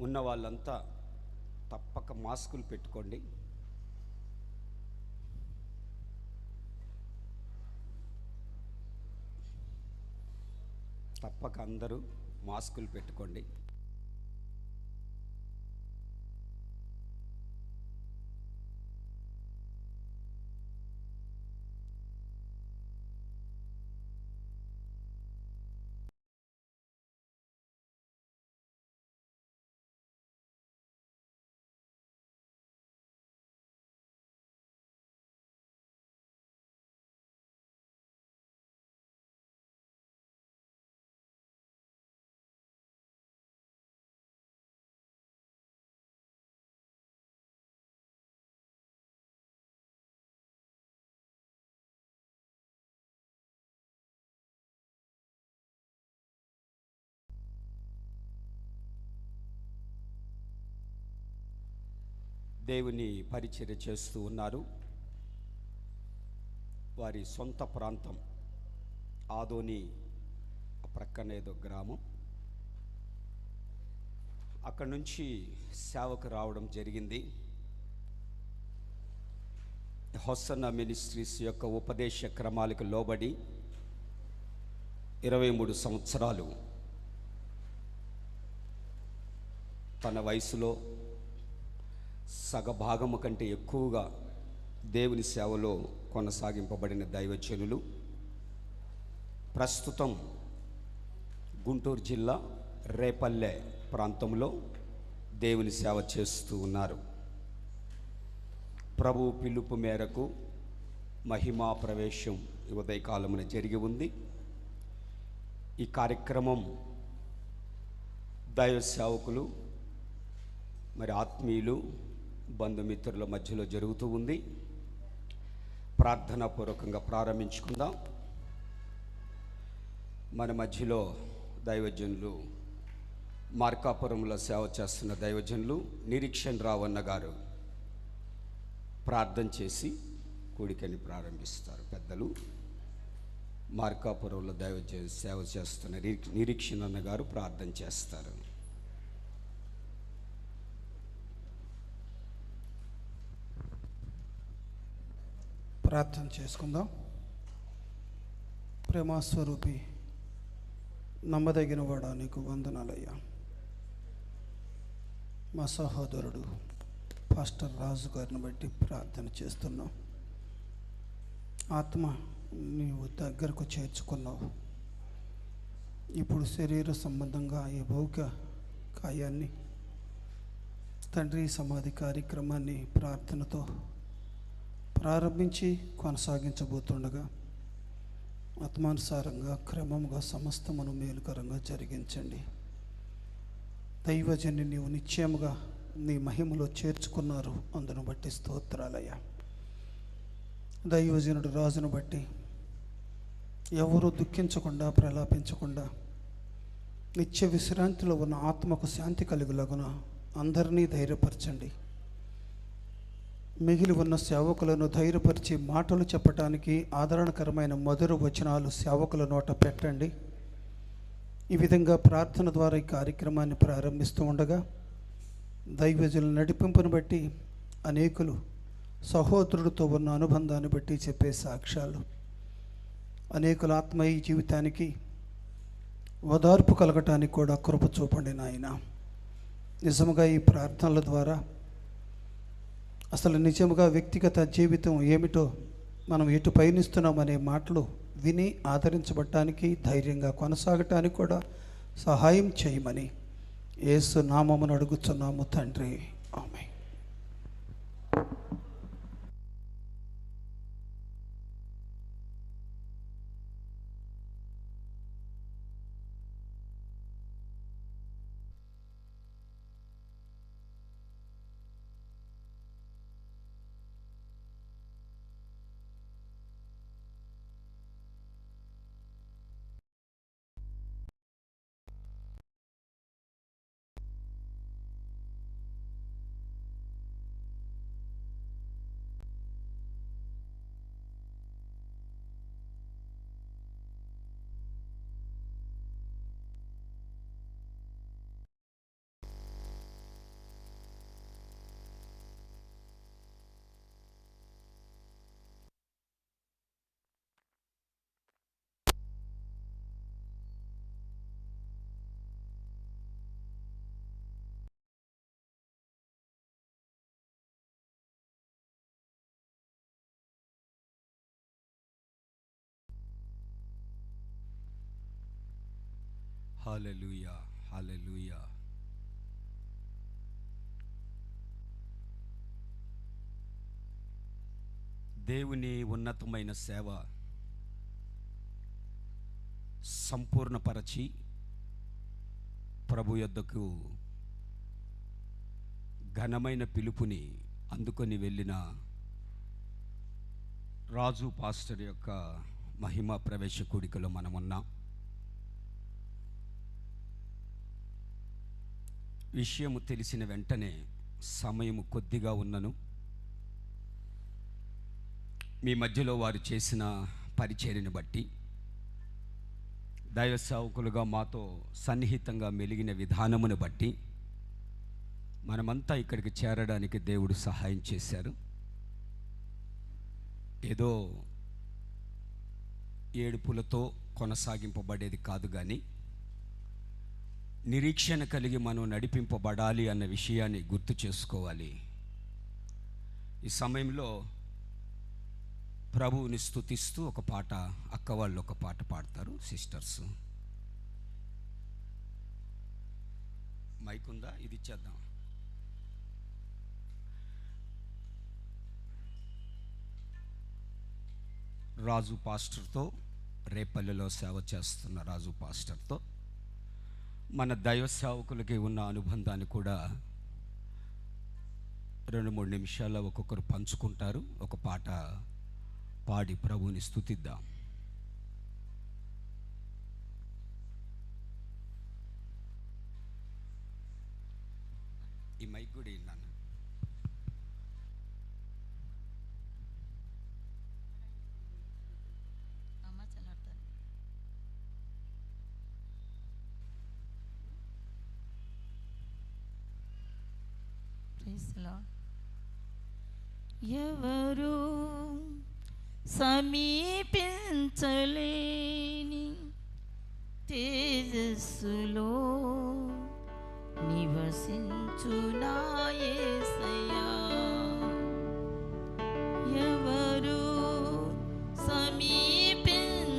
ఉన్న వాళ్ళంతా తప్పక మాస్కులు పెట్టుకోండి. తప్పక అందరూ మాస్కులు పెట్టుకోండి. దేవుని పరిచర్య చేస్తూ ఉన్నారు. వారి సొంత ప్రాంతం ఆదోని ప్రక్కనేదో గ్రామం. అక్కడి నుంచి సేవకు రావడం జరిగింది. హొసన్నా మినిస్ట్రీస్ యొక్క ఉపదేశ క్రమాలకు లోబడి 23 సంవత్సరాలు తన వయసులో సగభాగము కంటే ఎక్కువగా దేవుని సేవలో కొనసాగింపబడిన దైవజనులు ప్రస్తుతం గుంటూరు జిల్లా రేపల్లె ప్రాంతంలో దేవుని సేవ చేస్తూ ఉన్నారు. ప్రభు పిలుపు మేరకు మహిమా ప్రవేశం ఉదయకాలమున జరిగి ఉంది. ఈ కార్యక్రమం దైవ సేవకులు మరి ఆత్మీయులు బంధుమిత్రుల మధ్యలో జరుగుతూ ఉంది. ప్రార్థనాపూర్వకంగా ప్రారంభించుకుందాం. మన మధ్యలో దైవజనులు మార్కాపురంలో సేవ చేస్తున్న దైవజనులు నిరీక్షణ్ రావన్న గారు ప్రార్థన చేసి కూడికని ప్రారంభిస్తారు. పెద్దలు మార్కాపురంలో దైవజన సేవ చేస్తున్న నిరీక్షణ్ అన్న గారు ప్రార్థన చేస్తారు. ప్రార్థన చేసుకుందాం. ప్రేమస్వరూపి నమ్మదగిన వాడా, నీకు వందనాలయ్యా. మా సహోదరుడు పాస్టర్ రాజు గారిని బట్టి ప్రార్థన చేస్తున్నాం. ఆత్మ నీవు దగ్గరకు చేర్చుకున్నావు. ఇప్పుడు శరీర సంబంధంగా ఈ భౌతిక కాయాన్ని తండ్రి సమాధి కార్యక్రమాన్ని ప్రార్థనతో ప్రారంభించి కొనసాగించబోతుండగా ఆత్మానుసారంగా క్రమముగా సమస్తమును మేలుకరంగా జరిగించండి. దైవజన్ని నీవు నిశ్చయముగా నీ మహిమలో చేర్చుకున్నారు. అందును బట్టి స్తోత్రాలయ్యా. దైవజనుడు రాజును బట్టి ఎవరు దుఃఖించకుండా ప్రలాపించకుండా నిత్య విశ్రాంతిలో ఉన్న ఆత్మకు శాంతి కలుగులగున అందరినీ ధైర్యపరచండి. మిగిలి ఉన్న సేవకులను ధైర్యపరిచి మాటలు చెప్పటానికి ఆదరణకరమైన మధుర వచనాలు సేవకుల నోట పెట్టండి. ఈ విధంగా ప్రార్థన ద్వారా ఈ కార్యక్రమాన్ని ప్రారంభిస్తూ ఉండగా దైవజనుల నడిపింపును బట్టి అనేకులు సహోదరుడితో ఉన్న అనుబంధాన్ని బట్టి చెప్పే సాక్ష్యాలు, అనేకుల ఆత్మీయ జీవితానికి ఓదార్పు కలగటానికి కూడా కృప చూపండి నాయన. నిజముగా ఈ ప్రార్థనల ద్వారా అసలు నిజముగా వ్యక్తిగత జీవితం ఏమిటో, మనం ఎటు పయనిస్తున్నామనే మాటలు విని ఆదరించబడటానికి, ధైర్యంగా కొనసాగటానికి కూడా సహాయం చేయమని యేసు నామమును అడుగుతున్నాము తండ్రి. ఆమేన్. హల్లెలూయా, హల్లెలూయా. దేవుని ఉన్నతమైన సేవ సంపూర్ణపరచి ప్రభు యొద్దకు ఘనమైన పిలుపుని అందుకొని వెళ్ళిన రాజు పాస్టర్ యొక్క మహిమ ప్రవేశ కూడికలో మనమున్నాం. విషయము తెలిసిన వెంటనే సమయము కొద్దిగా ఉన్నను మీ మధ్యలో వారు చేసిన పరిచర్యను బట్టి, దైవ సేవకులుగా మాతో సన్నిహితంగా మెలిగిన విధానమును బట్టి మనమంతా ఇక్కడికి చేరడానికి దేవుడు సహాయం చేశారు. ఏదో ఏడుపులతో కొనసాగింపబడేది కాదు, కానీ నిరీక్షణ కలిగి మనం నడిపింపబడాలి అన్న విషయాన్ని గుర్తు చేసుకోవాలి. ఈ సమయంలో ప్రభువుని స్తుతిస్తూ ఒక పాట, అక్క వాళ్ళు ఒక పాట పాడతారు. సిస్టర్స్ మైక్ ఉందా? ఇది ఇచ్చేద్దాం. రాజు పాస్టర్తో, రేపల్లెలో సేవ చేస్తున్న రాజు పాస్టర్తో మన దైవ సేవకులకి ఉన్న అనుబంధాన్ని కూడా 2-3 నిమిషాల్లో ఒక్కొక్కరు పంచుకుంటారు. ఒక పాట పాడి ప్రభువుని స్తుతిద్దాం. ఈ మైక్ కూడా ఇన్నాను. ఎవరు సమీపించలేని తేజస్సులో నివసించు నా యేసయ్యా, ఎవరు సమీపించలేని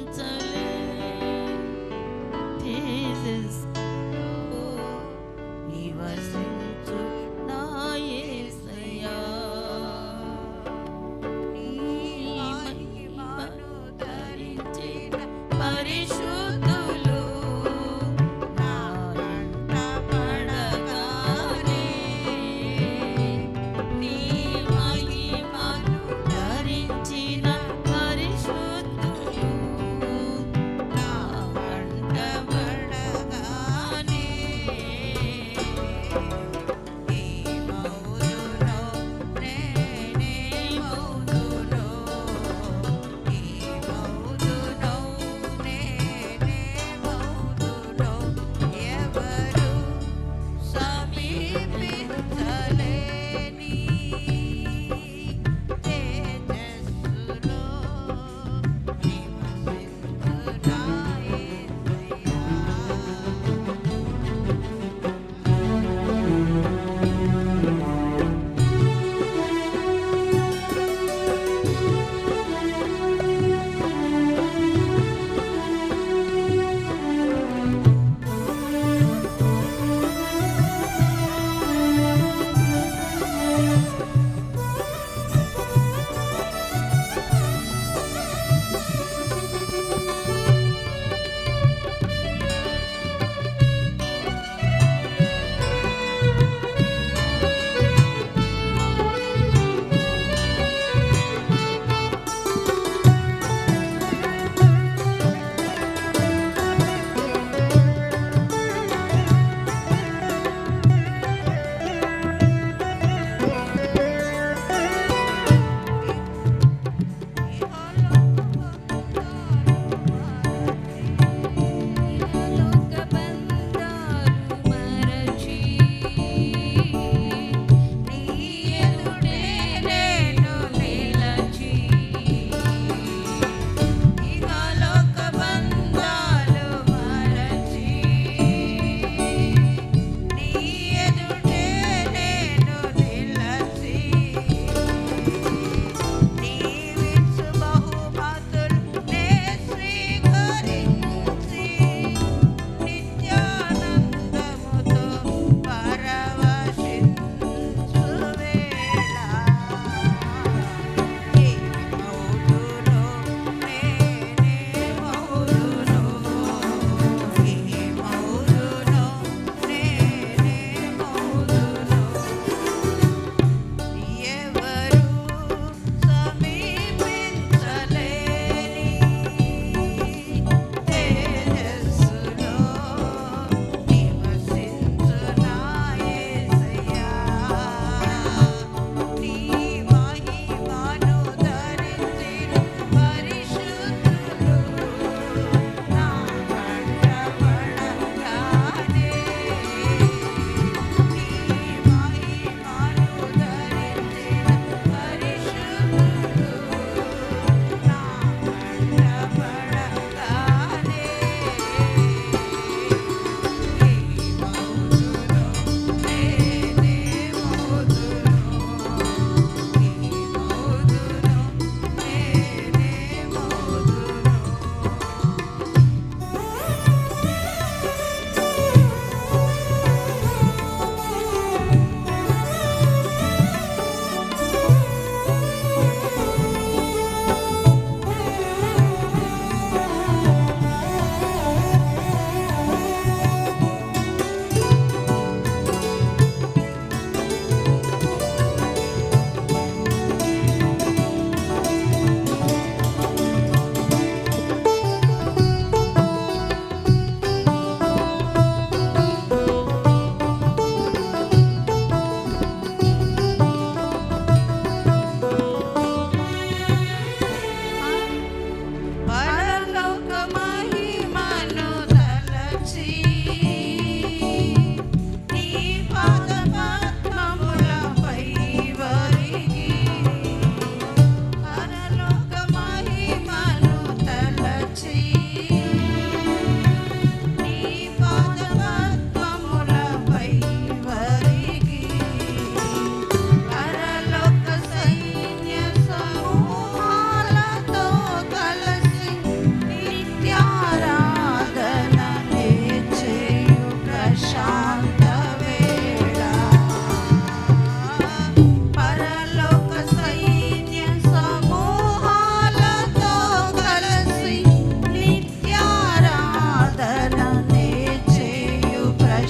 తేజస్సులో నివసించు నా యేసయ్యా, పరిశుద్ధులు నా వెంట పడగానే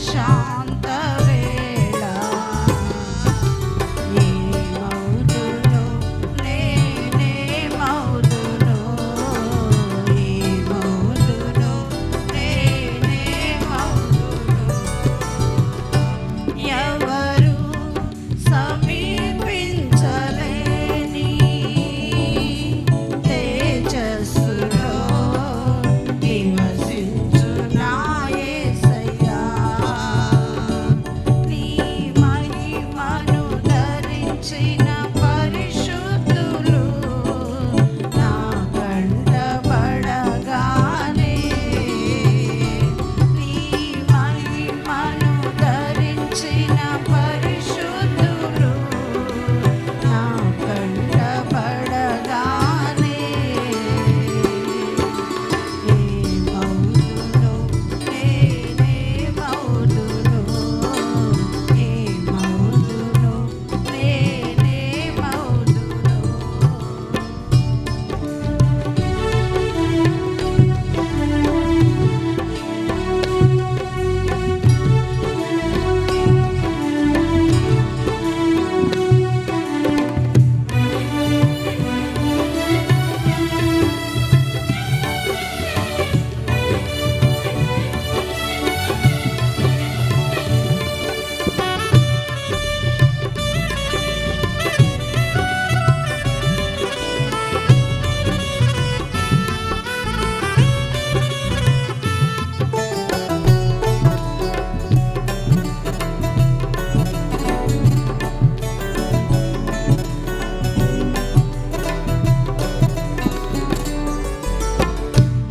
ప్రశాంత వేళ ఏమౌదునో నేనేమౌదునో ఏమౌదునో నేనేమౌదునో ఎవరు సమీపించలేని తేజస్సులో నివసించు నా యేసయ్యా నీ మహిమను ధరించిన పరిశుద్ధులు నా కంటబడగానే నీ మహిమను ధరించిన పరిశుద్ధులు నా కంటబడగానే ఏమౌదునో నేనేమౌదునో ఏమౌదునో నేనేమౌదునో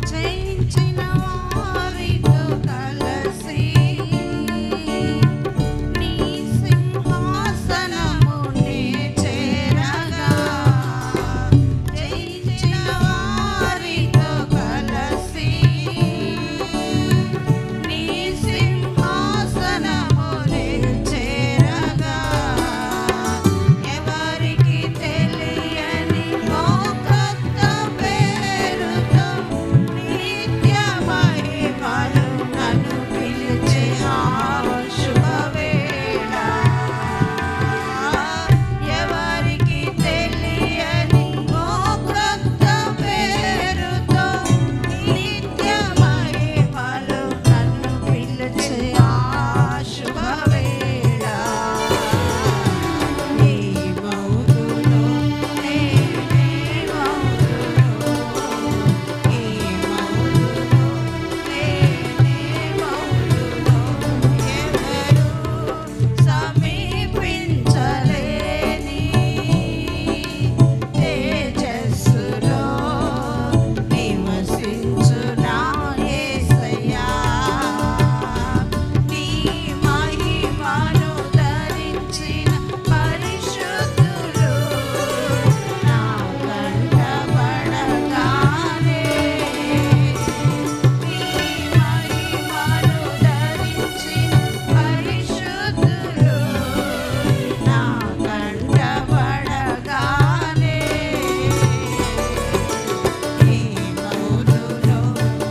జయించిన వారితో కలసి నీ సింహాసనమునే చేరగా జయించిన వారితో కలసి నీ సింహాసనమునే చేరగా ఎవరికి తెలియని ఒక పేరుతో నిత్య మహిమలు నన్ను పిలిచే ఆ శుభవేళ ఎవరికి తెలియని ఒక పేరుతో నిత్య మహిమలు నన్ను పిలిచే ఆ శుభవేళ ఏమౌదునో నేనేమౌదునో ఏమౌదునో నేనేమౌదునో ఎవరు సమీపించలేని తేజస్సులో నివసించు నా యేసయ్యా నీ మహిమను ధరించిన పరిశుద్ధులు నా కంటబడగానే నీ మహిమను ధరించిన పరిశుద్ధులు నా కంటబడగానే ఏమౌదునో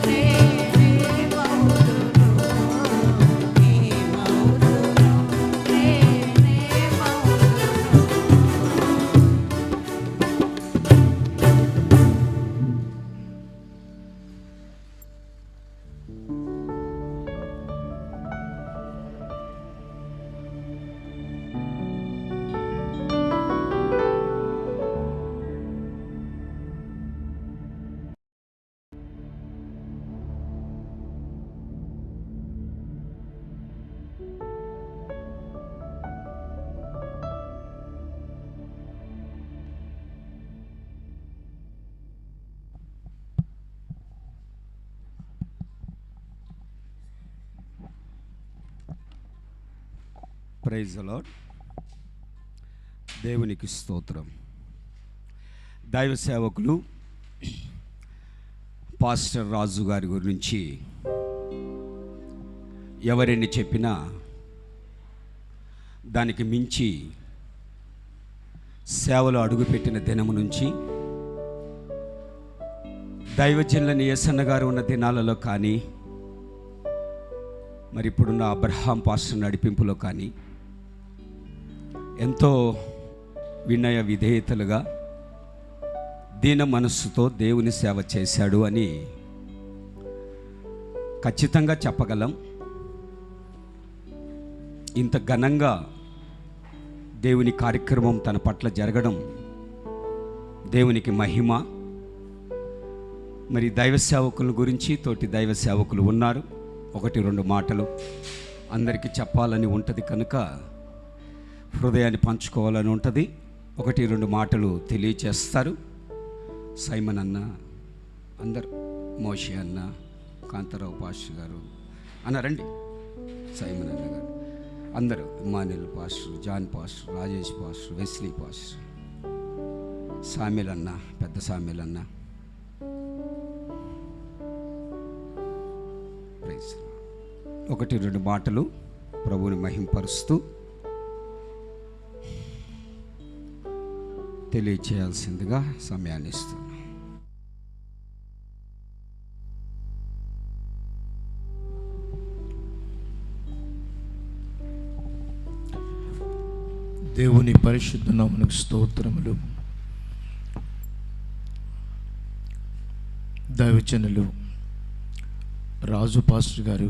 నేనేమౌదునో ఏమౌదునో నేనేమౌదునో ప్రైజ్ ది లార్డ్. దేవునికి స్తోత్రం. దైవ సేవకులు పాస్టర్ రాజు గారి గురించి ఎవరెన్ని చెప్పినా దానికి మించి సేవలో అడుగుపెట్టిన దినము నుంచి దైవజనులని యేసన్న గారు ఉన్న దినాలలో కానీ మరి ఇప్పుడున్న అబ్రహాం పాస్టర్ నడిపింపులో కానీ ఎంతో వినయ విధేయతలుగా దీన మనస్సుతో దేవుని సేవ చేశాడు అని ఖచ్చితంగా చెప్పగలం. ఇంత ఘనంగా దేవుని కార్యక్రమం తన పట్ల జరగడం దేవునికి మహిమ. మరి దైవ సేవకుల గురించి తోటి దైవ సేవకులు ఉన్నారు. 1-2 మాటలు అందరికీ చెప్పాలని ఉంటుంది కనుక హృదయాన్ని పంచుకోవాలని ఉంటుంది. 1-2 మాటలు తెలియచేస్తారు. సైమన్ అన్న, అందరు, మోషే అన్న, కాంతారావు పాస్టర్ గారు అన్న, రండి, సైమన్ అన్న గారు, అందరూ, Emmanuel pastor, John pastor, Rajesh pastor, Wesley pastor, Samuel అన్న, పెద్ద సామెల్ అన్న, ప్రైజ్. 1-2 మాటలు ప్రభువుని మహింపరుస్తూ తెలియచేయాల్సిందిగా సమయాన్ని ఇస్తున్నాను. దేవుని పరిశుద్ధ నామమునకు స్తోత్రములు. దైవజనులు రాజు పాస్టర్ గారు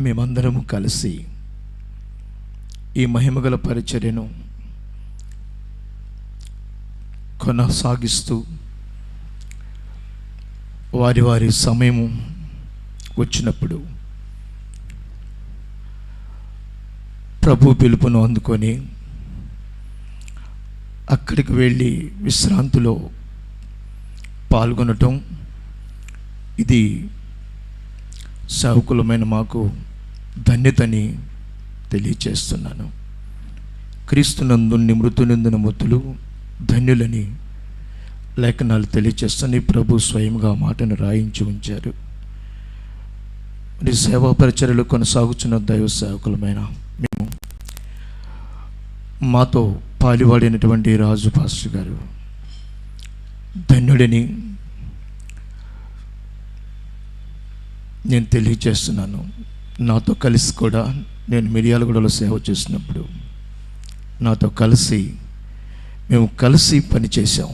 మేమందరము కలిసి ఈ మహిమగల పరిచర్యను కొనసాగిస్తూ వారి వారి సమయము వచ్చినప్పుడు ప్రభు పిలుపును అందుకొని అక్కడికి వెళ్ళి విశ్రాంతిలో పాల్గొనటం, ఇది సేవకులమైన మాకు ధన్యతని తెలియచేస్తున్నాను. క్రీస్తునందు మృతునందున మృతులు ధన్యులని లేఖనాలు తెలియచేస్తాను. ప్రభు స్వయంగా మాటను రాయించి ఉంచారు. మరి సేవా పరిచర్యలు కొనసాగుతున్న దైవ సేవకులమైన మేము, మాతో పాలివాడినటువంటి రాజు పాస్టర్ గారు ధన్యుడిని నేను తెలియజేస్తున్నాను. నాతో కలిసి కూడా నేను మిర్యాలగూడలో సేవ చేసినప్పుడు నాతో కలిసి మేము కలిసి పనిచేసాం.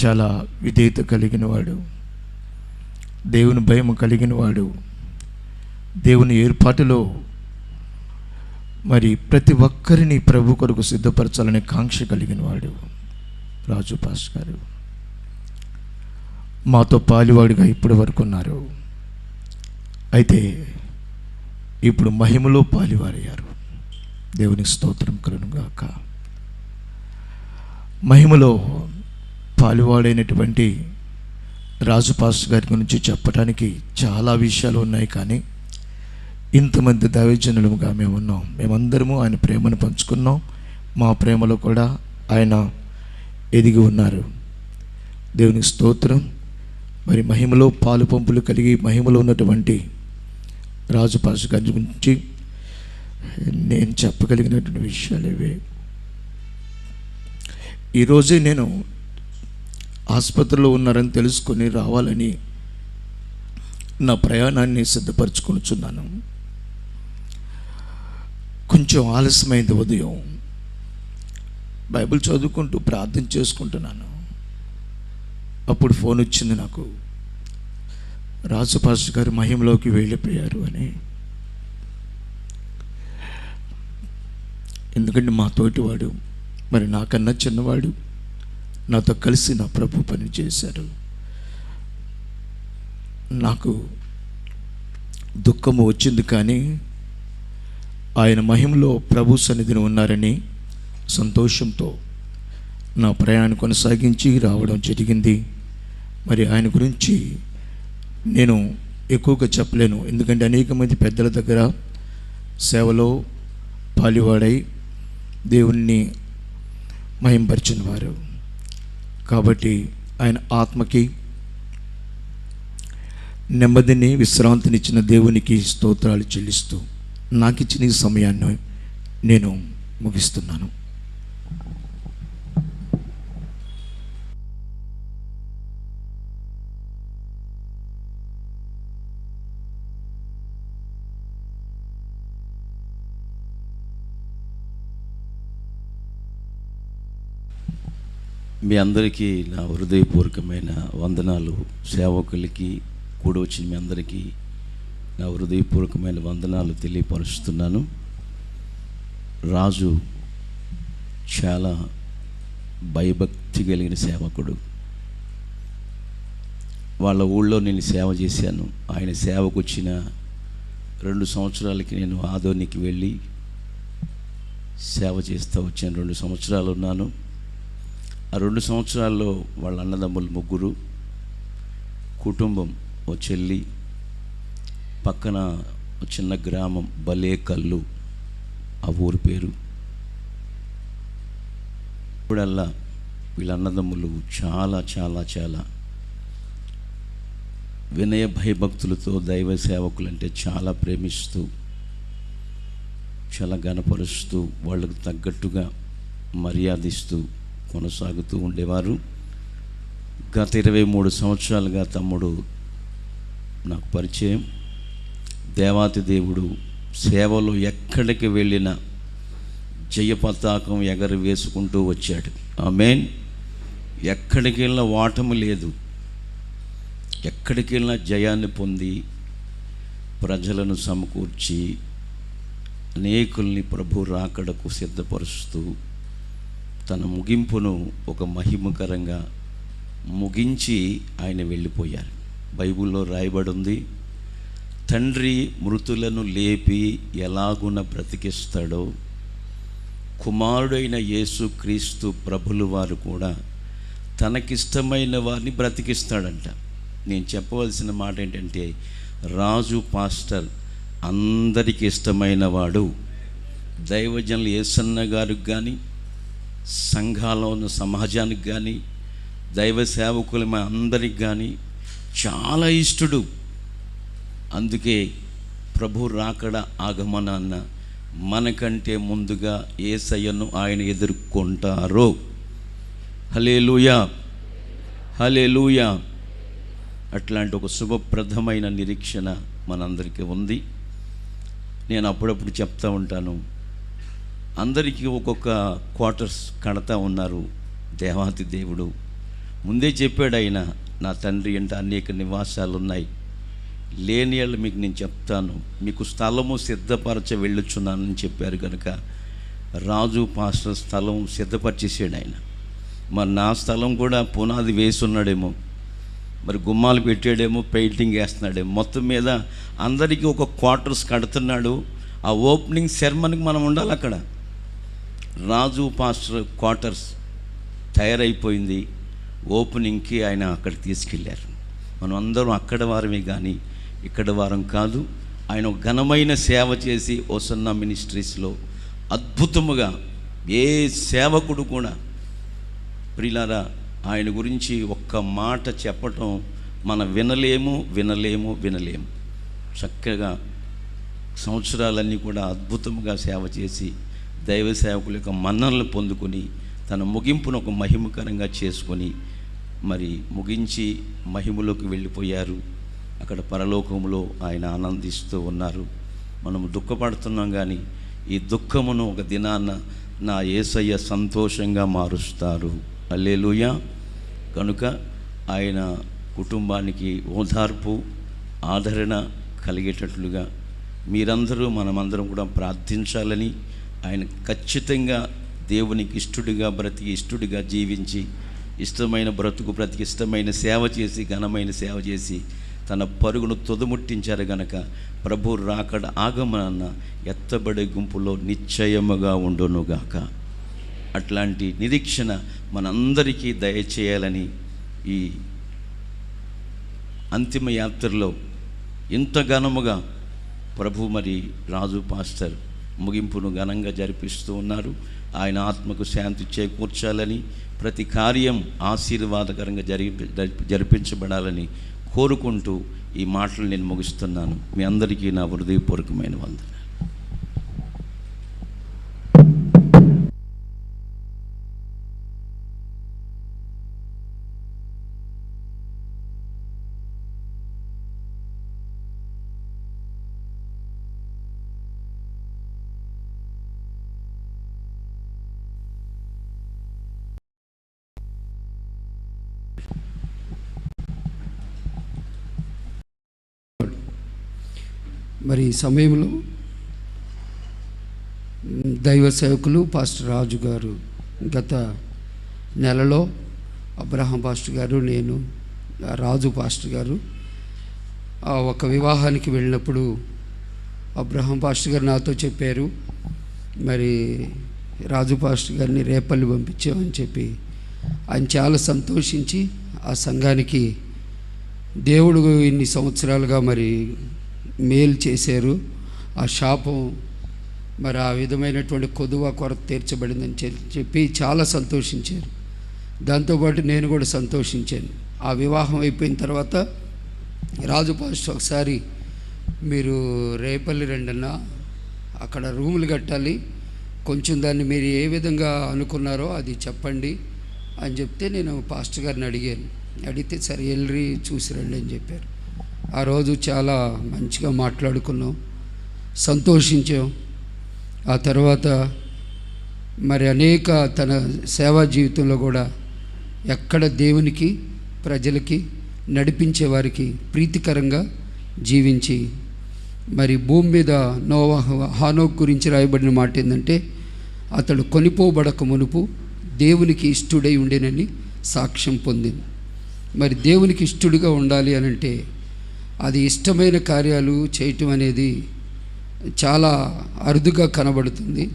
చాలా విధేయత కలిగిన వాడు, దేవుని భయం కలిగిన వాడు, దేవుని ఏర్పాటులో మరి ప్రతి ఒక్కరిని ప్రభు కొరకు సిద్ధపరచాలనే కాంక్ష కలిగిన వాడు రాజు పాస్టర్ గారు. మాతో పాలివాడిగా ఇప్పటి వరకు ఉన్నారు. అయితే ఇప్పుడు మహిమలో పాలివారయ్యారు. దేవునికి స్తోత్రం కలుగుగాక. మహిమలో పాలివాడైనటువంటి రాజు పాస్టర్ గారి గురించి చెప్పడానికి చాలా విషయాలు ఉన్నాయి. కానీ ఇంతమంది దైవజనులుగా మేము ఉన్నాం. మేమందరము ఆయన ప్రేమను పంచుకున్నాం. మా ప్రేమలో కూడా ఆయన ఎదిగి ఉన్నారు. దేవునికి స్తోత్రం. మరి మహిమలో పాలు పంపులు కలిగి మహిమలో ఉన్నటువంటి రాజు పాస్టర్ గారి గురించి నేను చెప్పగలిగినటువంటి విషయాలు ఇవే. ఈరోజే నేను ఆసుపత్రిలో ఉన్నారని తెలుసుకొని రావాలని నా ప్రయాణాన్ని సిద్ధపరచుకొనుచున్నాను. కొంచెం ఆలస్యమైంది. ఉదయం బైబిల్ చదువుకుంటూ ప్రార్థన చేసుకుంటున్నాను. అప్పుడు ఫోన్ వచ్చింది నాకు, రాజు పాస్టర్ గారు మహిమలోకి వెళ్ళిపోయారు అని. ఎందుకంటే మా తోటివాడు, మరి నాకన్నా చిన్నవాడు, నాతో కలిసి నా ప్రభు పని చేశారు. నాకు దుఃఖము వచ్చింది, కానీ ఆయన మహిమలో ప్రభు సన్నిధిని ఉన్నారని సంతోషంతో నా ప్రయాణం కొనసాగించి రావడం జరిగింది. మరి ఆయన గురించి నేను ఎక్కువగా చెప్పలేను, ఎందుకంటే అనేక మంది పెద్దల దగ్గర సేవలో పాలివాడై దేవుణ్ణి మహింపరిచిన వారు. కాబట్టి ఆయన ఆత్మకి నెమ్మదిని విశ్రాంతినిచ్చిన దేవునికి స్తోత్రాలు చెల్లిస్తూ నాకు ఇచ్చిన ఈ సమయాన్ని నేను ముగిస్తున్నాను. మీ అందరికీ నా హృదయపూర్వకమైన వందనాలు. సేవకులకి కూడి వచ్చిన మీ అందరికీ నా హృదయపూర్వకమైన వందనాలు తెలియపరుస్తున్నాను. రాజు చాలా భయభక్తి కలిగిన సేవకుడు. వాళ్ళ ఊళ్ళో నేను సేవ చేశాను. ఆయన సేవకు వచ్చిన 2 సంవత్సరాలకి నేను ఆదోనికి వెళ్ళి సేవ చేస్తూ వచ్చాను. 2 సంవత్సరాలు ఉన్నాను. ఆ 2 సంవత్సరాల్లో వాళ్ళ అన్నదమ్ములు 3, కుటుంబం, ఓ చెల్లి, పక్కన ఒక చిన్న గ్రామం బలేకల్లు, ఆ ఊరి పేరు. ఇప్పుడల్లా వీళ్ళ అన్నదమ్ములు చాలా చాలా చాలా వినయ భయభక్తులతో దైవ సేవకులంటే చాలా ప్రేమిస్తూ, చాలా ఘనపరుస్తూ, వాళ్ళకు తగ్గట్టుగా మర్యాదిస్తూ కొనసాగుతూ ఉండేవారు. గత 23 సంవత్సరాలుగా తమ్ముడు నాకు పరిచయం. దేవాతి దేవుడు సేవలో ఎక్కడికి వెళ్ళినా జయ పతాకం ఎగర వేసుకుంటూ వచ్చాడు. ఆమేన్. ఎక్కడికి వెళ్ళినా ఓటమి లేదు. ఎక్కడికి వెళ్ళినా జయాన్ని పొంది ప్రజలను సమకూర్చి అనేకుల్ని ప్రభు రాకడకు సిద్ధపరుస్తూ తన ముగింపును ఒక మహిమకరంగా ముగించి ఆయన వెళ్ళిపోయారు. బైబిల్లో రాయబడి ఉంది, తండ్రి మృతులను లేపి ఎలాగున బ్రతికిస్తాడో కుమారుడైన యేసుక్రీస్తు ప్రభులు వారు కూడా తనకిష్టమైన వారిని బ్రతికిస్తాడంట. నేను చెప్పవలసిన మాట ఏంటంటే, రాజు పాస్టర్ అందరికీ ఇష్టమైన వాడు. దైవజనులు యేసన్న గారికి కానీ, సంఘాల్లో ఉన్న సమాజానికి కానీ, దైవ సేవకులు అందరికి కానీ చాలా ఇష్టడు. అందుకే ప్రభు రాకడ ఆగమనాన్న మనకంటే ముందుగా యేసయ్యను ఆయన ఎదుర్కొంటారో. హల్లెలూయా, హల్లెలూయా. అట్లాంటి ఒక శుభప్రదమైన నిరీక్షణ మనందరికీ ఉంది. నేను అప్పుడప్పుడు చెప్తూ ఉంటాను, అందరికీ ఒక్కొక్క క్వార్టర్స్ కడతా ఉన్నారు దేవాతి దేవుడు. ముందే చెప్పాడు ఆయన, నా తండ్రి అంటే అనేక నివాసాలు ఉన్నాయి, లేని వాళ్ళు మీకు నేను చెప్తాను, మీకు స్థలము సిద్ధపరచ వెళ్ళొచ్చున్నానని చెప్పారు. కనుక రాజు పాస్టర్ స్థలం సిద్ధపరిచేసాడు ఆయన. మరి నా స్థలం కూడా పునాది వేసి ఉన్నాడేమో, మరి గుమ్మాలు పెట్టాడేమో, పెయింటింగ్ వేస్తున్నాడేమో, మొత్తం మీద అందరికీ ఒక క్వార్టర్స్ కడుతున్నాడు. ఆ ఓపెనింగ్ సెరమనీకి మనం ఉండాలి అక్కడ. రాజు పాస్టర్ క్వార్టర్స్ తయారైపోయింది. ఓపెనింగ్కి ఆయన అక్కడికి తీసుకెళ్ళారు. మనం అందరం అక్కడ వారమే కానీ ఇక్కడ వారం కాదు. ఆయన ఒక ఘనమైన సేవ చేసి ఓసన్నా మినిస్ట్రీస్లో అద్భుతముగా ఏ సేవకుడు కూడా, ప్రియులారా, ఆయన గురించి ఒక్క మాట చెప్పటం మనం వినలేము. చక్కగా సంవత్సరాలన్నీ కూడా అద్భుతంగా సేవ చేసి దైవ సేవకుల యొక్క మన్ననలు పొందుకొని తన ముగింపును ఒక మహిమకరంగా చేసుకొని మరి ముగించి మహిమలోకి వెళ్ళిపోయారు. అక్కడ పరలోకంలో ఆయన ఆనందిస్తూ ఉన్నారు. మనం దుఃఖపడుతున్నాం కానీ ఈ దుఃఖమును ఒక దినాన నా యేసయ్య సంతోషంగా మారుస్తారు. హల్లెలూయా. కనుక ఆయన కుటుంబానికి ఓదార్పు, ఆదరణ కలిగేటట్లుగా మీరందరూ మనమందరం కూడా ప్రార్థించాలని, ఆయన ఖచ్చితంగా దేవునికి ఇష్టడిగా బ్రతికి ఇష్టడిగా జీవించి ఇష్టమైన బ్రతుకు బ్రతికి ఇష్టమైన సేవ చేసి ఘనమైన సేవ చేసి తన పరుగును తుదముట్టించారు. గనక ప్రభు రాకడ ఆగమనాన్న ఎత్తబడే గుంపులో నిశ్చయముగా ఉండునుగాక. అట్లాంటి నిరీక్షణ మనందరికీ దయచేయాలని ఈ అంతిమ యాత్రలో ఇంత ఘనముగా ప్రభు మరి రాజు పాస్టర్ ముగింపును ఘనంగా జరిపిస్తూ ఉన్నారు. ఆయన ఆత్మకు శాంతి చేకూర్చాలని, ప్రతి కార్యం ఆశీర్వాదకరంగా జరిపించబడాలని కోరుకుంటూ ఈ మాటలు నేను ముగిస్తున్నాను. మీ అందరికీ నా హృదయపూర్వకమైన వందనాలు. మరి ఈ సమయంలో దైవ సేవకులు పాస్టర్ రాజు గారు గత నెలలో అబ్రహాం పాస్టర్ గారు, నేను, రాజు పాస్టర్ గారు ఒక వివాహానికి వెళ్ళినప్పుడు అబ్రహాం పాస్టర్ గారు నాతో చెప్పారు, మరి రాజు పాస్టర్ గారిని రేపల్లి పంపించామని చెప్పి. ఆయన చాలా సంతోషించి ఆ సంఘానికి దేవుడు ఇన్ని సంవత్సరాలుగా మరి మేలు చేశారు, ఆ శాపం మరి ఆ విధమైనటువంటి కొదువ కొరత తీర్చబడిందని చెప్పి చాలా సంతోషించారు. దాంతోపాటు నేను కూడా సంతోషించాను. ఆ వివాహం అయిపోయిన తర్వాత రాజు పాస్టర్ ఒకసారి మీరు రేపల్లి రండన్నా, అక్కడ రూములు కట్టాలి, కొంచెం దాన్ని మీరు ఏ విధంగా అనుకున్నారో అది చెప్పండి అని చెప్తే నేను పాస్టర్ గారిని అడిగితే సరే వెళ్ళి చూసి రండి అని చెప్పారు. ఆ రోజు చాలా మంచిగా మాట్లాడుకున్నాం, సంతోషించాం. ఆ తర్వాత మరి అనేక తన సేవా జీవితంలో కూడా ఎక్కడ దేవునికి ప్రజలకి నడిపించే వారికి ప్రీతికరంగా జీవించి మరి భూమి మీద హానోక్ గురించి రాయబడిన మాట ఏంటంటే, అతడు కొనిపోబడక మునుపు దేవునికి ఇష్టుడై ఉండేనని సాక్ష్యం పొందింది. మరి దేవునికి ఇష్టడుగా ఉండాలి అని అంటే అది ఇష్టమైన కార్యాలు చేయటం అనేది చాలా అరుదుగా కనబడుతుంది.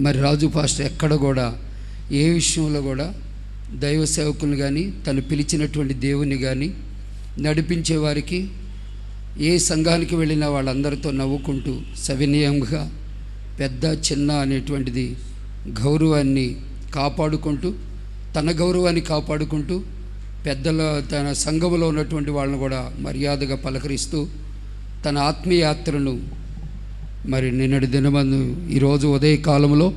మరి రాజు పాస్టర్ ఎక్కడ కూడా ఏ విషయంలో కూడా దైవ సేవకులను కానీ తను పిలిచినటువంటి దేవుని కానీ నడిపించే వారికి ఏ సంఘానికి వెళ్ళినా వాళ్ళందరితో నవ్వుకుంటూ సవినయంగా పెద్ద చిన్న అనేటువంటిది గౌరవాన్ని కాపాడుకుంటూ, తన గౌరవాన్ని కాపాడుకుంటూ, పెద్దల తన సంఘంలో ఉన్నటువంటి వాళ్ళని కూడా మర్యాదగా పలకరిస్తూ తన ఆత్మీయాత్రను మరి నిన్నటి దినమందు ఈరోజు ఉదయకాలంలో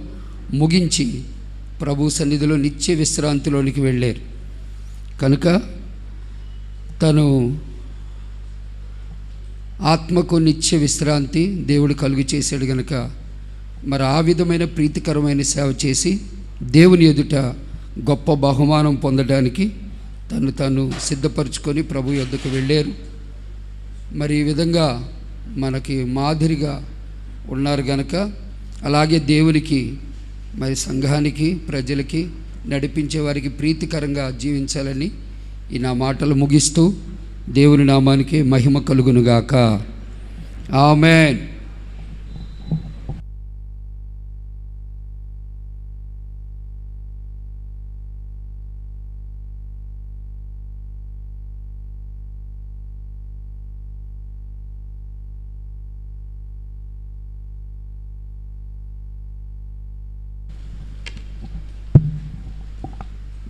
ముగించి ప్రభు సన్నిధిలో నిత్య విశ్రాంతిలోనికి వెళ్ళారు. కనుక తను ఆత్మకు నిత్య విశ్రాంతి దేవుడు కలుగు చేశాడు కనుక మరి ఆ విధమైన ప్రీతికరమైన సేవ చేసి దేవుని ఎదుట గొప్ప బహుమానం పొందడానికి తను సిద్ధపరచుకొని ప్రభు యొద్దకు వెళ్ళారు. మరి ఈ విధంగా మనకి మాదిరిగా ఉన్నారు కనుక అలాగే దేవునికి మరి సంఘానికి ప్రజలకి నడిపించే వారికి ప్రీతికరంగా జీవించాలని ఈ నా మాటలు ముగిస్తూ దేవుని నామానికి మహిమ కలుగునుగాక. ఆమేన్.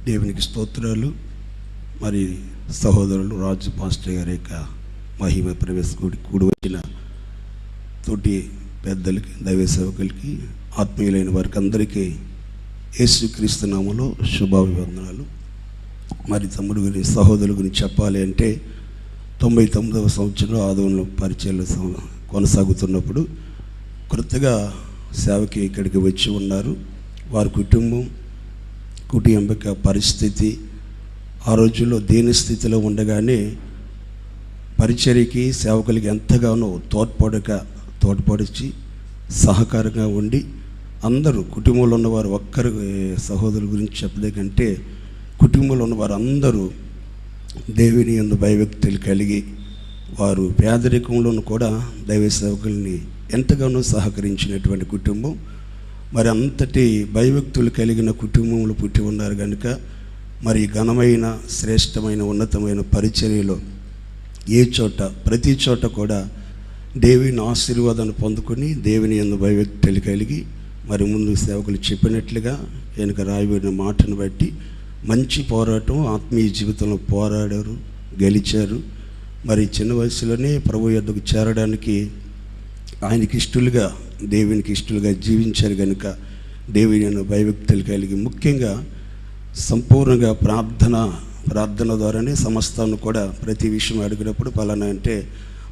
దేవునికి స్తోత్రాలు. మరి సహోదరులు రాజు పాస్టర్ గారి యొక్క మహిమ ప్రవేశ కూడి వచ్చిన తోటి పెద్దలకి, దైవ సేవకులకి, ఆత్మీయులైన వారికి అందరికీ యేసుక్రీస్తు నామములో శుభాభివందనాలు. మరి తమ్ముడు గురించి, సహోదరుల గురించి చెప్పాలి అంటే 99వ సంవత్సరంలో ఆదోనిలో పరిచయాలు కొనసాగుతున్నప్పుడు కొత్తగా సేవకి ఇక్కడికి వచ్చి ఉన్నారు. వారి కుటుంబం పరిస్థితి ఆ రోజుల్లో దేని స్థితిలో ఉండగానే పరిచర్యకి, సేవకులకి ఎంతగానో తోడ్పడిచి సహకారంగా ఉండి అందరూ కుటుంబంలో ఉన్నవారు ఒక్కరు సహోదరుల గురించి చెప్పదే కంటే కుటుంబంలో ఉన్నవారు అందరూ దేవుని యందు భయభక్తులు కలిగి వారు పేదరికంలోనూ కూడా దైవ సేవకుల్ని ఎంతగానో సహకరించినటువంటి కుటుంబం. మరి అంతటి భయభక్తులు కలిగిన కుటుంబంలో పుట్టి ఉన్నారు కనుక మరి ఘనమైన, శ్రేష్టమైన, ఉన్నతమైన పరిచర్యలో ప్రతి చోట కూడా దేవుని ఆశీర్వాదాన్ని పొందుకొని దేవుని యందు భయభక్తులు కలిగి మరి ముందు సేవకులు చెప్పినట్లుగా వెనుక రాయబడిన మాటను బట్టి మంచి పోరాటం ఆత్మీయ జీవితంలో పోరాడారు, గెలిచారు. మరి చిన్న వయసులోనే ప్రభు యొద్దకు చేరడానికి ఆయనకి ఇష్టలుగా, దేవునికి ఇష్టలుగా జీవించారు కనుక దేవుని భయభక్తులు కలిగి ముఖ్యంగా సంపూర్ణంగా ప్రార్థన ద్వారానే సమస్తాన్ని కూడా ప్రతి విషయం అడిగినప్పుడు పలానా అంటే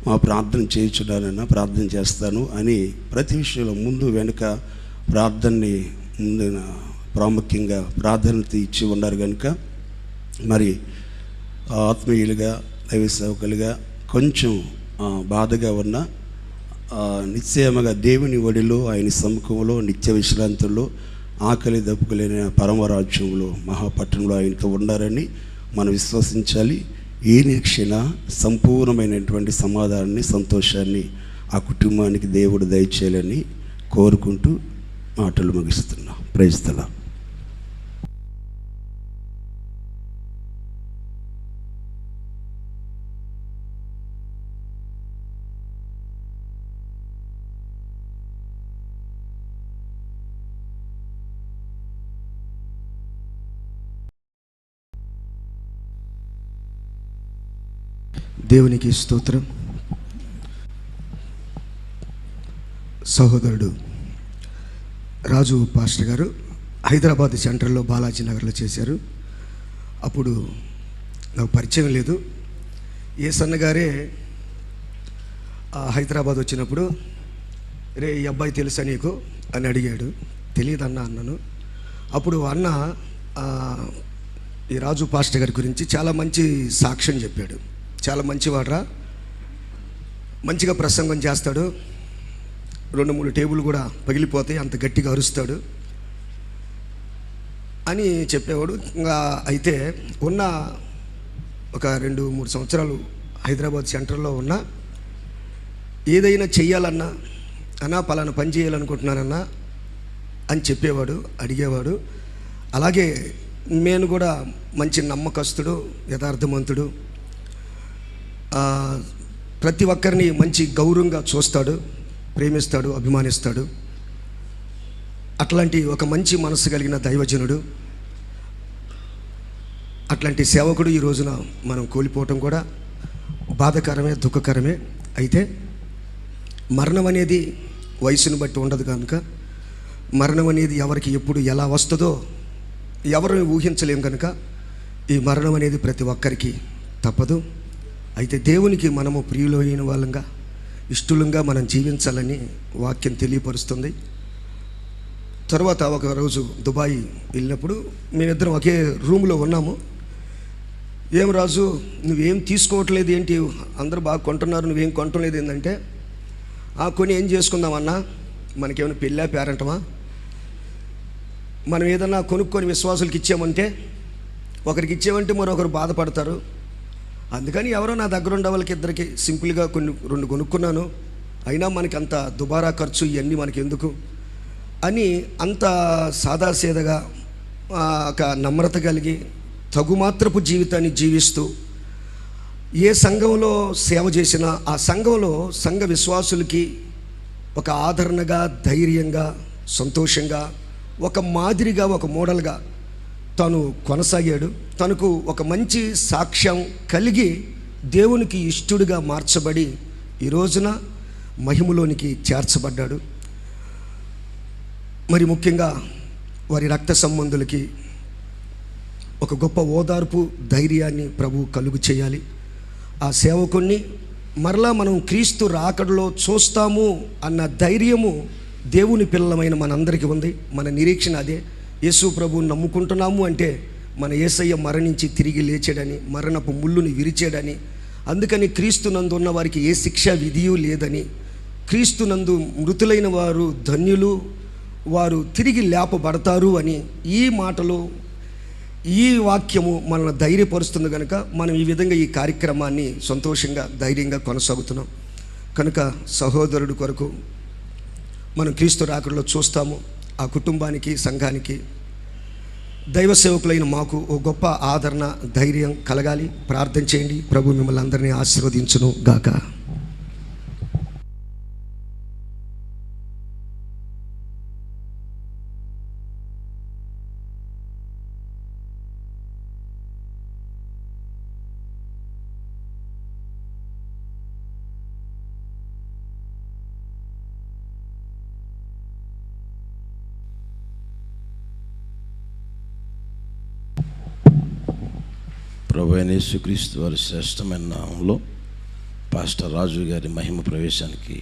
మా ప్రార్థన చేయించున్నానన్నా ప్రార్థన చేస్తాను అని ప్రతి విషయంలో ముందు వెనుక ప్రార్థనని ముందు ప్రాముఖ్యంగా ప్రాధాన్యత ఇచ్చి ఉన్నారు కనుక మరి ఆత్మీయులుగా, దైవ సేవకులుగా కొంచెం బాధగా ఉన్న నిశ్చయముగా దేవుని ఒడిలో ఆయన సముఖంలో నిత్య విశ్రాంతుల్లో ఆకలి దప్పుకోలేని పరమరాజ్యంలో మహాపట్టణంలో ఆయనతో ఉండాలని మనం విశ్వసించాలి. ఈ నిరీక్షణ సంపూర్ణమైనటువంటి సమాధానాన్ని, సంతోషాన్ని ఆ కుటుంబానికి దేవుడు దయచేయాలని కోరుకుంటూ మాటలు ముగిస్తున్నాం. Praise the lord. దేవునికి స్తోత్రం. సహోదరుడు రాజు పాస్టర్ గారు హైదరాబాద్ సెంటర్లో బాలాజీ నగర్లో చేశారు. అప్పుడు నాకు పరిచయం లేదు. ఏ సన్నగారే హైదరాబాద్ వచ్చినప్పుడు, రే ఈ అబ్బాయి తెలుసా నీకు అని అడిగాడు. తెలియదన్నా అన్నాను. అప్పుడు అన్న ఈ రాజు పాస్టర్ గారి గురించి చాలా మంచి సాక్ష్యం చెప్పాడు. చాలా మంచివాడ్రా, మంచిగా ప్రసంగం చేస్తాడు, 2-3 టేబుల్ కూడా పగిలిపోతాయి, అంత గట్టిగా అరుస్తాడు అని చెప్పేవాడు. ఇంకా అయితే ఉన్న ఒక 2-3 సంవత్సరాలు హైదరాబాద్ సెంటర్లో ఉన్న ఏదైనా చెయ్యాలన్నా, అన్నా పలానా పని చేయాలనుకుంటున్నానన్నా అని చెప్పేవాడు, అడిగేవాడు. అలాగే నేను కూడా మంచి నమ్మకస్తుడు, యథార్థవంతుడు, ప్రతి ఒక్కరిని మంచి గౌరవంగా చూస్తాడు, ప్రేమిస్తాడు, అభిమానిస్తాడు. అట్లాంటి ఒక మంచి మనసు కలిగిన దైవజనుడు, అట్లాంటి సేవకుడు ఈ రోజున మనం కోల్పోవటం కూడా బాధాకరమే, దుఃఖకరమే. అయితే మరణం అనేది వయసును బట్టి ఉండదు కనుక, మరణం అనేది ఎవరికి ఎప్పుడు ఎలా వస్తుందో ఎవరు ఊహించలేం కనుక ఈ మరణం అనేది ప్రతి ఒక్కరికి తప్పదు. అయితే దేవునికి మనము ప్రియులైన వాళ్ళంగా, ఇష్టలంగా మనం జీవించాలని వాక్యం తెలియపరుస్తుంది. తర్వాత ఒక రోజు దుబాయ్ వెళ్ళినప్పుడు మేమిద్దరం ఒకే రూమ్లో ఉన్నాము. ఏం రాజు నువ్వేం తీసుకోవట్లేదు ఏంటి, అందరూ బాగా కొంటున్నారు, నువ్వేం కొనట్లేదు ఏంటంటే, కొని ఏం చేసుకుందామన్నా, మనకేమైనా పెళ్ళా పేరంటమా, మనం ఏదన్నా కొనుక్కొని విశ్వాసులకి ఇచ్చామంటే, ఒకరికి ఇచ్చామంటే మరొకరు బాధపడతారు. అందుకని ఎవరో నా దగ్గర ఉండే వాళ్ళకి ఇద్దరికి సింపుల్గా 2 కొనుక్కున్నాను, అయినా మనకి అంత దుబారా ఖర్చు ఇవన్నీ మనకి ఎందుకు అని అంత సాదాసీదగా ఒక నమ్రత కలిగి తగుమాత్రపు జీవితాన్ని జీవిస్తూ ఏ సంఘంలో సేవ చేసినా ఆ సంఘంలో సంఘ విశ్వాసులకి ఒక ఆదరణగా, ధైర్యంగా, సంతోషంగా, ఒక మాదిరిగా, ఒక మోడల్గా తను కొనసాగాడు. తనకు ఒక మంచి సాక్ష్యం కలిగి దేవునికి ఇష్టడుగా మార్చబడి ఈ రోజున మహిమలోనికి చేర్చబడ్డాడు. మరి ముఖ్యంగా వారి రక్త సంబంధులకి ఒక గొప్ప ఓదార్పు, ధైర్యాన్ని ప్రభు కలుగు చేయాలి. ఆ సేవకుణ్ణి మరలా మనం క్రీస్తు రాకడలో చూస్తాము అన్న ధైర్యము దేవుని పిల్లలమైన మనందరికీ ఉంది. మన నిరీక్షణ అదే. యేసు ప్రభువుని నమ్ముకుంటున్నాము అంటే మన యేసయ్య మరణించి తిరిగి లేచాడని, మరణపు ముళ్ళుని విరిచాడని, అందుకని క్రీస్తునందు ఉన్న వారికి ఏ శిక్ష విధియు లేదని, క్రీస్తునందు మృతులైన వారు ధన్యులు, వారు తిరిగి లేపబడతారు అని ఈ మాటలు, ఈ వాక్యము మనల్ని ధైర్యపరుస్తుంది కనుక మనం ఈ విధంగా ఈ కార్యక్రమాన్ని సంతోషంగా, ధైర్యంగా కొనసాగుతున్నాం. కనుక సహోదరుడు కొరకు మనం క్రీస్తు రాకడలో చూస్తాము. ఆ కుటుంబానికి, సంఘానికి, దైవ సేవకులైన మాకు ఓ గొప్ప ఆదరణ, ధైర్యం కలగాలి. ప్రార్థన చేయండి. ప్రభు మిమ్మల్ని అందరినీ ఆశీర్వదించును గాక. ప్రభువైన యేసుక్రీస్తు వారి శ్రేష్టమైన నామంలో పాస్టర్ రాజు గారి మహిమ ప్రవేశానికి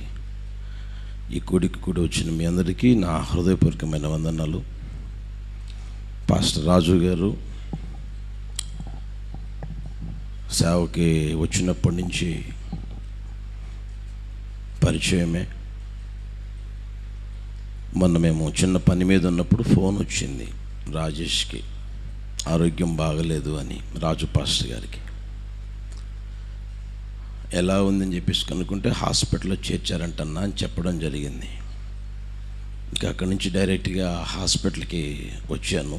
ఈ కూడికి కూడా వచ్చిన మీ అందరికీ నా హృదయపూర్వకమైన వందనాలు. పాస్టర్ రాజు గారు సేవకి వచ్చినప్పటి నుంచి పరిచయమే. మొన్న మేము చిన్న పని మీద ఉన్నప్పుడు ఫోన్ వచ్చింది రాజేష్కి, ఆరోగ్యం బాగలేదు అని, రాజు పాస్టర్ గారికి. ఎలా ఉందని చెప్పేసి కనుక్కుంటే హాస్పిటల్లో చేర్చారంటన్నా అని చెప్పడం జరిగింది. ఇంకా అక్కడి నుంచి డైరెక్ట్గా హాస్పిటల్కి వచ్చాను.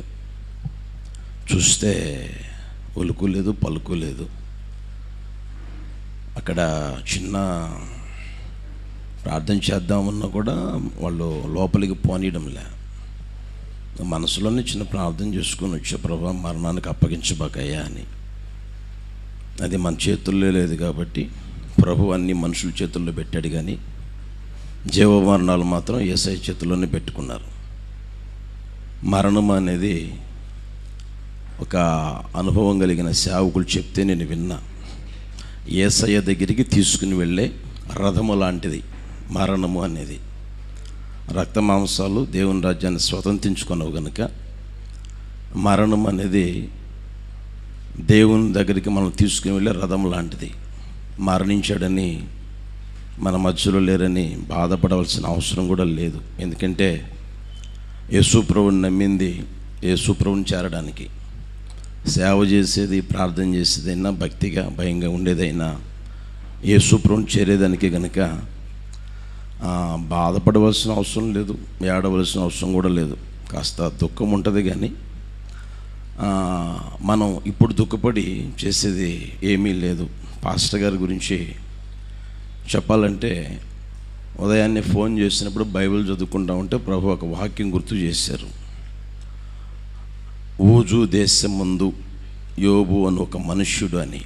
చూస్తే ఉలుకు లేదు, పలుకు లేదు. అక్కడ చిన్న ప్రార్థన చేద్దామన్నా కూడా వాళ్ళు లోపలికి పోనీయడంలే. మనసులోనే చిన్న ప్రార్థన చేసుకుని వచ్చే, ప్రభా మరణానికి అప్పగించబాకయ్యా అని. అది మన చేతుల్లో లేదు కాబట్టి ప్రభు అన్ని మనుషుల చేతుల్లో పెట్టాడు, కానీ జీవమరణాలు మాత్రం యేసయ్య చేతుల్లోనే పెట్టుకున్నారు. మరణం అనేది ఒక అనుభవం కలిగిన సేవకులు చెప్తే నేను విన్నా. యేసయ్య దగ్గరికి తీసుకుని వెళ్ళే రథము లాంటిది మరణము అనేది. రక్త మాంసాలు దేవుని రాజ్యాన్ని స్వతంత్రించుకున్నావు కనుక మరణం అనేది దేవుని దగ్గరికి మనం తీసుకుని వెళ్ళే రథం లాంటిది. మరణించాడని మన మధ్యలో లేరని బాధపడవలసిన అవసరం కూడా లేదు. ఎందుకంటే యేసుప్రభుని నమ్మింది యేసుప్రభుని చేరడానికి. సేవ చేసేది, ప్రార్థన చేసేదైనా, భక్తిగా భయంగా ఉండేదైనా యేసుప్రభుని చేరేదానికి కనుక బాధపడవలసిన అవసరం లేదు, ఏడవలసిన అవసరం కూడా లేదు. కాస్త దుఃఖం ఉంటుంది, కానీ మనం ఇప్పుడు దుఃఖపడి చేసేది ఏమీ లేదు. పాస్టర్ గారి గురించి చెప్పాలంటే ఉదయాన్నే ఫోన్ చేసినప్పుడు బైబిల్ చదువుకుంటా ఉంటే ప్రభు ఒక వాక్యం గుర్తు చేశారు. ఊజు దేశం ముందు యోబు అని ఒక మనుష్యుడు అని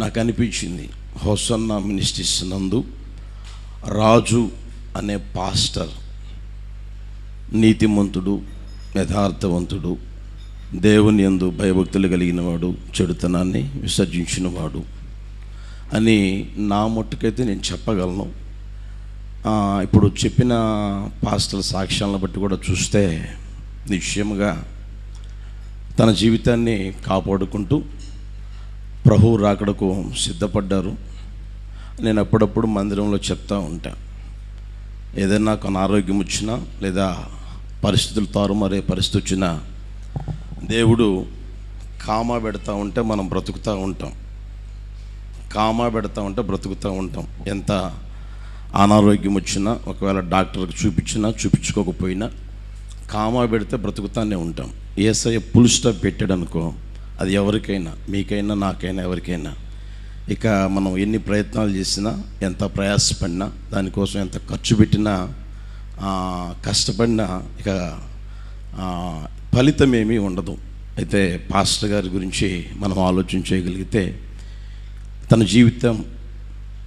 నాకు అనిపించింది. హోసన్నా మినిస్ట్రీస్ నందు రాజు అనే పాస్టర్ నీతిమంతుడు, యథార్థవంతుడు, దేవుని యందు భయభక్తులు కలిగిన వాడు, చెడుతనాన్ని విసర్జించినవాడు అని నా మట్టుకైతే నేను చెప్పగలను. ఇప్పుడు చెప్పిన పాస్టర్ సాక్ష్యాలను బట్టి కూడా చూస్తే నిశ్చయముగా తన జీవితాన్ని కాపాడుకుంటూ ప్రభువు రాకడకు సిద్ధపడ్డారు. నేను అప్పుడప్పుడు మందిరంలో చెప్తూ ఉంటా, ఏదైనా నాకు అనారోగ్యం వచ్చినా లేదా పరిస్థితులు తారుమారే పరిస్థితి వచ్చినా దేవుడు కామా పెడతా ఉంటే మనం బ్రతుకుతూ ఉంటాం. కామా పెడతా ఉంటే బ్రతుకుతూ ఉంటాం. ఎంత అనారోగ్యం వచ్చినా, ఒకవేళ డాక్టర్కి చూపించినా చూపించుకోకపోయినా కామా పెడితే బ్రతుకుతానే ఉంటాం. యేసయ్య ఫుల్ స్టాప్ పెట్టాడు అనుకో, అది ఎవరికైనా, మీకైనా, నాకైనా, ఎవరికైనా, ఇక మనం ఎన్ని ప్రయత్నాలు చేసినా, ఎంత ప్రయాసపడినా, దానికోసం ఎంత ఖర్చు పెట్టినా, కష్టపడినా ఇక ఫలితం ఏమీ ఉండదు. అయితే పాస్టర్ గారి గురించి మనం ఆలోచన చేయగలిగితే తన జీవితం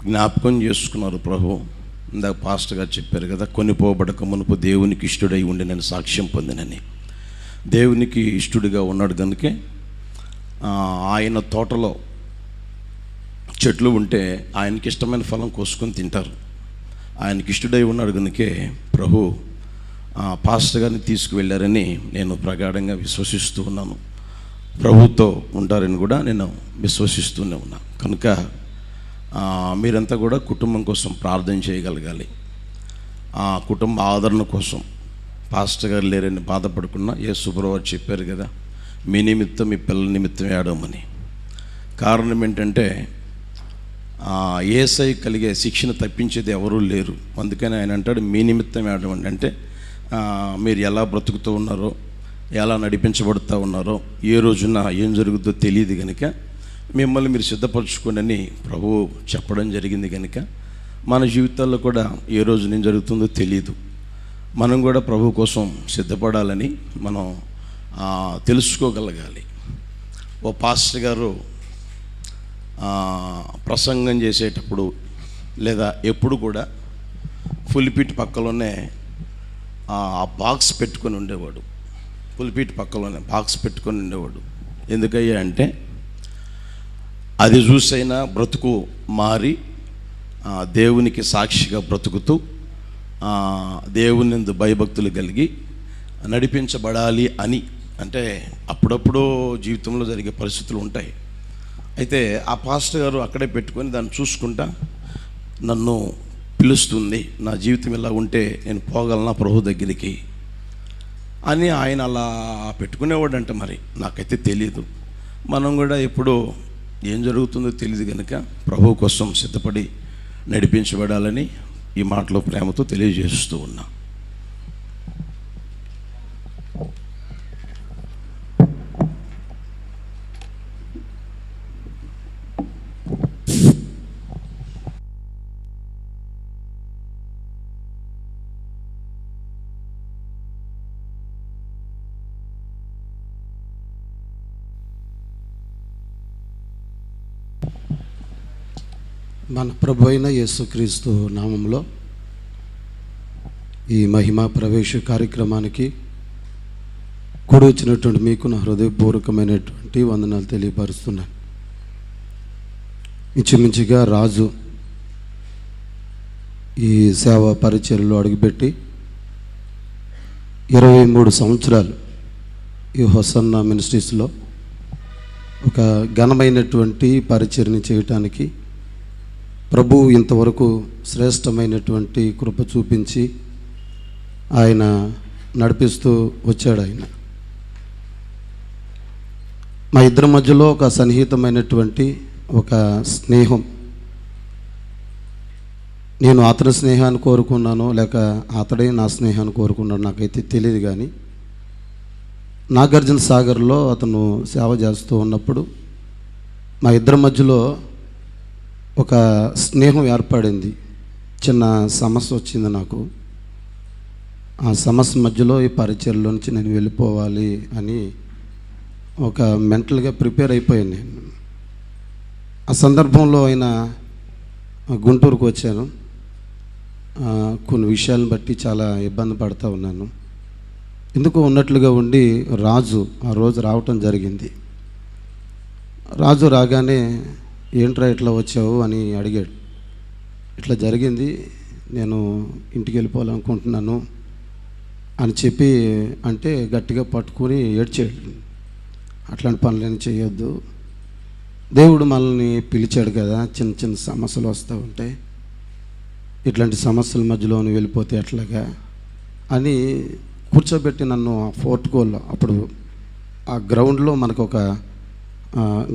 జ్ఞాపకం చేసుకున్నారు ప్రభు. ఇందాక పాస్టర్ గారు చెప్పారు కదా, కొనిపోబడక మునుపు దేవునికి ఇష్టడై ఉండి నేను సాక్ష్యం పొందినని. దేవునికి ఇష్టడుగా ఉన్నాడు కనుకే ఆయన తోటలో చెట్లు ఉంటే ఆయనకి ఇష్టమైన ఫలం కోసుకొని తింటారు. ఆయనకి ఇష్టడై ఉన్నాడు కనుకే ప్రభు పాస్టర్ గారిని తీసుకువెళ్ళారని నేను ప్రగాఢంగా విశ్వసిస్తూ ఉన్నాను. ప్రభుతో ఉంటారని కూడా నేను విశ్వసిస్తూనే ఉన్నా. కనుక మీరంతా కూడా కుటుంబం కోసం ప్రార్థన చేయగలగాలి. ఆ కుటుంబ ఆదరణ కోసం పాస్టర్ గారు లేరని బాధపడకుండా యేసుప్రభువు చెప్పారు కదా, మీ నిమిత్తం, మీ పిల్లల నిమిత్తం ఏడవమని. కారణం ఏంటంటే యేసయ్య కలిగే శిక్షణ తప్పించేది ఎవరూ లేరు. అందుకని ఆయన అంటాడు, మీ నిమిత్తం ఏడవండి. అంటే మీరు ఎలా బ్రతుకుతూ ఉన్నారో, ఎలా నడిపించబడుతూ ఉన్నారో, ఏ రోజున ఏం జరుగుతుందో తెలియదు కనుక మిమ్మల్ని మీరు సిద్ధపరచుకోండి అని ప్రభువు చెప్పడం జరిగింది. కనుక మన జీవితాల్లో కూడా ఏ రోజున ఏం జరుగుతుందో తెలియదు. మనం కూడా ప్రభు కోసం సిద్ధపడాలని మనం తెలుసుకోగలగాలి. ఓ పాస్టర్ గారు ప్రసంగం చేసేటప్పుడు లేదా ఎప్పుడు కూడా పులిపిట్ పక్కలోనే ఆ బాక్స్ పెట్టుకొని ఉండేవాడు. పులిపిట్ పక్కలోనే బాక్స్ పెట్టుకొని ఉండేవాడు. ఎందుకయ్యా అంటే అది చూసైనా బ్రతుకు మారి దేవునికి సాక్షిగా బ్రతుకుతూ దేవుని యందు భయభక్తులు కలిగి నడిపించబడాలి అని. అంటే అప్పుడప్పుడు జీవితంలో జరిగే పరిస్థితులు ఉంటాయి. అయితే ఆ పాస్టర్ గారు అక్కడే పెట్టుకొని దాన్ని చూసుకుంటా నన్ను పిలుస్తుంది, నా జీవితం ఇలా ఉంటే నేను పోగలనా ప్రభు దగ్గరికి అని ఆయన అలా పెట్టుకునేవాడంట. మరి నాకైతే తెలియదు. మనం కూడా ఎప్పుడో ఏం జరుగుతుందో తెలియదు కనుక ప్రభు కోసం సిద్ధపడి నడిపించబడాలని ఈ మాటలో ప్రేమతో తెలియజేస్తూ ఉన్నా. మన ప్రభు అయిన యేసుక్రీస్తు నామంలో ఈ మహిమా ప్రవేశ కార్యక్రమానికి కూడి వచ్చినటువంటి మీకు నా హృదయపూర్వకమైనటువంటి వందనాలు తెలియపరుస్తున్నాను. ఇంచుమించుగా రాజు ఈ సేవా పరిచర్యలో అడుగుపెట్టి 23 సంవత్సరాలు ఈ హొసన్నా మినిస్ట్రీస్లో ఒక ఘనమైనటువంటి పరిచర్ని చేయటానికి ప్రభు ఇంతవరకు శ్రేష్టమైనటువంటి కృప చూపించి ఆయన నడిపిస్తూ వచ్చాడు. ఆయన మా ఇద్దరి మధ్యలో ఒక సన్నిహితమైనటువంటి ఒక స్నేహం, నేను అతని స్నేహాన్ని కోరుకున్నానో లేక అతడే నా స్నేహాన్ని కోరుకున్నాను నాకైతే తెలియదు. కానీ నాగార్జున సాగర్లో అతను సేవ చేస్తూ ఉన్నప్పుడు మా ఇద్దరి మధ్యలో ఒక స్నేహం ఏర్పడింది. చిన్న సమస్య వచ్చింది నాకు. ఆ సమస్య మధ్యలో ఈ పరిచర్లో నుంచి నేను వెళ్ళిపోవాలి అని ఒక మెంటల్గా ప్రిపేర్ అయిపోయాను నేను. ఆ సందర్భంలో ఆయన గుంటూరుకు వచ్చాను. కొన్ని విషయాలను బట్టి చాలా ఇబ్బంది పడుతూ ఉన్నాను. ఎందుకో ఉన్నట్లుగా ఉండి రాజు ఆ రోజు రావటం జరిగింది. రాజు రాగానే ఏంట్రా ఇట్లా వచ్చావు అని అడిగాడు. ఇట్లా జరిగింది, నేను ఇంటికి వెళ్ళిపోవాలనుకుంటున్నాను అని చెప్పి అంటే గట్టిగా పట్టుకొని ఏడ్చాడు. అట్లాంటి పనులేని చేయొద్దు, దేవుడు మనల్ని పిలిచాడు కదా, చిన్న చిన్న సమస్యలు వస్తూ ఉంటాయి, ఇట్లాంటి సమస్యల మధ్యలో వెళ్ళిపోతే ఎట్లాగా అని కూర్చోబెట్టి నన్ను ఫోర్ట్ కోల్లో, అప్పుడు ఆ గ్రౌండ్లో మనకు ఒక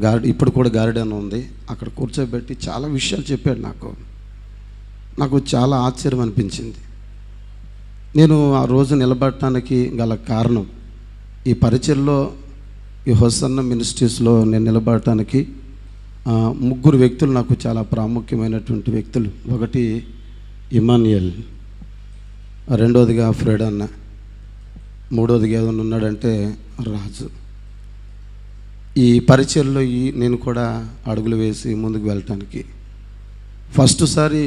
గార్డ్, ఇప్పుడు కూడా గార్డెన్ ఉంది, అక్కడ కూర్చోబెట్టి చాలా విషయాలు చెప్పాడు. నాకు చాలా ఆశ్చర్యం అనిపించింది. నేను ఆ రోజు నిలబడటానికి గల కారణం, ఈ పరిచర్లో ఈ హొసన్నా మినిస్ట్రీస్లో నేను నిలబడటానికి 3 వ్యక్తులు నాకు చాలా ప్రాముఖ్యమైనటువంటి వ్యక్తులు. ఒకటి ఇమాన్యుయల్, రెండోదిగా ఫ్రెడ్ అన్న, మూడోదిగా ఏదైనా ఉన్నాడంటే రాజు. ఈ పరిచర్లో నేను కూడా అడుగులు వేసి ముందుకు వెళ్ళటానికి ఫస్ట్ సారి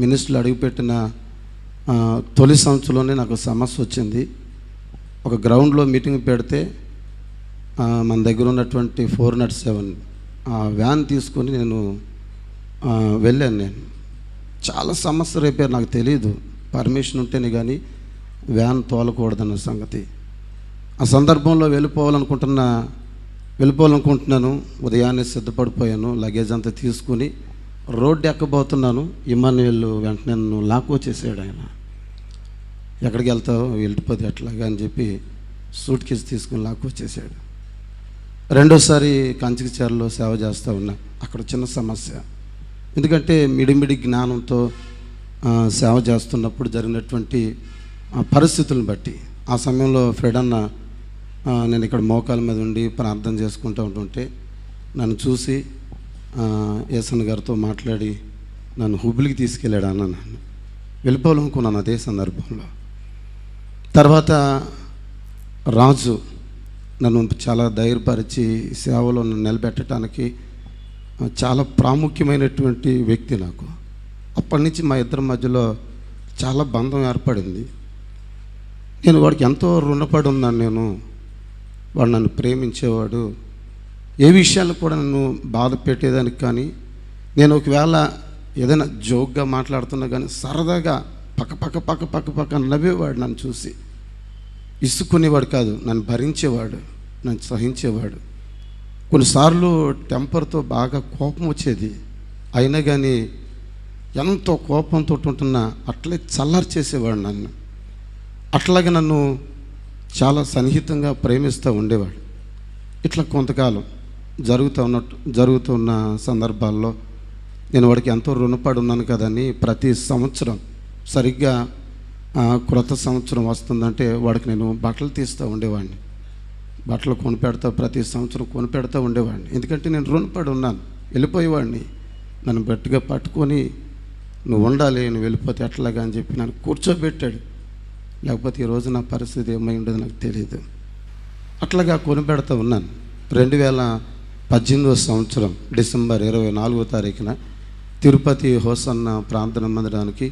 మినిస్టర్లు అడుగుపెట్టిన తొలి సంవత్సరంలోనే నాకు సమస్య వచ్చింది. ఒక గ్రౌండ్లో మీటింగ్ పెడితే మన దగ్గర ఉన్నటువంటి 407 వ్యాన్ తీసుకొని నేను వెళ్ళాను. నేను చాలా సమస్య రేపారు, నాకు తెలియదు, పర్మిషన్ ఉంటేనే కానీ వ్యాన్ తోలకూడదన్న సంగతి. ఆ సందర్భంలో వెళ్ళిపోవాలనుకుంటున్నాను. ఉదయాన్నే సిద్ధపడిపోయాను, లగేజ్ అంతా తీసుకుని రోడ్డు ఎక్కబోతున్నాను. ఇమాన్యుయల్ వెంటనే నన్ను లాక్కొచ్చేసాడు. ఆయన ఎక్కడికి వెళ్తావు, వెళ్ళిపోతే ఎట్లాగా అని చెప్పి సూట్ కేసు తీసుకుని లాక్కొచ్చేసాడు. రెండోసారి కంచికచర్లో సేవ చేస్తూ ఉన్నా. అక్కడ చిన్న సమస్య, ఎందుకంటే మిడిమిడి జ్ఞానంతో సేవ చేస్తున్నప్పుడు జరిగినటువంటి పరిస్థితులను బట్టి ఆ సమయంలో ఫ్రెడ్ అన్న నేను ఇక్కడ మోకాల మీద ఉండి ప్రార్థన చేసుకుంటూ ఉంటుంటే నన్ను చూసి యేసన్న గారితో మాట్లాడి నన్ను హుబ్లీకి తీసుకెళ్ళాడు. నన్ను వెళ్ళిపోవాలనుకున్నాను అదే సందర్భంలో. తర్వాత రాజు నన్ను చాలా ధైర్యపరిచి సేవలో నన్ను నిలబెట్టడానికి చాలా ప్రాముఖ్యమైనటువంటి వ్యక్తి నాకు. అప్పటి నుంచి మా ఇద్దరి మధ్యలో చాలా బంధం ఏర్పడింది. నేను వాడికి ఎంతో రుణపడి ఉన్నాను. వాడు నన్ను ప్రేమించేవాడు. ఏ విషయాలు కూడా నన్ను బాధ పెట్టేదానికి కానీ, నేను ఒకవేళ ఏదైనా జోక్గా మాట్లాడుతున్నా కానీ సరదాగా పక్క నవ్వేవాడు. నన్ను చూసి ఇసుక్కునేవాడు కాదు, నన్ను భరించేవాడు, నన్ను సహించేవాడు. కొన్నిసార్లు టెంపర్తో బాగా కోపం వచ్చేది, అయినా కానీ ఎంతో కోపంతో ఉంటున్నా అట్లే చల్లారి చేసేవాడు నన్ను. అట్లాగే నన్ను చాలా సన్నిహితంగా ప్రేమిస్తూ ఉండేవాడు. ఇట్లా కొంతకాలం జరుగుతున్న సందర్భాల్లో నేను వాడికి ఎంతో రుణపడి ఉన్నాను కదని ప్రతి సంవత్సరం సరిగ్గా క్రొత్త సంవత్సరం వస్తుందంటే వాడికి నేను బట్టలు తీస్తూ ఉండేవాడిని. బట్టలు కొనిపెడతా, ప్రతి సంవత్సరం కొనిపెడతా ఉండేవాడిని. ఎందుకంటే నేను రుణపడి ఉన్నాను. వెళ్ళిపోయేవాడిని. నన్ను గట్టిగా పట్టుకొని నువ్వు ఉండాలి, నువ్వు వెళ్ళిపోతే ఎట్లాగా అని చెప్పి నన్ను కూర్చోబెట్టాడు. లేకపోతే ఈరోజు నా పరిస్థితి ఏమై ఉండదు నాకు తెలియదు. అట్లాగా కొనిపెడతా ఉన్నాను. 2018 సంవత్సరం డిసెంబర్ 24వ తారీఖున తిరుపతి హోసన్న ప్రార్థన మందిరానికి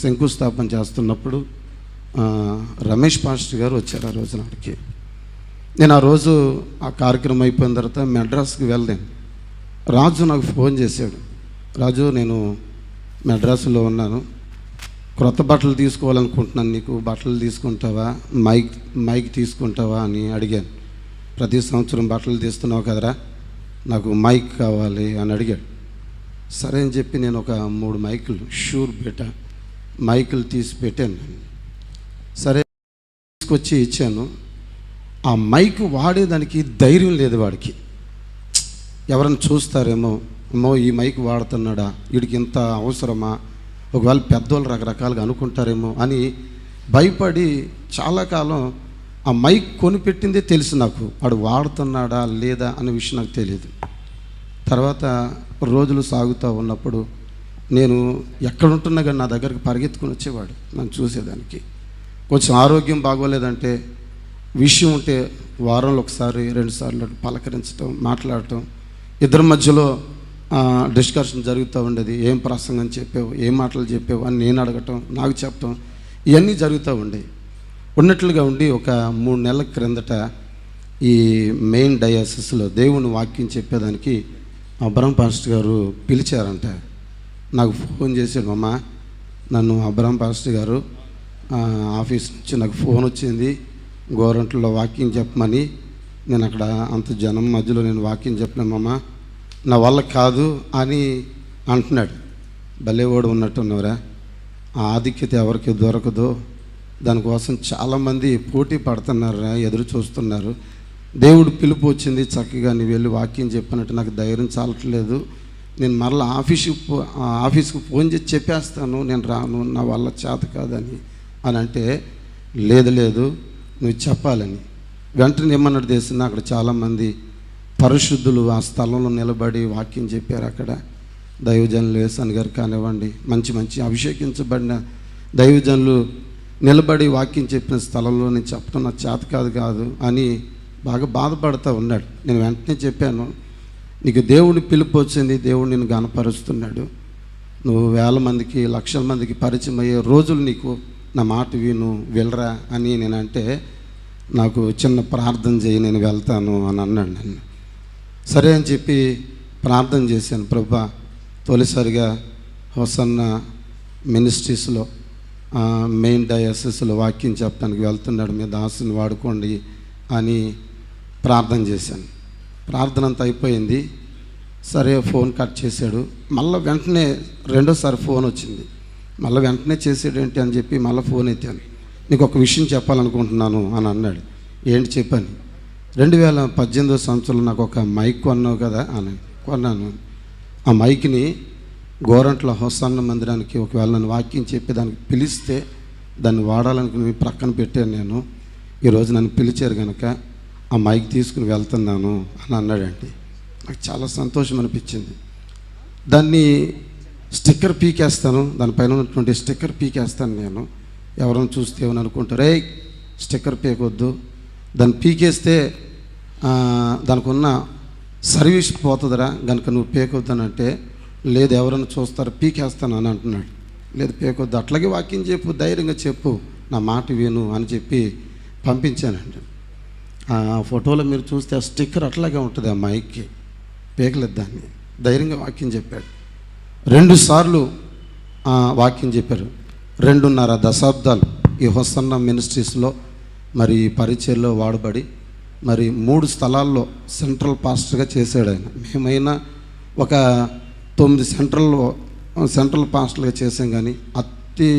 శంకుస్థాపన చేస్తున్నప్పుడు రమేష్ పాస్టర్ గారు వచ్చారు ఆ రోజు నాటికి. నేను ఆ రోజు ఆ కార్యక్రమం అయిపోయిన తర్వాత మెడ్రాస్కి వెళ్ళాను. రాజు నాకు ఫోన్ చేశాడు, రాజు నేను మెడ్రాసులో ఉన్నాను, క్రొత్త బట్టలు తీసుకోవాలనుకుంటున్నాను, నీకు బట్టలు తీసుకుంటావా, మైక్ తీసుకుంటావా అని అడిగాను. ప్రతి సంవత్సరం బట్టలు తీస్తున్నావు కదరా, నాకు మైక్ కావాలి అని అడిగాడు. సరే అని చెప్పి నేను ఒక 3 మైకులు షూర్ బేటా మైకులు తీసి పెట్టాను. సరే తీసుకొచ్చి ఇచ్చాను. ఆ మైక్ వాడేదానికి ధైర్యం లేదు వాడికి. ఎవరైనా చూస్తారేమో, అమ్మో ఈ మైక్ వాడుతున్నాడా, వీడికి ఇంత అవసరమా, ఒకవేళ పెద్దోళ్ళు రకరకాలుగా అనుకుంటారేమో అని భయపడి చాలా కాలం ఆ మైక్ కొనిపెట్టిందే తెలుసు నాకు, వాడు వాడుతున్నాడా లేదా అనే విషయం నాకు తెలియదు. తర్వాత రోజులు సాగుతూ ఉన్నప్పుడు నేను ఎక్కడుంటున్నా కానీ నా దగ్గరికి పరిగెత్తుకుని వచ్చేవాడు నన్ను చూసేదానికి. కొంచెం ఆరోగ్యం బాగోలేదంటే విషయం ఉంటే వారంలో 1-2 సార్లు పలకరించడం, మాట్లాడటం, ఇద్దరి మధ్యలో డిస్కషన్ జరుగుతూ ఉండేది. ఏం ప్రసంగం చెప్పావు, ఏం మాటలు చెప్పావు అని నేను అడగటం, నాకు చెప్పటం, ఇవన్నీ జరుగుతూ ఉండేవి. ఉన్నట్లుగా ఉండి ఒక 3 నెలల క్రిందట ఈ మెయిన్ డయాసిస్లో దేవుని వాక్యం చెప్పేదానికి అబ్రహం పాస్టర్ గారు పిలిచారంట. నాకు ఫోన్ చేశాడు, అమ్మ నన్ను అబ్రహం పాస్టర్ గారు ఆఫీస్ నుంచి నాకు ఫోన్ వచ్చింది, గోరంట్లో వాక్యం చెప్పమని. నేను అక్కడ అంత జనం మధ్యలో నేను వాక్యం చెప్పలేమమ్మ, నా వల్ల కాదు అని అంటున్నాడు. భలేవాడు ఉన్నట్టున్నవరా, ఆ ఆధిక్యత ఎవరికి దొరకదో దానికోసం చాలామంది పోటీ పడుతున్నారా, ఎదురు చూస్తున్నారు. దేవుడు పిలుపు వచ్చింది, చక్కగా నీ వెళ్ళి వాక్యం చెప్పినట్టు నాకు ధైర్యం చాలట్లేదు, నేను మరలా ఆఫీస్కి ఫోన్ చేసి చెప్పేస్తాను, నేను రాను, నా వల్ల చేత కాదని అని అంటే, లేదు నువ్వు చెప్పాలని. వెంటనే ఏమన్నాడు తెలిసిన, అక్కడ చాలామంది పరిశుద్ధులు ఆ స్థలంలో నిలబడి వాక్యం చెప్పారు. అక్కడ దైవజనులు ఏసాన్ గారు కానివ్వండి, మంచి అభిషేకించబడిన దైవజనులు నిలబడి వాక్యం చెప్పిన స్థలంలో నేను చెప్పడం నా చేత కాదు అని బాగా బాధపడుతూ ఉన్నాడు. నేను వెంటనే చెప్పాను, నీకు దేవుని పిలుపు వచ్చింది, దేవుడు నిన్ను గణపరుస్తున్నాడు, నువ్వు 1000 మందికి 1,00,000 మందికి పరిచయం అయ్యే రోజులు నీకు, నా మాట విను, వెళ్ళరా అని నేనంటే, నాకు చిన్న ప్రార్థన చేయి నేను వెళ్తాను అని అన్నాడు. నన్ను సరే అని చెప్పి ప్రార్థన చేశాను. ప్రభా, తొలిసారిగా హోసన్న మినిస్ట్రీస్లో మెయిన్ డయాసిస్లో వాక్యం చెప్పడానికి వెళ్తున్నాడు, మీ దాసుని వాడుకోండి అని ప్రార్థన చేశాను. ప్రార్థన అంతా అయిపోయింది. సరే ఫోన్ కట్ చేశాడు. మళ్ళీ వెంటనే రెండోసారి ఫోన్ వచ్చింది. మళ్ళీ వెంటనే చేసాడేంటి అని చెప్పి మళ్ళీ ఫోన్ ఎత్తాను. నీకు ఒక విషయం చెప్పాలనుకుంటున్నాను అని అన్నాడు. ఏంటి చెప్పాను. 2018 సంవత్సరంలో నాకు ఒక మైక్ కొన్నావు కదా అని. కొన్నాను. ఆ మైక్ని గోరంట్ల హోసన్న మందిరానికి ఒకవేళ నన్ను వాక్యం చెప్పేదానికి పిలిస్తే దాన్ని వాడాలనుకుని ప్రక్కన పెట్టాను నేను. ఈరోజు నన్ను పిలిచారు కనుక ఆ మైక్ తీసుకుని వెళ్తున్నాను అని అన్నాడండి. నాకు చాలా సంతోషం అనిపించింది. దాన్ని స్టిక్కర్ పీకేస్తాను, దానిపైన ఉన్నటువంటి స్టిక్కర్ పీకేస్తాను నేను. ఎవరైనా చూస్తే ఏమని అనుకుంటారు, రే స్టిక్కర్ పీకొద్దు, దాన్ని పీకేస్తే దానికి ఉన్న సర్వీస్ పోతుందిరా కనుక నువ్వు పీకొద్దని అంటే, లేదు ఎవరైనా చూస్తారు పీకేస్తాను అని అంటున్నాడు. లేదు పీకొద్దు, అట్లాగే వాక్యం చెప్పు, ధైర్యంగా చెప్పు, నా మాట విను అని చెప్పి పంపించానండి. ఆ ఫోటోలో మీరు చూస్తే ఆ స్టిక్కర్ అట్లాగే ఉంటుంది ఆ మైక్కి, పీకలేదు దాన్ని. ధైర్యంగా వాక్యం చెప్పాడు. 2 సార్లు వాక్యం చెప్పారు. 2.5 దశాబ్దాలు ఈ హోసన్న మినిస్ట్రీస్లో మరి పరిచయలో వాడబడి మరి 3 స్థలాల్లో సెంట్రల్ పాస్టర్గా చేశాడు ఆయన. మేమైనా ఒక 9 సెంట్రల్ పాస్టర్లుగా చేసాం. కానీ అతి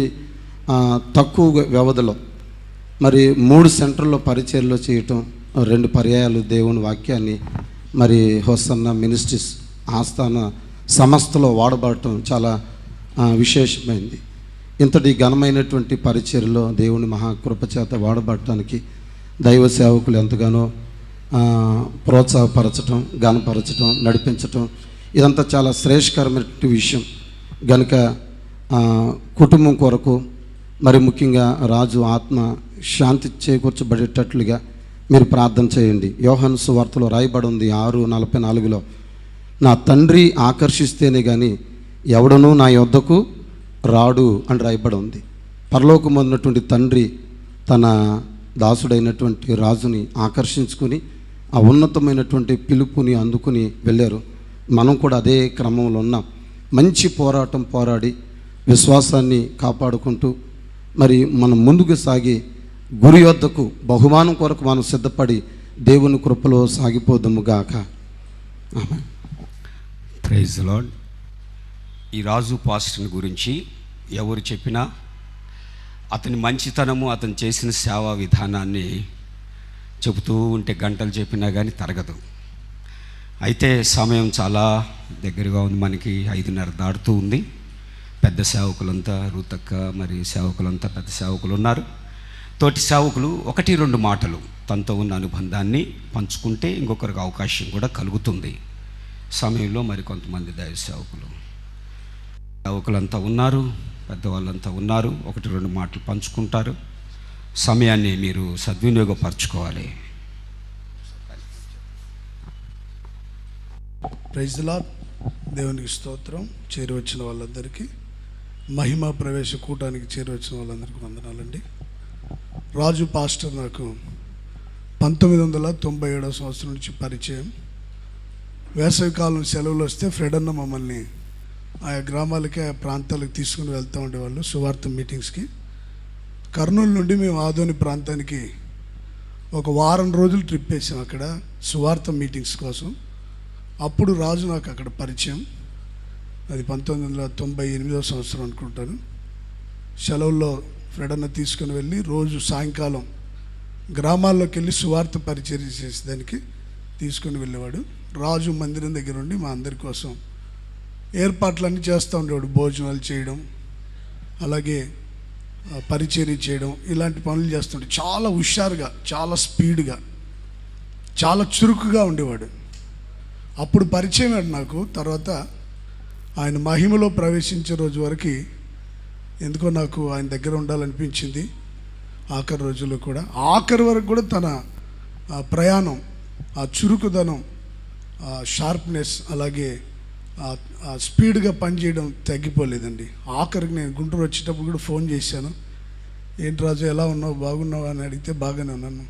తక్కువ వ్యవధిలో మరి 3 సెంటర్లో పరిచర్యలో చేయటం, 2 పర్యాయాలు దేవుని వాక్యాన్ని మరి హోసన్న మినిస్ట్రీస్ ఆస్థాన సంస్థలో వాడబడటం చాలా విశేషమైంది. ఇంతటి ఘనమైనటువంటి పరిచర్యలో దేవుని మహాకృప చేత వాడబడటానికి దైవ సేవకులు ఎంతగానో ప్రోత్సాహపరచటం, ఘనపరచటం, నడిపించటం ఇదంతా చాలా శ్రేష్కరమైన విషయం. గనుక కుటుంబం కొరకు మరి ముఖ్యంగా రాజు ఆత్మ శాంతి చేకూర్చబడేటట్లుగా మీరు ప్రార్థన చేయండి. యోహాను సువార్తలో రాయబడి ఉంది 6:44లో, నా తండ్రి ఆకర్షిస్తేనే కానీ ఎవడనూ నా యొద్దకు రాడు అని రాయబడి ఉంది. పరలోకము ఉన్నటువంటి తండ్రి తన దాసుడైనటువంటి రాజుని ఆకర్షించుకుని ఆ ఉన్నతమైనటువంటి పిలుపుని అందుకుని వెళ్ళారు. మనం కూడా అదే క్రమంలో ఉన్నాం. మంచి పోరాటం పోరాడి విశ్వాసాన్ని కాపాడుకుంటూ మరి మనం ముందుకు సాగి గురి వద్దకు బహుమానం కొరకు మనం సిద్ధపడి దేవుని కృపలో సాగిపోదుముగాక. ఆమేన్. Praise the lord. ఈ రాజు పాస్టర్ని గురించి ఎవరు చెప్పినా అతని మంచితనము, అతను చేసిన సేవా విధానాన్ని చెబుతూ ఉంటే గంటలు చెప్పినా కానీ తరగదు. అయితే సమయం చాలా దగ్గరగా ఉంది, మనకి 5:30 దాటుతూ ఉంది. పెద్ద సేవకులంతా, రూతక్క మరి సేవకులంతా పెద్ద సేవకులు ఉన్నారు. తోటి సేవకులు 1-2 మాటలు తనతో ఉన్న అనుబంధాన్ని పంచుకుంటే ఇంకొకరికి అవకాశం కూడా కలుగుతుంది. సమయంలో మరి కొంతమంది దైవ సేవకులంతా ఉన్నారు, పెద్దవాళ్ళంతా ఉన్నారు. 1-2 మాటలు పంచుకుంటారు. సమయాన్ని మీరు సద్వినియోగపరచుకోవాలి. Praise the lord. దేవునికి స్తోత్రం. చేరివచ్చిన వాళ్ళందరికీ, మహిమ ప్రవేశ కూటానికి చేరివచ్చిన వాళ్ళందరికీ వందనాలండి. రాజు పాస్టర్ నాకు 1997వ సంవత్సరం నుంచి పరిచయం. వేసవికాలం సెలవులు వస్తే ఫ్రెడ్ అన్న మమ్మల్ని ఆయా గ్రామాలకి, ఆ ప్రాంతాలకు తీసుకుని వెళ్తూ ఉండేవాళ్ళు సువార్త మీటింగ్స్కి. కర్నూలు నుండి మేము ఆదోని ప్రాంతానికి ఒక వారం రోజులు ట్రిప్ వేసాం అక్కడ సువార్త మీటింగ్స్ కోసం. అప్పుడు రాజు నాకు అక్కడ పరిచయం. అది 1998వ సంవత్సరం అనుకుంటాను. సెలవుల్లో ఫ్రెడ్ అన్న తీసుకుని వెళ్ళి రోజు సాయంకాలం గ్రామాల్లోకి వెళ్ళి సువార్త పరిచర్య చేసేదానికి తీసుకుని వెళ్ళేవాడు. రాజు మందిరం దగ్గర ఉండి మా అందరి కోసం ఏర్పాట్లన్నీ చేస్తూ ఉండేవాడు. భోజనాలు చేయడం, అలాగే పరిచర్య చేయడం, ఇలాంటి పనులు చేస్తుండే. చాలా హుషారుగా, చాలా స్పీడ్గా, చాలా చురుకుగా ఉండేవాడు. అప్పుడు పరిచయం నాకు. తర్వాత ఆయన మహిమలో ప్రవేశించే రోజు వరకు ఎందుకో నాకు ఆయన దగ్గర ఉండాలనిపించింది. ఆఖరి రోజుల్లో కూడా, ఆఖరి వరకు కూడా తన ప్రయాణం, ఆ చురుకుదనం, ఆ షార్ప్నెస్, అలాగే ఆ స్పీడ్గా పనిచేయడం తగ్గిపోలేదండి. ఆఖరికి నేను గుంటూరు వచ్చేటప్పుడు కూడా ఫోన్ చేశాను. ఏంటి రాజు ఎలా ఉన్నావు, బాగున్నావు అని అడిగితే బాగానే ఉన్నాను.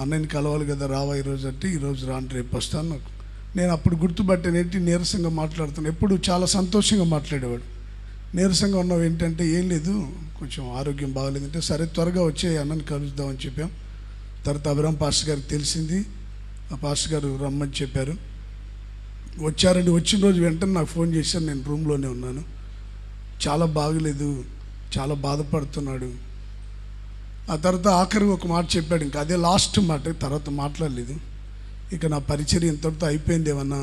అన్నయ్యని కలవాలి కదా, రావా ఈరోజు అంటే ఈరోజు రాను, రేపు వస్తాను. నేను అప్పుడు గుర్తుపట్టాను, ఏంటి నీరసంగా మాట్లాడుతాను. ఎప్పుడు చాలా సంతోషంగా మాట్లాడేవాడు. నీరసంగా ఉన్నావు ఏంటంటే, ఏం లేదు కొంచెం ఆరోగ్యం బాగలేదంటే, సరే త్వరగా వచ్చే అన్నని కలుద్దామని చెప్పాం. తర్వాత అభిరామ్ పాస్టర్ గారికి తెలిసింది, ఆ పాస్టర్ గారు రమ్మని చెప్పారు. వచ్చారండి. వచ్చిన రోజు వెంటనే నాకు ఫోన్ చేశారు. నేను రూమ్లోనే ఉన్నాను. చాలా బాగలేదు, చాలా బాధపడుతున్నాడు. ఆ తర్వాత ఆఖరి ఒక మాట చెప్పాడు, ఇంకా అదే లాస్ట్ మాట, తర్వాత మాట్లాడలేదు. ఇక నా పరిచర్య ఇంతటితో అయిపోయిందేమన్నా,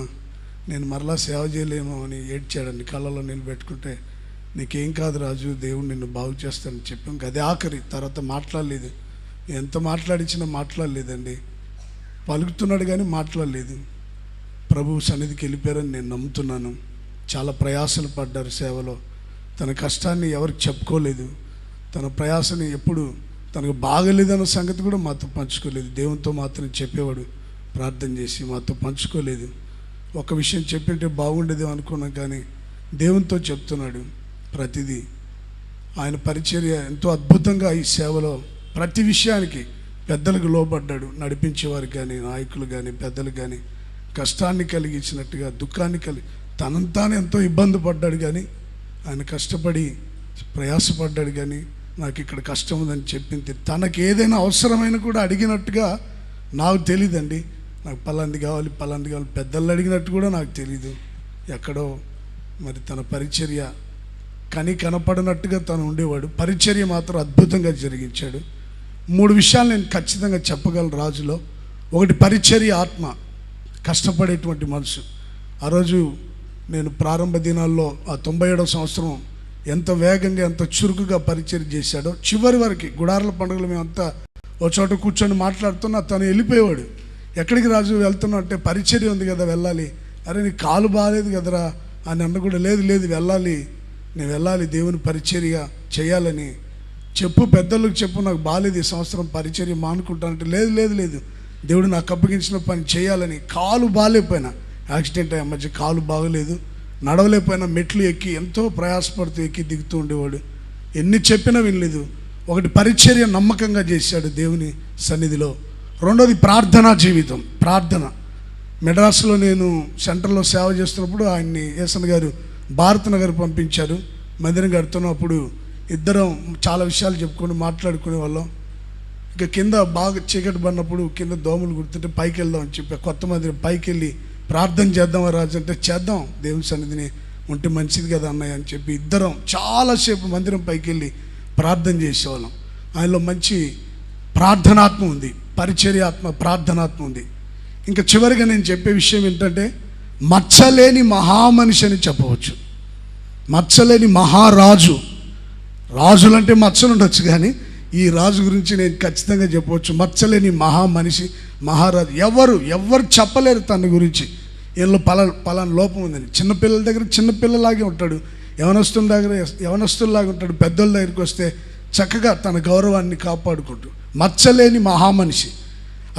నేను మరలా సేవ చేయలేమో అని ఏడ్చాడండి. కళ్ళలో నిలబెట్టుకుంటే, నీకేం కాదు రాజు, దేవుడు నిన్ను బాగు చేస్తానని చెప్పాం. ఇంకా అదే ఆఖరి. తర్వాత మాట్లాడలేదు. ఎంత మాట్లాడించినా మాట్లాడలేదండి. పలుకుతున్నాడు కానీ మాట్లాడలేదు. ప్రభువు సన్నిధికి వెళ్ళిపోయారని నేను నమ్ముతున్నాను. చాలా ప్రయాసలు పడ్డారు సేవలో. తన కష్టాన్ని ఎవరికి చెప్పుకోలేదు. తన ప్రయాసని ఎప్పుడు తనకు బాగలేదన్న సంగతి కూడా మాతో పంచుకోలేదు. దేవునితో మాత్రం చెప్పేవాడు, ప్రార్థన చేసి మాతో పంచుకోలేదు. ఒక విషయం చెప్పింటే బాగుండేది అనుకున్నాం, కానీ దేవునితో చెప్తున్నాడు ప్రతిదీ. ఆయన పరిచర్య ఎంతో అద్భుతంగా ఈ సేవలో ప్రతి విషయానికి పెద్దలకు లోబడ్డాడు. నడిపించేవారికి కానీ, నాయకులు కానీ, పెద్దలు కానీ కష్టాన్ని కలిగించినట్టుగా, దుఃఖాన్ని తనంతానే ఎంతో ఇబ్బంది పడ్డాడు. కానీ ఆయన కష్టపడి ప్రయాసపడ్డాడు. కానీ నాకు ఇక్కడ కష్టం ఉందని చెప్పింది. తనకు ఏదైనా అవసరమైన కూడా అడిగినట్టుగా నాకు తెలియదండి. నాకు పలాంది కావాలి, పలాంది కావాలి, పెద్దలు అడిగినట్టు కూడా నాకు తెలీదు. ఎక్కడో మరి తన పరిచర్య కనపడినట్టుగా తను ఉండేవాడు. పరిచర్య మాత్రం అద్భుతంగా జరిగించాడు. 3 విషయాలు నేను ఖచ్చితంగా చెప్పగలను రాజులో. ఒకటి, పరిచర్య ఆత్మ, కష్టపడేటువంటి మనసు. ఆ రోజు నేను ప్రారంభ దినాల్లో ఆ 97వ సంవత్సరం ఎంత వేగంగా ఎంత చురుకుగా పరిచర్య చేశాడో, చివరి వరకు గుడార్ల పండుగలు మేమంతా ఒక చోట కూర్చొని మాట్లాడుతున్నా తను వెళ్ళిపోయేవాడు. ఎక్కడికి రాజు వెళ్తున్నావు అంటే, పరిచర్య ఉంది కదా వెళ్ళాలి. అరే నీ కాలు బాగాలేదు కదరా అని అన్న కూడా, లేదు వెళ్ళాలి, నేను వెళ్ళాలి దేవుని పరిచర్య చేయాలని చెప్పు, పెద్దలకు చెప్పు, నాకు బాగాలేదు ఈ సంవత్సరం పరిచర్య మానుకుంటానంటే, లేదు దేవుడు నాకు అప్పగించిన పని చేయాలని. కాలు బాగాలేకపోయినా, యాక్సిడెంట్ అయ్యే మధ్య కాలు బాగలేదు, నడవలేకపోయినా మెట్లు ఎక్కి ఎంతో ప్రయాసపడుతూ ఎక్కి దిగుతూ ఉండేవాడు. ఎన్ని చెప్పినా వినలేదు. ఒకటి, పరిచర్య నమ్మకంగా చేశాడు దేవుని సన్నిధిలో. రెండోది, ప్రార్థనా జీవితం, ప్రార్థన. మెడ్రాస్లో నేను సెంటర్లో సేవ చేస్తున్నప్పుడు ఆయన్ని ఏసన్ గారు భారత్ నగర్ పంపించారు. మందిరం కడుతున్నప్పుడు ఇద్దరం చాలా విషయాలు చెప్పుకొని మాట్లాడుకునే వాళ్ళం. ఇక కింద బాగా చీకటి పడినప్పుడు కింద దోమలు గుర్తుంటే పైకి వెళ్దాం అని చెప్పి కొత్త మందిరం పైకి వెళ్ళి ప్రార్థన చేద్దామా రాజు అంటే, చేద్దాం దేవుని సన్నిధిని ఉంటే మంచిది కదా అన్నయ్య అని చెప్పి ఇద్దరం చాలాసేపు మందిరం పైకి వెళ్ళి ప్రార్థన చేసేవాళ్ళం. ఆయనలో మంచి ప్రార్థనాత్మ ఉంది, పరిచర్యాత్మ, ప్రార్థనాత్మ ఉంది. ఇంకా చివరిగా నేను చెప్పే విషయం ఏంటంటే, మచ్చలేని మహామనిషి అని చెప్పవచ్చు. మచ్చలేని మహారాజు. రాజులంటే మచ్చలు ఉండొచ్చు, కానీ ఈ రాజు గురించి నేను ఖచ్చితంగా చెప్పవచ్చు. మచ్చలేని మహామనిషి, మహారాజు. ఎవరు చెప్పలేరు తన గురించి, వీళ్ళు పలానా లోపం ఉందని. చిన్నపిల్లల దగ్గర చిన్నపిల్లలాగే ఉంటాడు, యవనస్తుల్లాగా ఉంటాడు. పెద్దోళ్ళ దగ్గరికి వస్తే చక్కగా తన గౌరవాన్ని కాపాడుకుంటూ మచ్చలేని మహామనిషి.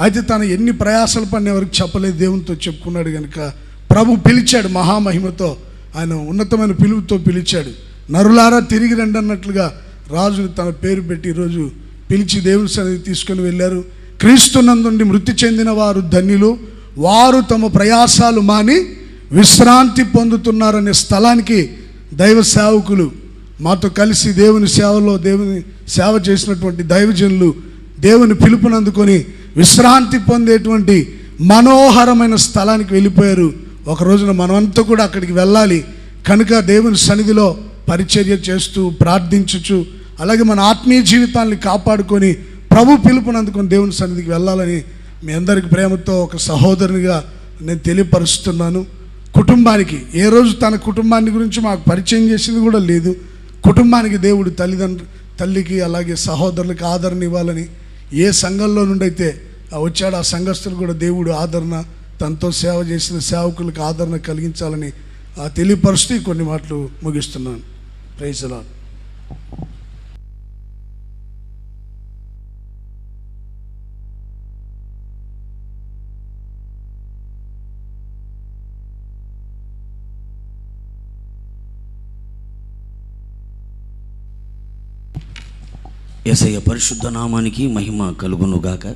అయితే తను ఎన్ని ప్రయాసాలు పడిన ఎవరికి చెప్పలేదు, దేవునితో చెప్పుకున్నాడు కనుక ప్రభు పిలిచాడు మహామహిమతో. ఆయన ఉన్నతమైన పిలుపుతో పిలిచాడు. నరులారా తిరిగి రండి అన్నట్లుగా రాజుని తన పేరు పెట్టి ఈరోజు పిలిచి దేవుని సన్నిధి తీసుకొని వెళ్ళారు. క్రీస్తునందుండి మృతి చెందిన వారు ధన్యులు, వారు తమ ప్రయాసాలు మాని విశ్రాంతి పొందుతున్నారనే స్థలానికి దైవ సేవకులు మాతో కలిసి దేవుని సేవలో దేవుని సేవ చేసినటువంటి దైవజనులు దేవుని పిలుపునందుకొని విశ్రాంతి పొందేటువంటి మనోహరమైన స్థలానికి వెళ్ళిపోయారు. ఒక రోజున మనమంతా కూడా అక్కడికి వెళ్ళాలి కనుక దేవుని సన్నిధిలో పరిచర్య చేస్తూ ప్రార్థించుచు అలాగే మన ఆత్మీయ జీవితాన్ని కాపాడుకొని ప్రభు పిలుపునందుకొని దేవుని సన్నిధికి వెళ్ళాలని మీ అందరికి ప్రేమతో ఒక సహోదరునిగా నేను తెలియపరుస్తున్నాను. కుటుంబానికి ఏ రోజు తన కుటుంబాన్ని గురించి మాకు పరిచయం చేసింది కూడా లేదు. కుటుంబానికి దేవుడు తల్లికి అలాగే సహోదరులకు ఆదరణ ఇవ్వాలని ఏ సంఘంలో నుండి అయితే వచ్చాడు ఆ సంఘస్థులు కూడా దేవుడు ఆదరణ, తనతో సేవ చేసిన సేవకులకు ఆదరణ కలిగించాలని తెలియపరుస్తూ కొన్ని మాటలు ముగిస్తున్నాను. Praise the lord. యేసయ్య పరిశుద్ధ నామానికి మహిమ కలుగునుగాక.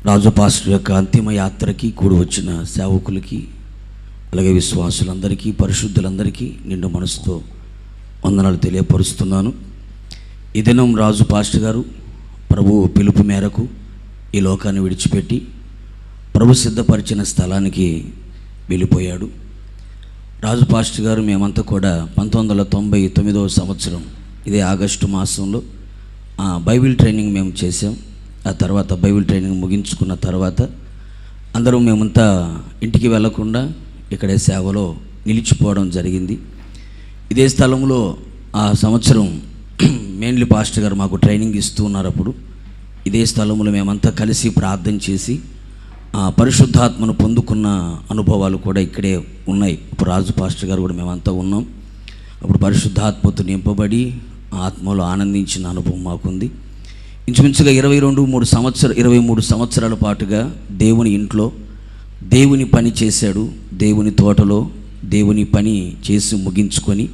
రాజు పాస్టర్ యొక్క అంతిమ యాత్రకి కూడి వచ్చిన సేవకులకి అలాగే విశ్వాసులందరికీ పరిశుద్ధులందరికీ నిండు మనసుతో వందనాలు తెలియపరుస్తున్నాను. ఈ దినం రాజు పాస్టర్ గారు ప్రభు పిలుపు మేరకు ఈ లోకాన్ని విడిచిపెట్టి ప్రభు సిద్ధపరిచిన స్థలానికి వెళ్ళిపోయాడు. రాజు పాస్టర్ గారు మేమంతా కూడా 1999వ సంవత్సరం ఇదే ఆగస్టు మాసంలో బైబిల్ ట్రైనింగ్ మేము చేసాం. ఆ తర్వాత బైబిల్ ట్రైనింగ్ ముగించుకున్న తర్వాత అందరూ మేమంతా ఇంటికి వెళ్లకుండా ఇక్కడే సేవలో నిలిచిపోవడం జరిగింది. ఇదే స్థలంలో ఆ సంవత్సరం మెయిన్లీ పాస్టర్ గారు మాకు ట్రైనింగ్ ఇస్తూ ఉన్నారు. అప్పుడు ఇదే స్థలంలో మేమంతా కలిసి ప్రార్థన చేసి పరిశుద్ధాత్మను పొందుకున్న అనుభవాలు కూడా ఇక్కడే ఉన్నాయి. ఇప్పుడు రాజు పాస్టర్ గారు కూడా మేమంతా ఉన్నాం. అప్పుడు పరిశుద్ధాత్మతో నింపబడి ఆత్మలో ఆనందించిన అనుభవం మాకుంది. ఇంచుమించుగా 23 సంవత్సరాల పాటుగా దేవుని ఇంట్లో దేవుని పని చేశాడు. దేవుని తోటలో దేవుని పని చేసి ముగించుకొని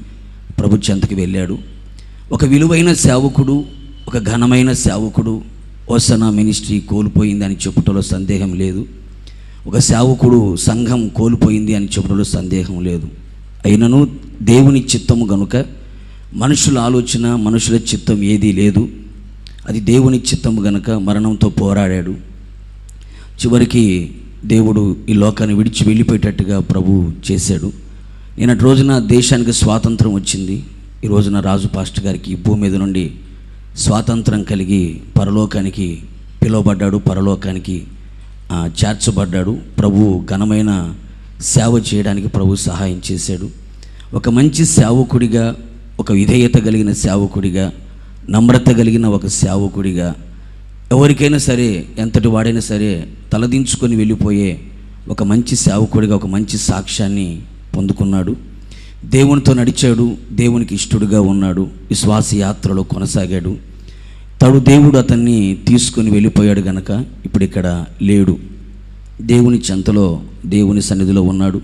ప్రభు చెంతకి వెళ్ళాడు. ఒక విలువైన సేవకుడు, ఒక ఘనమైన సేవకుడు ఓసనా మినిస్ట్రీ కోల్పోయింది అని చెప్పుటలో సందేహం లేదు. ఒక సేవకుడు సంఘం కోల్పోయింది అని చెప్పుటలో సందేహం లేదు. అయినను దేవుని చిత్తము గనుక మనుషుల ఆలోచన మనుషుల చిత్తం ఏదీ లేదు. అది దేవుని చిత్తము గనుక మరణంతో పోరాడాడు. చివరికి దేవుడు ఈ లోకాన్ని విడిచి వెళ్ళిపోయేటట్టుగా ప్రభు చేశాడు. నిన్నటి రోజున దేశానికి స్వాతంత్రం వచ్చింది. ఈ రోజున రాజు పాస్టర్ గారికి భూమి మీద నుండి స్వాతంత్రం కలిగి పరలోకానికి పిలువబడ్డాడు, పరలోకానికి చేర్చబడ్డాడు. ప్రభు ఘనమైన సేవ చేయడానికి ప్రభు సహాయం చేశాడు. ఒక మంచి సేవకుడిగా, ఒక విధేయత కలిగిన సేవకుడిగా, నమ్రత కలిగిన ఒక సేవకుడిగా, ఎవరికైనా సరే ఎంతటి వాడైనా సరే తలదించుకొని వెళ్ళిపోయే ఒక మంచి సేవకుడిగా ఒక మంచి సాక్ష్యాన్ని పొందుకున్నాడు. దేవునితో నడిచాడు, దేవునికి ఇష్టడుగా ఉన్నాడు, విశ్వాస యాత్రలో కొనసాగాడు. దేవుడు అతన్ని తీసుకొని వెళ్ళిపోయాడు గనక ఇప్పుడు ఇక్కడ లేడు. దేవుని చెంతలో, దేవుని సన్నిధిలో ఉన్నాడు.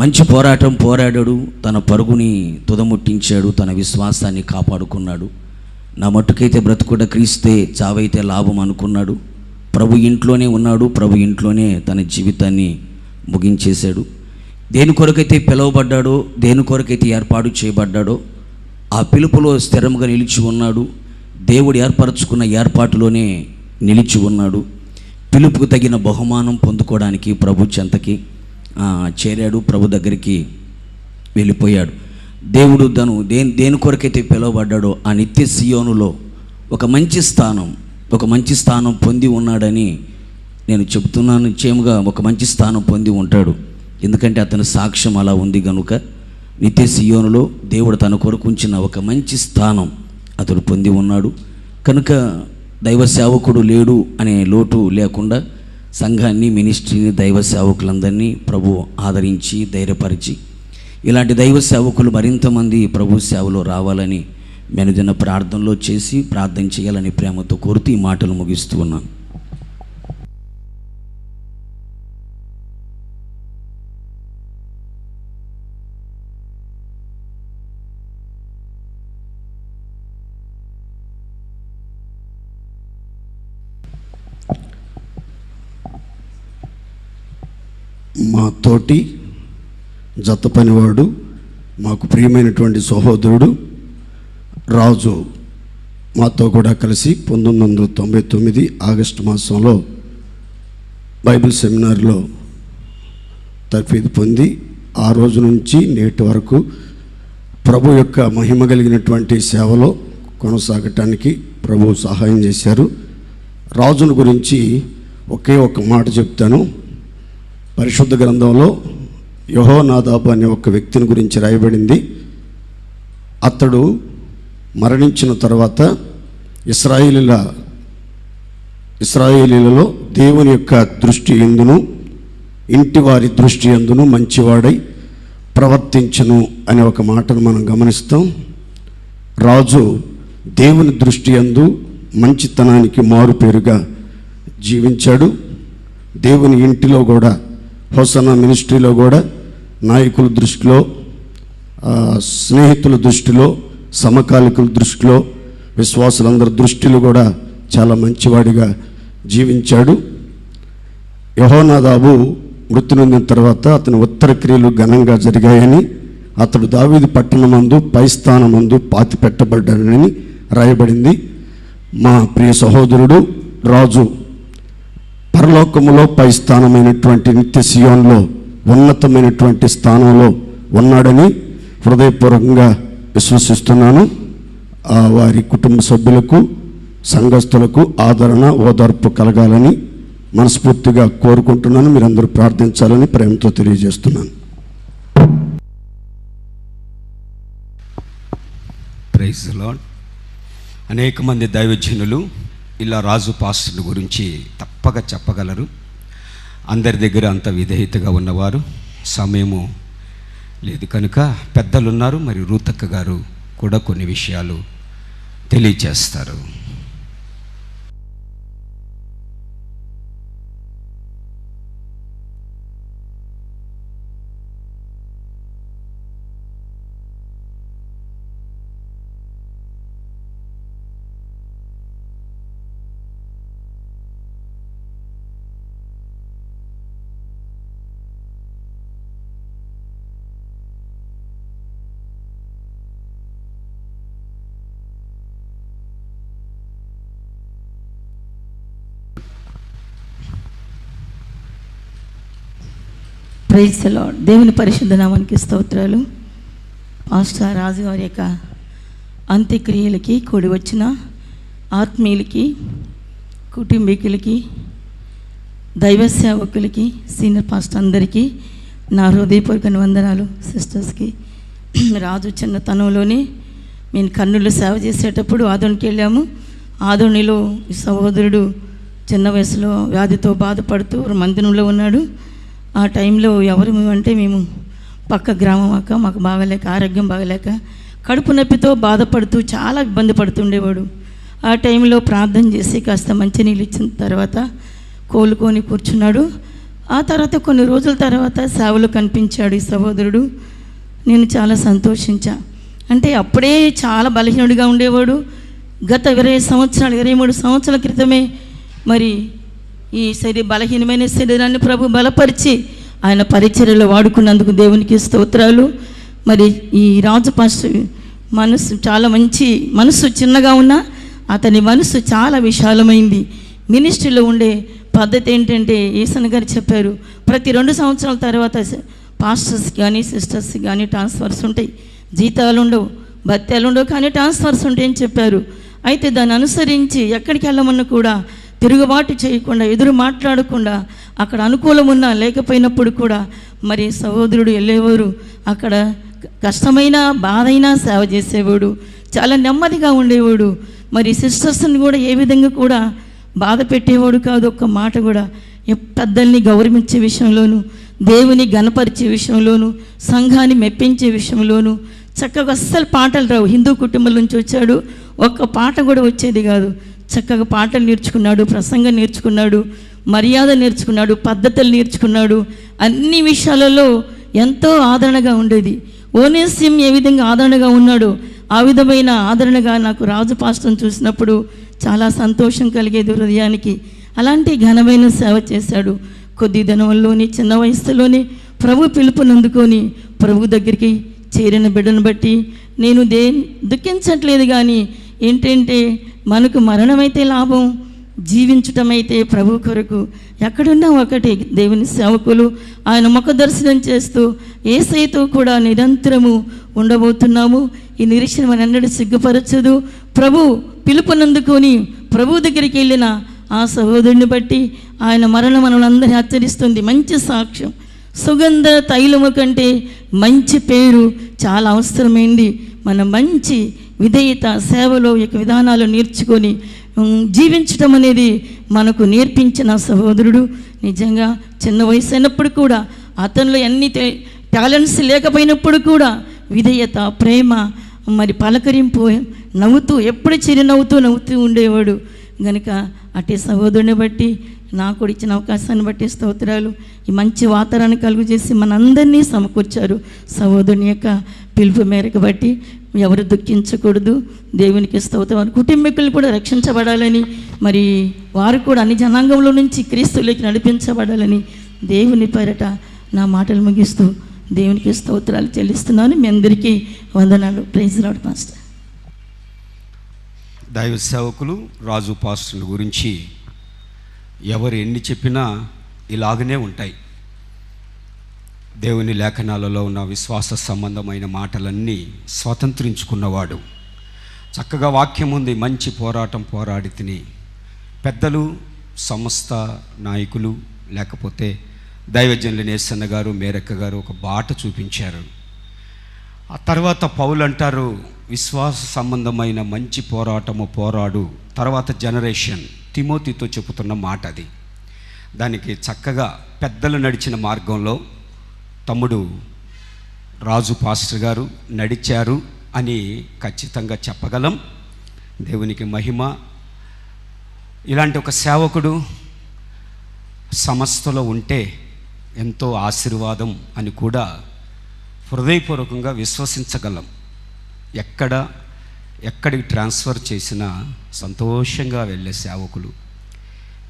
మంచి పోరాటం పోరాడాడు, తన పరుగుని తుదముట్టించాడు, తన విశ్వాసాన్ని కాపాడుకున్నాడు. నా మట్టుకైతే బ్రతుకుడ క్రీస్తే, చావైతే లాభం అనుకున్నాడు. ప్రభు ఇంట్లోనే ఉన్నాడు, ప్రభు ఇంట్లోనే తన జీవితాన్ని ముగించేశాడు. దేని కొరకైతే పిలువబడ్డాడో, దేని కొరకైతే ఏర్పాటు చేయబడ్డాడో ఆ పిలుపులో స్థిరంగా నిలిచి ఉన్నాడు. దేవుడు ఏర్పరచుకున్న ఏర్పాటులోనే నిలిచి ఉన్నాడు. పిలుపుకు తగిన బహుమానం పొందుకోవడానికి ప్రభు చెంతకి చేరాడు, ప్రభు దగ్గరికి వెళ్ళిపోయాడు. దేవుడు దేని కొరకైతే పిలువబడ్డాడో ఆ నిత్య సియోనులో ఒక మంచి స్థానం పొంది ఉన్నాడని నేను చెబుతున్నాను. నిశ్చయముగా ఒక మంచి స్థానం పొంది ఉంటాడు. ఎందుకంటే అతని సాక్ష్యం అలా ఉంది కనుక నిత్య సియోనులో దేవుడు తన కొరకు ఉంచిన ఒక మంచి స్థానం అతడు పొంది ఉన్నాడు. కనుక దైవ సేవకుడు లేడు అనే లోటు లేకుండా సంఘాన్ని, మినిస్ట్రీని, దైవ సేవకులందరినీ ప్రభు ఆదరించి ధైర్యపరిచి ఇలాంటి దైవ సేవకులు మరింతమంది ప్రభు సేవలో రావాలని మెనుదిన ప్రార్థనలో చేసి ప్రార్థన చేయాలని ప్రేమతో కోరుతూ ఈ మాటలు ముగిస్తూ ఉన్నాను. మా తోటి జత పనివాడు, మాకు ప్రియమైనటువంటి సహోదరుడు రాజు మాతో కూడా కలిసి 1999 ఆగస్టు మాసంలో బైబిల్ సెమినార్లో తర్ఫీదు పొంది ఆ రోజు నుంచి నేటి వరకు ప్రభు యొక్క మహిమ కలిగినటువంటి సేవలో కొనసాగటానికి ప్రభు సహాయం చేశారు. రాజును గురించి ఒకే ఒక మాట చెప్తాను. పరిశుద్ధ గ్రంథంలో యెహోనాదాబు అనే ఒక వ్యక్తిని గురించి రాయబడింది. అతడు మరణించిన తర్వాత ఇశ్రాయేలీలలో దేవుని యొక్క దృష్టి యందును, ఇంటి వారి దృష్టి యందును మంచివాడై ప్రవర్తించును అనే ఒక మాటను మనం గమనిస్తాం. రాజు దేవుని దృష్టి యందు మంచితనానికి మారుపేరుగా జీవించాడు. దేవుని ఇంటిలో కూడా, హోసన్నా మినిస్ట్రీలో కూడా నాయకుల దృష్టిలో, స్నేహితుల దృష్టిలో, సమకాలికుల దృష్టిలో, విశ్వాసులందరి దృష్టిలో కూడా చాలా మంచివాడిగా జీవించాడు. యెహోనాదాబు మృతి నొందిన తర్వాత అతని ఉత్తర క్రియలు ఘనంగా జరిగాయని, అతడు దావీదు పట్టణమందు పై స్థానమందు పాతి పెట్టబడ్డాడని రాయబడింది. మా ప్రియ సహోదరుడు రాజు పరలోకములో పై స్థానమైనటువంటి నిత్య సియోన్లో ఉన్నతమైనటువంటి స్థానంలో ఉన్నాడని హృదయపూర్వకంగా విశ్వసిస్తున్నాను. వారి కుటుంబ సభ్యులకు, సంఘస్థులకు ఆదరణ, ఓదార్పు కలగాలని మనస్ఫూర్తిగా కోరుకుంటున్నాను. మీరందరూ ప్రార్థించాలని ప్రేమతో తెలియజేస్తున్నాను. Praise the Lord. అనేక మంది దైవజనులు ఇలా రాజు పాస్టర్ని గురించి తప్పక చెప్పగలరు. అందరి దగ్గర అంత విధేయతగా ఉన్నవారు. సమయము లేదు కనుక పెద్దలున్నారు, మరి రూతక్క గారు కూడా కొన్ని విషయాలు తెలియచేస్తారు. Praise the lord. దేవుని పరిశుద్ధ నామానికి స్తోత్రాలు. పాస్టర్ రాజు గారి యొక్క అంత్యక్రియలకి కూడి వచ్చిన ఆత్మీయులకి, కుటుంబీకులకి, దైవ సేవకులకి, సీనియర్ పాస్టర్ అందరికీ నా హృదయపూర్వక వందనాలు. సిస్టర్స్కి, రాజు చిన్నతనంలోనే మేము కర్నూలు సేవ చేసేటప్పుడు ఆదోనికి వెళ్ళాము. ఆదోనిలో ఈ సహోదరుడు చిన్న వయసులో వ్యాధితో బాధపడుతూ మందిరంలో ఉన్నాడు. ఆ టైంలో ఎవరు అంటే మేము పక్క గ్రామం మాకు బాగలేక, ఆరోగ్యం బాగలేక, కడుపు నొప్పితో బాధపడుతూ చాలా ఇబ్బంది పడుతుండేవాడు. ఆ టైంలో ప్రార్థన చేసి కాస్త మంచినీళ్ళు ఇచ్చిన తర్వాత కోలుకొని కూర్చున్నాడు. ఆ తర్వాత కొన్ని రోజుల తర్వాత సేవలో కనిపించాడు ఈ సహోదరుడు. నేను చాలా సంతోషించా. అంటే అప్పుడే చాలా బలహీనుడిగా ఉండేవాడు. గత 23 సంవత్సరాల క్రితమే మరి ఈ బలహీనమైన శరీరాన్ని ప్రభు బలపరిచి ఆయన పరిచర్యలో వాడుకున్నందుకు దేవునికి స్తోత్రాలు. మరి ఈ రాజు పాస్టర్ మనసు చాలా మంచి మనసు, చిన్నగా ఉన్నా అతని మనసు చాలా విశాలమైంది. మినిస్ట్రీలో ఉండే పద్ధతి ఏంటంటే ఈసన్ గారు చెప్పారు, ప్రతి 2 సంవత్సరాల తర్వాత పాస్టర్స్ కానీ సిస్టర్స్ కానీ ట్రాన్స్ఫర్స్ ఉంటాయి. జీతాలు ఉండవు, భత్యాలు ఉండవు, కానీ ట్రాన్స్ఫర్స్ ఉంటాయని చెప్పారు. అయితే దాన్ని అనుసరించి ఎక్కడికి వెళ్ళమన్నా కూడా తిరుగుబాటు చేయకుండా, ఎదురు మాట్లాడకుండా, అక్కడ అనుకూలం ఉన్నా లేకపోయినప్పుడు కూడా మరి సహోదరుడు వెళ్ళేవారు. అక్కడ కష్టమైన బాధైనా సేవ చేసేవాడు. చాలా నెమ్మదిగా ఉండేవాడు. మరి సిస్టర్స్ని కూడా ఏ విధంగా కూడా బాధ పెట్టేవాడు కాదు. ఒక్క మాట కూడా పెద్దల్ని గౌరవించే విషయంలోనూ, దేవుని గణపరిచే విషయంలోనూ, సంఘాన్ని మెప్పించే విషయంలోనూ చక్కగా అస్సలు పాటలు రావు. హిందూ కుటుంబం నుంచి వచ్చాడు, ఒక్క పాట కూడా వచ్చేది కాదు. చక్కగా పాటలు నేర్చుకున్నాడు, ప్రసంగం నేర్చుకున్నాడు, మర్యాద నేర్చుకున్నాడు, పద్ధతులు నేర్చుకున్నాడు. అన్ని విషయాలలో ఎంతో ఆదరణగా ఉండేది. ఓనేసిం ఏ విధంగా ఆదరణగా ఉన్నాడో ఆ విధమైన ఆదరణగా నాకు రాజు పాస్టర్ని చూసినప్పుడు చాలా సంతోషం కలిగేది హృదయానికి. అలాంటి ఘనమైన సేవ చేశాడు. కొద్ది దినంలోని, చిన్న వయసులోనే ప్రభు పిలుపునందుకొని ప్రభు దగ్గరికి చేరిన బిడ్డను బట్టి నేను దుఃఖించట్లేదు. కానీ ఏంటంటే మనకు మరణమైతే లాభం, జీవించటమైతే ప్రభు కొరకు. ఎక్కడున్నా ఒకటి, దేవుని సేవకులు ఆయన ముఖ దర్శనం చేస్తూ యేసయ్యతో కూడా నిరంతరము ఉండబోతున్నాము. ఈ నిరీక్షణ మన ఎన్నడూ సిగ్గుపరచదు. ప్రభు పిలుపునందుకొని ప్రభు దగ్గరికి వెళ్ళిన ఆ సహోదరుని బట్టి ఆయన మరణం మనల్ని హెచ్చరిస్తుంది. మంచి సాక్ష్యం, సుగంధ తైలము కంటే మంచి పేరు చాలా అవసరమైంది. మన మంచి విధేయత, సేవలో యొక్క విధానాలు నేర్చుకొని జీవించటం అనేది మనకు నేర్పించిన సహోదరుడు. నిజంగా చిన్న వయసు అయినప్పుడు కూడా, అతనిలో ఎన్ని టాలెంట్స్ లేకపోయినప్పుడు కూడా విధేయత, ప్రేమ, మరి పలకరింపు, నవ్వుతూ, ఎప్పుడు నవ్వుతూ ఉండేవాడు. కనుక అటే సహోదరుని బట్టి, నాకు కూడా ఇచ్చిన అవకాశాన్ని బట్టి స్తోత్రాలు. ఈ మంచి వాతావరణాన్ని కలుగు చేసి మనందరినీ సమకూర్చారు. సహోదరుని యొక్క పిలుపు మేరకు బట్టి ఎవరు దుఃఖించకూడదు. దేవునికి స్తోత్రం. కుటుంబీకులు కూడా రక్షించబడాలని, మరి వారు కూడా అన్ని జనాంగంలో నుంచి క్రీస్తులోకి నడిపించబడాలని దేవుని పేరట నా మాటలు ముగిస్తూ దేవునికి స్తోత్రాలు చెల్లిస్తున్నాను. మీ అందరికీ వందనాలు. Praise Lord pastor. దైవ సేవకులు రాజు పాస్టర్ల గురించి ఎవరు ఎన్ని చెప్పినా ఇలాగనే ఉంటాయి. దేవుని లేఖనాలలో ఉన్న విశ్వాస సంబంధమైన మాటలన్నీ స్వతంత్రించుకున్నవాడు. చక్కగా వాక్యం ఉంది, మంచి పోరాటం పోరాడి తిని. పెద్దలు, సమస్త నాయకులు, లేకపోతే దైవజనులు నేసన్న గారు, మేరక్క గారు ఒక బాట చూపించారు. ఆ తర్వాత పౌలు అంటారు, విశ్వాస సంబంధమైన మంచి పోరాటము పోరాడు. తర్వాత జనరేషన్ తిమోతితో చెబుతున్న మాట అది. దానికి చక్కగా పెద్దలు నడిచిన మార్గంలో తమ్ముడు రాజు పాస్టర్ గారు నడిచారు అని ఖచ్చితంగా చెప్పగలం. దేవునికి మహిమ. ఇలాంటి ఒక సేవకుడు సంస్థలో ఉంటే ఎంతో ఆశీర్వాదం అని కూడా హృదయపూర్వకంగా విశ్వసించగలం. ఎక్కడికి ట్రాన్స్ఫర్ చేసినా సంతోషంగా వెళ్ళే సేవకులు,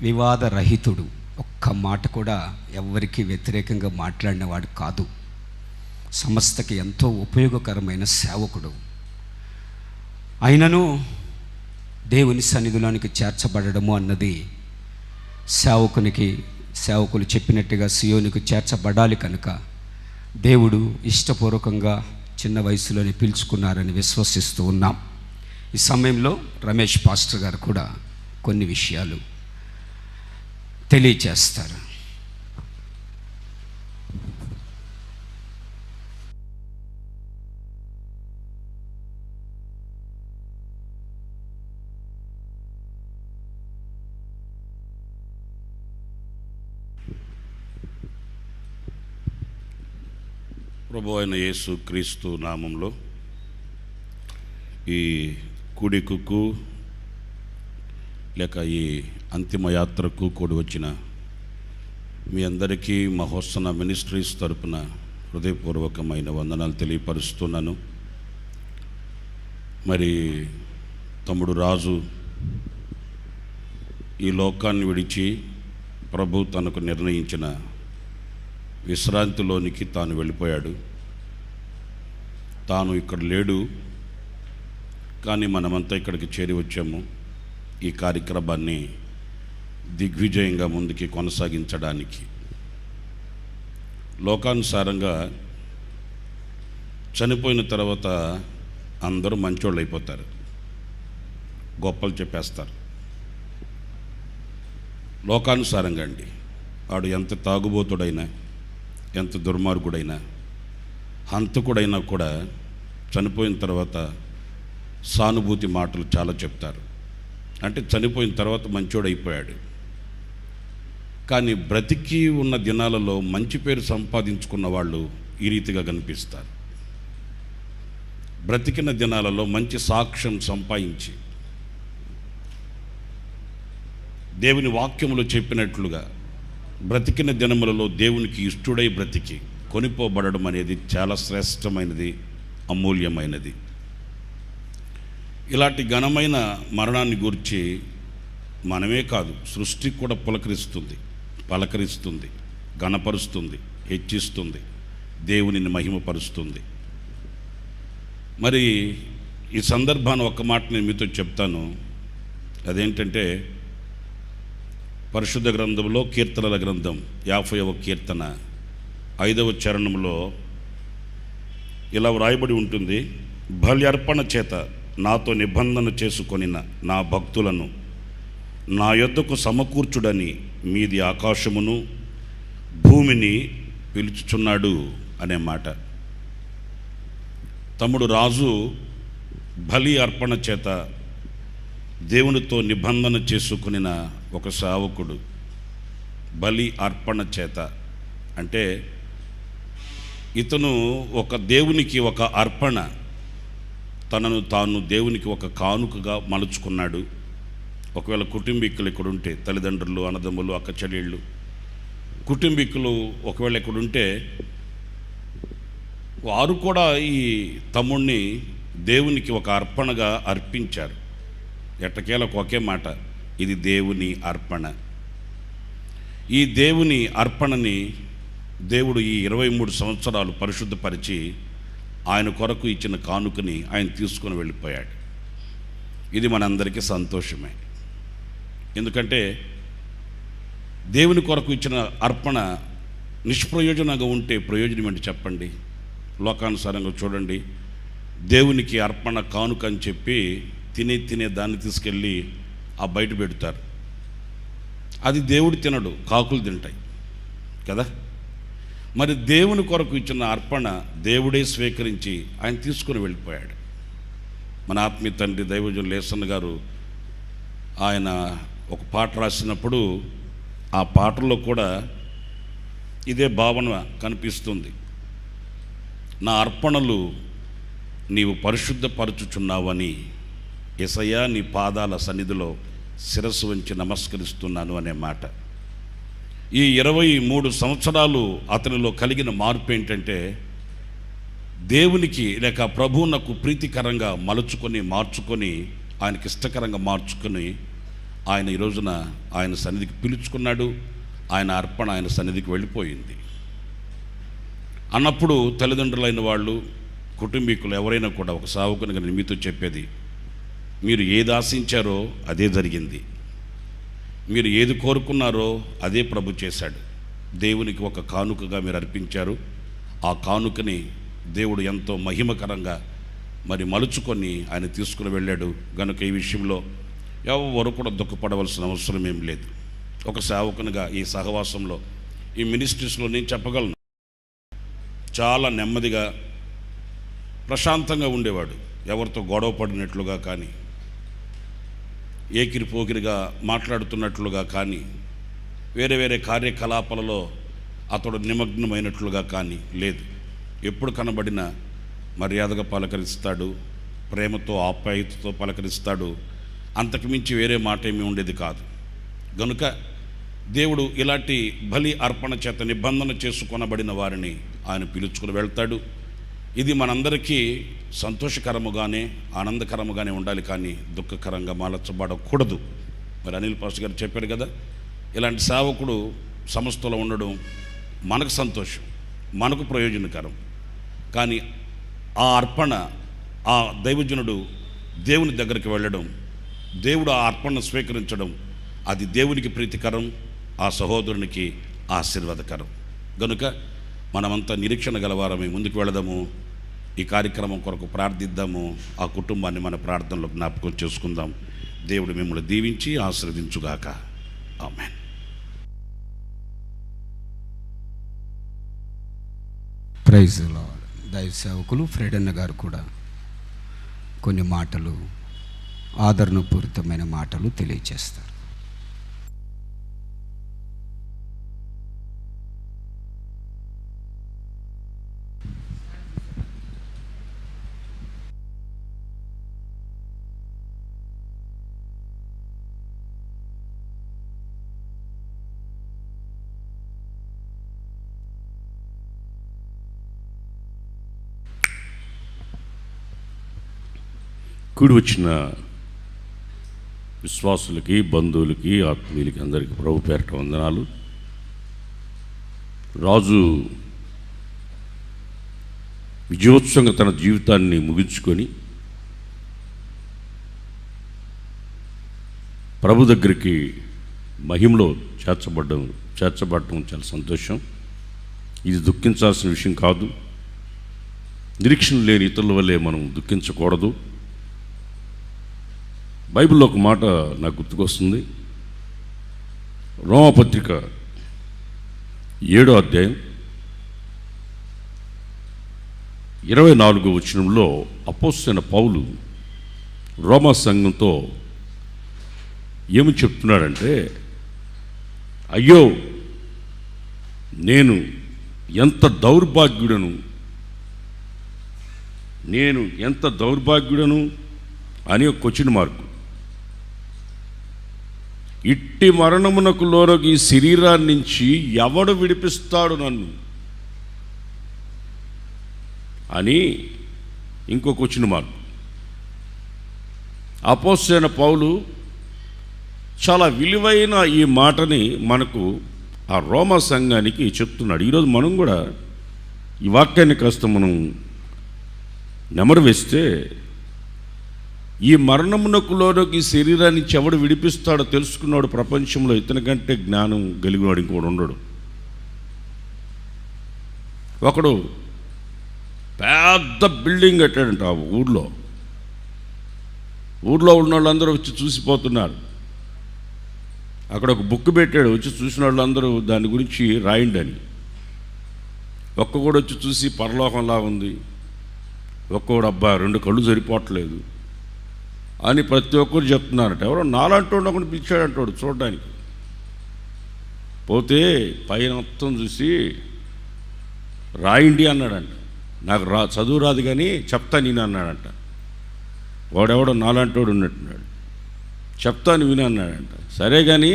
వివాదరహితుడు, ఒక్క మాట కూడా ఎవరికి వ్యతిరేకంగా మాట్లాడినవాడు కాదు. సంస్థకి ఎంతో ఉపయోగకరమైన సేవకుడు. అయినను దేవుని సన్నిధిలోనికి చేర్చబడము అన్నది సేవకునికి సేవకులు చెప్పినట్టుగా సియోనుకు చేర్చబడాలి కనుక దేవుడు ఇష్టపూర్వకంగా చిన్న వయసులోనే పిలుచుకున్నారని విశ్వసిస్తూ ఉన్నాం. ఈ సమయంలో రమేష్ పాస్టర్ గారు కూడా కొన్ని విషయాలు తెలియచేస్తారు. ప్రభు అయిన యేసు క్రీస్తు నామంలో ఈ కూడికకు లేక ఈ అంతిమ యాత్రకు కూడి వచ్చిన మీ అందరికీ మహోత్సవ మినిస్ట్రీస్ తరపున హృదయపూర్వకమైన వందనాలు తెలియపరుస్తున్నాను. మరి తమ్ముడు రాజు ఈ లోకాన్ని విడిచి ప్రభు తనకు నిర్ణయించిన విశ్రాంతిలోనికి తాను వెళ్ళిపోయాడు. తాను ఇక్కడ లేడు, కానీ మనమంతా ఇక్కడికి చేరి వచ్చాము ఈ కార్యక్రమాన్ని దిగ్విజయంగా ముందుకి కొనసాగించడానికి. లోకానుసారంగా చనిపోయిన తర్వాత అందరూ మంచోళ్ళు అయిపోతారు, గొప్పలు చెప్పేస్తారు. లోకానుసారంగా అండి, వాడు ఎంత తాగుబోతుడైనా, ఎంత దుర్మార్గుడైనా, హంతకుడైనా కూడా చనిపోయిన తర్వాత సానుభూతి మాటలు చాలా చెప్తారు. అంటే చనిపోయిన తర్వాత మంచోడైపోయాడు. కానీ బ్రతికి ఉన్న దినాలలో మంచి పేరు సంపాదించుకున్న వాళ్ళు ఈ రీతిగా కనిపిస్తారు. బ్రతికిన దినాలలో మంచి సాక్ష్యం సంపాదించి దేవుని వాక్యములో చెప్పినట్లుగా బ్రతికిన దినములలో దేవునికి ఇష్టడై బ్రతికి కొనిపోబడడం అనేది చాలా శ్రేష్టమైనది, అమూల్యమైనది. ఇలాంటి ఘనమైన మరణాన్ని గురించి మనమే కాదు, సృష్టి కూడా పలకరిస్తుంది, ఘనపరుస్తుంది, హెచ్చిస్తుంది, దేవునిని మహిమపరుస్తుంది. మరి ఈ సందర్భాన్ని ఒక మాట నేను మీతో చెప్తాను. అదేంటంటే పరిశుద్ధ గ్రంథంలో కీర్తనల గ్రంథం 50వ కీర్తన 5వ చరణంలో ఇలా వ్రాయబడి ఉంటుంది: బలి అర్పణ చేత నాతో నిబంధన చేసుకొనిన నా భక్తులను నా యొద్దకు సమకూర్చుడని మీది ఆకాశమును భూమిని పిలుచుచున్నాడు అనే మాట. తమ్ముడు రాజు బలి అర్పణ చేత దేవునితో నిబంధన చేసుకునిన ఒక సేవకుడు. బలి అర్పణ చేత అంటే ఇతను ఒక దేవునికి ఒక అర్పణ, తనను తాను దేవునికి ఒక కానుకగా మలుచుకున్నాడు. ఒకవేళ కుటుంబీకులు ఇక్కడుంటే, తల్లిదండ్రులు, అన్నదమ్ములు, అక్క చెల్లెళ్ళు, కుటుంబీకులు ఒకవేళ ఇక్కడుంటే వారు కూడా ఈ తమ్ముణ్ణి దేవునికి ఒక అర్పణగా అర్పించారు. ఎట్టకేలకు ఒకే మాట, ఇది దేవుని అర్పణ. ఈ దేవుని అర్పణని దేవుడు ఈ 23 సంవత్సరాలు పరిశుద్ధపరిచి ఆయన కొరకు ఇచ్చిన కానుకని ఆయన తీసుకొని వెళ్ళిపోయాడు. ఇది మనందరికీ సంతోషమే. ఎందుకంటే దేవుని కొరకు ఇచ్చిన అర్పణ నిష్ప్రయోజనంగా ఉంటే ప్రయోజనం ఏంటి చెప్పండి? లోకానుసారంగా చూడండి, దేవునికి అర్పణ కానుక అని చెప్పి తినే దాన్ని తీసుకెళ్ళి ఆ బయట పెడతారు. అది దేవుడు తినడు, కాకులు తింటాయి కదా. మరి దేవుని కొరకు ఇచ్చిన అర్పణ దేవుడే స్వీకరించి ఆయన తీసుకుని వెళ్ళిపోయాడు. మన ఆత్మీయ తండ్రి దైవజనులు లేసన్న గారు ఆయన ఒక పాట రాసినప్పుడు ఆ పాటలో కూడా ఇదే భావన కనిపిస్తుంది. నా అర్పణలు నీవు పరిశుద్ధపరచుచున్నావని యేసయ్యా నీ పాదాల సన్నిధిలో శిరస్సు వంచి నమస్కరిస్తున్నాను అనే మాట. ఈ 23 సంవత్సరాలు అతనిలో కలిగిన మార్పు ఏంటంటే దేవునికి లేక ప్రభువునకు ప్రీతికరంగా మార్చుకొని ఆయనకి ఇష్టకరంగా మార్చుకొని ఆయన ఈ రోజున ఆయన సన్నిధికి పిలుచుకున్నాడు. ఆయన అర్పణ ఆయన సన్నిధికి వెళ్ళిపోయింది. అన్నప్పుడు తల్లిదండ్రులైన వాళ్ళు, కుటుంబీకులు ఎవరైనా కూడా ఒక సావుకునిగా మీతో చెప్పేది, మీరు ఏది ఆశించారో అదే జరిగింది. మీరు ఏది కోరుకున్నారో అదే ప్రభు చేశాడు. దేవునికి ఒక కానుకగా మీరు అర్పించారు. ఆ కానుకని దేవుడు ఎంతో మహిమకరంగా మరి మలుచుకొని ఆయన తీసుకుని వెళ్ళాడు. కనుక ఈ విషయంలో ఎవరు కూడా దుఃఖపడవలసిన అవసరం ఏం లేదు. ఒక సేవకునిగా ఈ సహవాసంలో ఈ మినిస్ట్రీస్లో నేను చెప్పగలను, చాలా నెమ్మదిగా ప్రశాంతంగా ఉండేవాడు. ఎవరితో గొడవ పడినట్లుగా కానీ, ఏకిరి పోకిరిగా మాట్లాడుతున్నట్లుగా కానీ, వేరే వేరే కార్యకలాపాలలో అతడు నిమగ్నమైనట్లుగా కానీ లేదు. ఎప్పుడు కనబడినా మర్యాదగా పలకరిస్తాడు, ప్రేమతో ఆప్యాయతతో పలకరిస్తాడు. అంతకు మించి వేరే మాట ఏమీ ఉండేది కాదు. గనుక దేవుడు ఇలాంటి బలి అర్పణ చేత నిబంధన చేసుకొనబడిన వారిని ఆయన పిలుచుకుని వెళ్తాడు. ఇది మనందరికీ సంతోషకరముగానే ఆనందకరముగానే ఉండాలి, కానీ దుఃఖకరంగా మాలచబడకూడదు. మరి అనిల్ పాస్టర్ గారు చెప్పారు కదా, ఇలాంటి సేవకుడు సంస్థలో ఉండడం మనకు సంతోషం, మనకు ప్రయోజనకరం. కానీ ఆ అర్పణ, ఆ దైవజనుడు దేవుని దగ్గరికి వెళ్ళడం, దేవుడు ఆ అర్పణను స్వీకరించడం, అది దేవునికి ప్రీతికరం, ఆ సహోదరునికి ఆశీర్వాదకరం. కనుక మనమంతా నిరీక్షణ గలవారమే ముందుకు వెళదాము. ఈ కార్యక్రమం కొరకు ప్రార్థిద్దాము. ఆ కుటుంబాన్ని మన ప్రార్థనలో జ్ఞాపకం చేసుకుందాం. దేవుడు మిమ్మల్ని దీవించి ఆశీర్వదించుగాక. ఆమేన్. Praise the lord. దైవ సేవకులు ఫ్రెడ్ అన్న గారు కూడా కొన్ని మాటలు, ఆదరణపూరితమైన మాటలు తెలియజేస్తారు. కూడి వచ్చిన విశ్వాసులకి, బంధువులకి, ఆత్మీయులకి అందరికీ ప్రభు పేరట వందనాలు. రాజు విజయోత్సవంగా తన జీవితాన్ని ముగించుకొని ప్రభు దగ్గరికి మహిమలో చేర్చబడటం చాలా సంతోషం. ఇది దుఃఖించాల్సిన విషయం కాదు. నిరీక్షణ లేని ఇతరుల వల్లే మనం దుఃఖించకూడదు. బైబిల్లో ఒక మాట నాకు గుర్తుకొస్తుంది. రోమాపత్రిక 7వ అధ్యాయం 24వ వచనంలో అపోస్తలుడైన పౌలు రోమా సంఘంతో ఏమి చెప్తున్నాడంటే, అయ్యో నేను ఎంత దౌర్భాగ్యుడను అని ఒక క్వశ్చన్ మార్కు. ఇట్టి మరణమునకు లోనకు ఈ శరీరాన్ని నుంచి ఎవడు విడిపిస్తాడు నన్ను అని ఇంకో క్వశ్చన్ మార్కు. అపోస్తలుడైన పౌలు చాలా విలువైన ఈ మాటని మనకు ఆ రోమా సంఘానికి చెప్తున్నాడు. ఈరోజు మనం కూడా ఈ వాక్యాన్ని కాస్త మనం నెమరు వేస్తే, ఈ మరణమునకు లోనకు ఈ శరీరాన్ని ఎవడు విడిపిస్తాడో తెలుసుకున్నాడు ప్రపంచంలో ఇతని కంటే జ్ఞానం కలిగినవాడు ఇంకోడు ఉండడు. ఒకడు పెద్ద బిల్డింగ్ కట్టాడంట ఆ ఊళ్ళో ఉన్న వాళ్ళందరూ వచ్చి చూసిపోతున్నారు. అక్కడ ఒక బుక్ పెట్టాడు, వచ్చి చూసిన వాళ్ళందరూ దాని గురించి రాయండి అని. ఒక్కొక్కడు వచ్చి చూసి పరలోకంలా ఉంది, ఒక్కొక్కడు అబ్బా 2 కళ్ళు సరిపోవట్లేదు అని ప్రతి ఒక్కరు చెప్తున్నారట. ఎవరో నాలంటూ ఒకటి పిలిచాడంటాడు చూడడానికి. పోతే పైన మొత్తం చూసి రాయండి అన్నాడంట. నాకు చదువు రాదు కానీ చెప్తా నేను అన్నాడంట. వాడెవడో నాలంటోడు ఉన్నట్టున్నాడు. చెప్తాను విని అన్నాడంట. సరే కానీ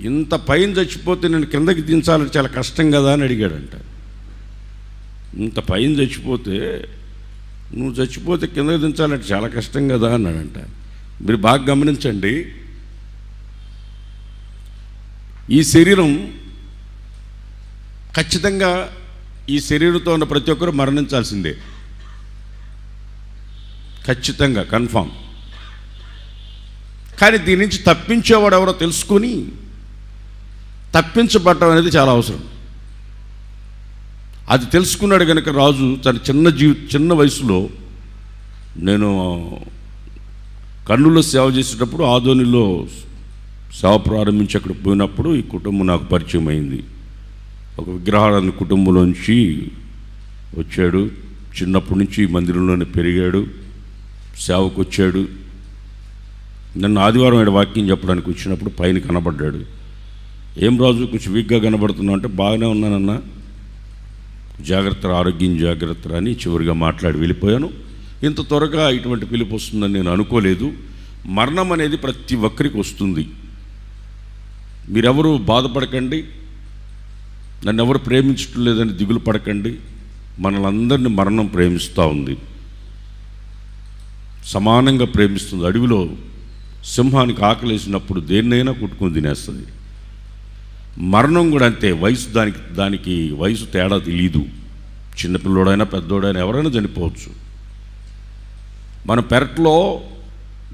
ఇంత పైన చచ్చిపోతే నేను కిందకి దించాలని చాలా కష్టం కదా అని అడిగాడంట. ఇంత పైన చచ్చిపోతే నువ్వు చచ్చిపోతే కిందకి దించాలంటే చాలా కష్టం కదా అన్నాడంట. మీరు బాగా గమనించండి, ఈ శరీరం ఖచ్చితంగా ఈ శరీరంతో ఉన్న ప్రతి ఒక్కరు మరణించాల్సిందే, ఖచ్చితంగా కన్ఫామ్. కానీ దీని నుంచి తప్పించేవాడు ఎవరో తెలుసుకొని తప్పించబడటం అనేది చాలా అవసరం. అది తెలుసుకున్నాడు కనుక రాజు తన చిన్న వయసులో, నేను కర్నూలులో సేవ చేసేటప్పుడు ఆదోనిలో సేవ ప్రారంభించి అక్కడ పోయినప్పుడు ఈ కుటుంబం నాకు పరిచయం అయింది. ఒక విగ్రహారాధన కుటుంబంలోంచి వచ్చాడు. చిన్నప్పటి నుంచి ఈ మందిరంలోనే పెరిగాడు, సేవకు వచ్చాడు. నన్ను ఆదివారం ఆయన వాక్యం చెప్పడానికి వచ్చినప్పుడు పైన కనబడ్డాడు. ఏం రాజు కొంచెం వీక్గా కనబడుతున్నావు అంటే, బాగానే ఉన్నానన్నా, జాగ్రత్త, ఆరోగ్యం జాగ్రత్త అని చివరిగా మాట్లాడి వెళ్ళిపోయాను. ఇంత త్వరగా ఇటువంటి పిలుపు వస్తుందని నేను అనుకోలేదు. మరణం అనేది ప్రతి ఒక్కరికి వస్తుంది. మీరెవరు బాధపడకండి, నన్ను ఎవరు ప్రేమించటం లేదని దిగులు పడకండి. మనలందరినీ మరణం ప్రేమిస్తూ ఉంది, సమానంగా ప్రేమిస్తుంది. అడవిలో సింహానికి ఆకలేసినప్పుడు దేన్నైనా కుట్టుకొని తినేస్తుంది. మరణం కూడా అంతే. వయసు దానికి వయసు తేడా తెలియదు. చిన్నపిల్లోడైనా పెద్దోడైనా ఎవరైనా చనిపోవచ్చు. మన పెరట్లో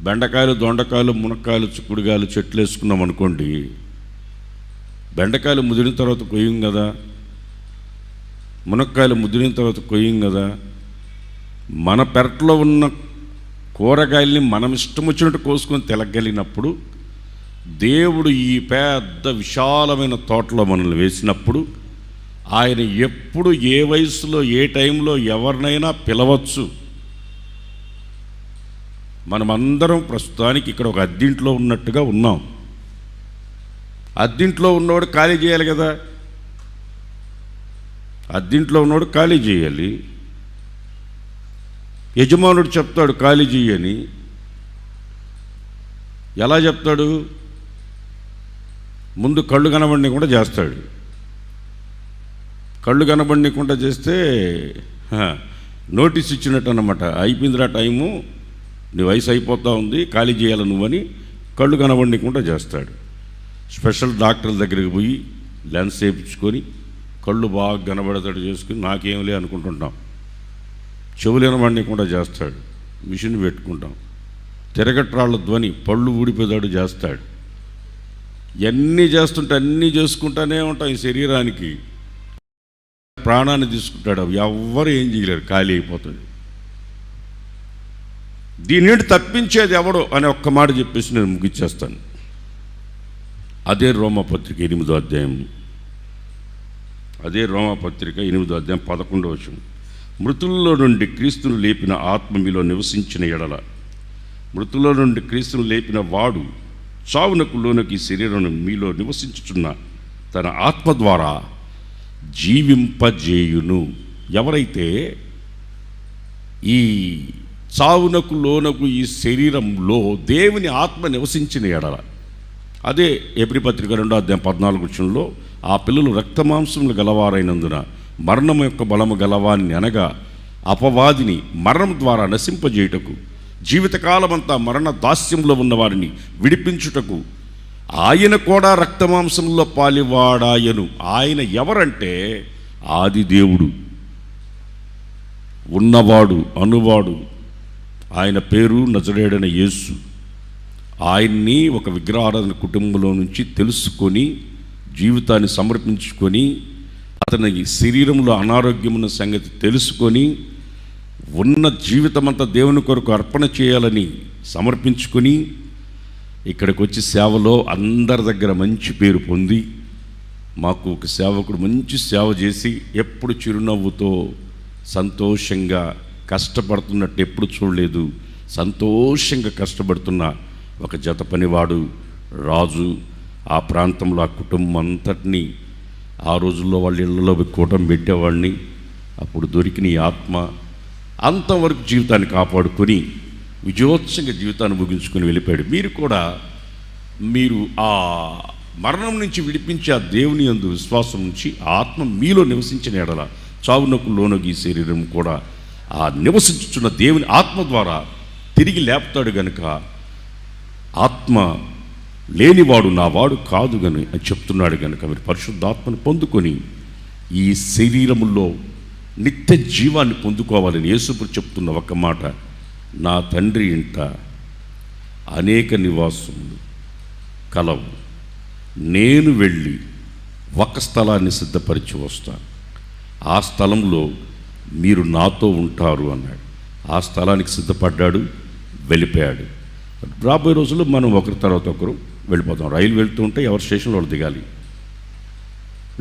బెండకాయలు, దొండకాయలు, మునక్కాయలు, చిక్కుడుకాయలు చెట్లు వేసుకున్నాం అనుకోండి, బెండకాయలు ముదిరిన తర్వాత కొయ్యం కదా, మునక్కాయలు ముదిరిన తర్వాత కొయ్యం కదా. మన పెరట్లో ఉన్న కూరగాయల్ని మనం ఇష్టం వచ్చినట్టు కోసుకొని తెలగలిగినప్పుడు, దేవుడు ఈ పెద్ద విశాలమైన తోటలో మనల్ని వేసినప్పుడు, ఆయన ఎప్పుడు ఏ వయసులో ఏ టైంలో ఎవరినైనా పిలవచ్చు. మనమందరం ప్రస్తుతానికి ఇక్కడ ఒక అద్దింట్లో ఉన్నట్టుగా ఉన్నాం. అద్దింట్లో ఉన్నవాడు ఖాళీ చేయాలి కదా, అద్దింట్లో ఉన్నవాడు ఖాళీ చేయాలి. యజమానుడు చెప్తాడు ఖాళీ చేయని. ఎలా చెప్తాడు? ముందు కళ్ళు కనబడకుండా చేస్తాడు. కళ్ళు కనబడకుండా చేస్తే నోటీస్ ఇచ్చినట్టు అన్నమాట. అయిపోయిందిరా టైము, నీ వయసు అయిపోతూ ఉంది, ఖాళీ చేయాలి నువ్వని కళ్ళు కనబడకుండా చేస్తాడు. స్పెషల్ డాక్టర్ల దగ్గరికి పోయి లెన్స్ వేయించుకొని కళ్ళు బాగా కనబడేటట్టు చేసుకుని నాకేంలే అనుకుంటుంటాం. చెవులు వినబడకుండా చేస్తాడు, మిషన్ పెట్టుకుంటాం. తిరగట్రాళ్ళ ధ్వని, పళ్ళు ఊడిపోతాడు చేస్తాడు. ఇవన్నీ చేస్తుంటే అన్నీ చేసుకుంటానే ఉంటాం. ఈ శరీరానికి ప్రాణాన్ని తీసుకుంటాడు. ఎవ్వరు ఏం చేయలేరు, ఖాళీ అయిపోతుంది. దీని నుండి తప్పించేది ఎవడో అని ఒక్క మాట చెప్పేసి నేను ముగిచ్చేస్తాను. అదే రోమపత్రిక 8వ అధ్యాయం, అదే రోమపత్రిక 8వ అధ్యాయం 11వ వచనం. మృతుల్లో నుండి క్రీస్తును లేపిన ఆత్మ మీలో నివసించిన ఎడల, మృతుల్లో నుండి క్రీస్తును లేపిన వాడు చావునకు లోనకి శరీరం మీలో నివసించుచున్న తన ఆత్మ ద్వారా జీవింపజేయును. ఎవరైతే ఈ చావునకు లోనకు ఈ శరీరంలో దేవుని ఆత్మ నివసించిన ఎడల, అదే ఎబ్రీ పత్రిక 2వ అధ్యాయం 14వ వచనంలో, ఆ పిల్లలు రక్తమాంసములు గలవారైనందున మరణం యొక్క బలము గలవాన్ని అనగా అపవాదిని మరణం ద్వారా నశింపజేయుటకు, జీవితకాలమంతా మరణ దాస్యంలో ఉన్నవారిని విడిపించుటకు ఆయన కూడా రక్తమాంసంలో పాలివాడాయను. ఆయన ఎవరంటే ఆది దేవుడు, ఉన్నవాడు, అనువాడు. ఆయన పేరు నజరేయుడైన యేసు. ఆయన్ని ఒక విగ్రహారాధన కుటుంబంలో నుంచి తెలుసుకొని జీవితాన్ని సమర్పించుకొని, అతని శరీరంలో అనారోగ్యం ఉన్న సంగతి తెలుసుకొని, ఉన్న జీవితమంతా దేవుని కొరకు అర్పణ చేయాలని సమర్పించుకొని ఇక్కడికి వచ్చి సేవలో అందరి దగ్గర మంచి పేరు పొంది, మాకు ఒక సేవకుడు మంచి సేవ చేసి ఎప్పుడు చిరునవ్వుతో సంతోషంగా కష్టపడుతున్నట్టు ఎప్పుడు చూడలేదు, సంతోషంగా కష్టపడుతున్న ఒక జత పనివాడు రాజు. ఆ ప్రాంతంలో ఆ కుటుంబం అంతటినీ ఆ రోజుల్లో వాళ్ళ ఇళ్ళలో కూటం పెట్టేవాడిని. అప్పుడు దొరికిన ఈ ఆత్మ అంతవరకు జీవితాన్ని కాపాడుకొని విజయోత్సంగా జీవితాన్ని ముగించుకొని వెళ్ళిపోయాడు. మీరు కూడా ఆ మరణం నుంచి విడిపించే ఆ దేవుని యందు విశ్వాసం నుంచి ఆత్మ మీలో నివసించిన ఎడల చావునకు లోనగి శరీరం కూడా ఆ నివసించుచున్న దేవుని ఆత్మ ద్వారా తిరిగి లేపుతాడు గనుక, ఆత్మ లేనివాడు నా వాడు కాదు గని అని చెప్తున్నాడు గనుక, మీరు పరిశుద్ధాత్మను పొందుకొని ఈ శరీరములో నిత్య జీవాన్ని పొందుకోవాలని యేసుప్రభు చెప్తున్న ఒక మాట, నా తండ్రి ఇంట అనేక నివాసములు కలవు. నేను వెళ్ళి ఒక స్థలాన్ని సిద్ధపరిచి వస్తాను, ఆ స్థలంలో మీరు నాతో ఉంటారు అన్నాడు. ఆ స్థలానికి సిద్ధపడ్డాడు, వెళ్ళిపోయాడు. రాబోయే రోజుల్లో మనం ఒకరి తర్వాత ఒకరు వెళ్ళిపోతాం. రైలు వెళ్తూ ఉంటే ఎవరి స్టేషన్లో వాళ్ళు దిగాలి,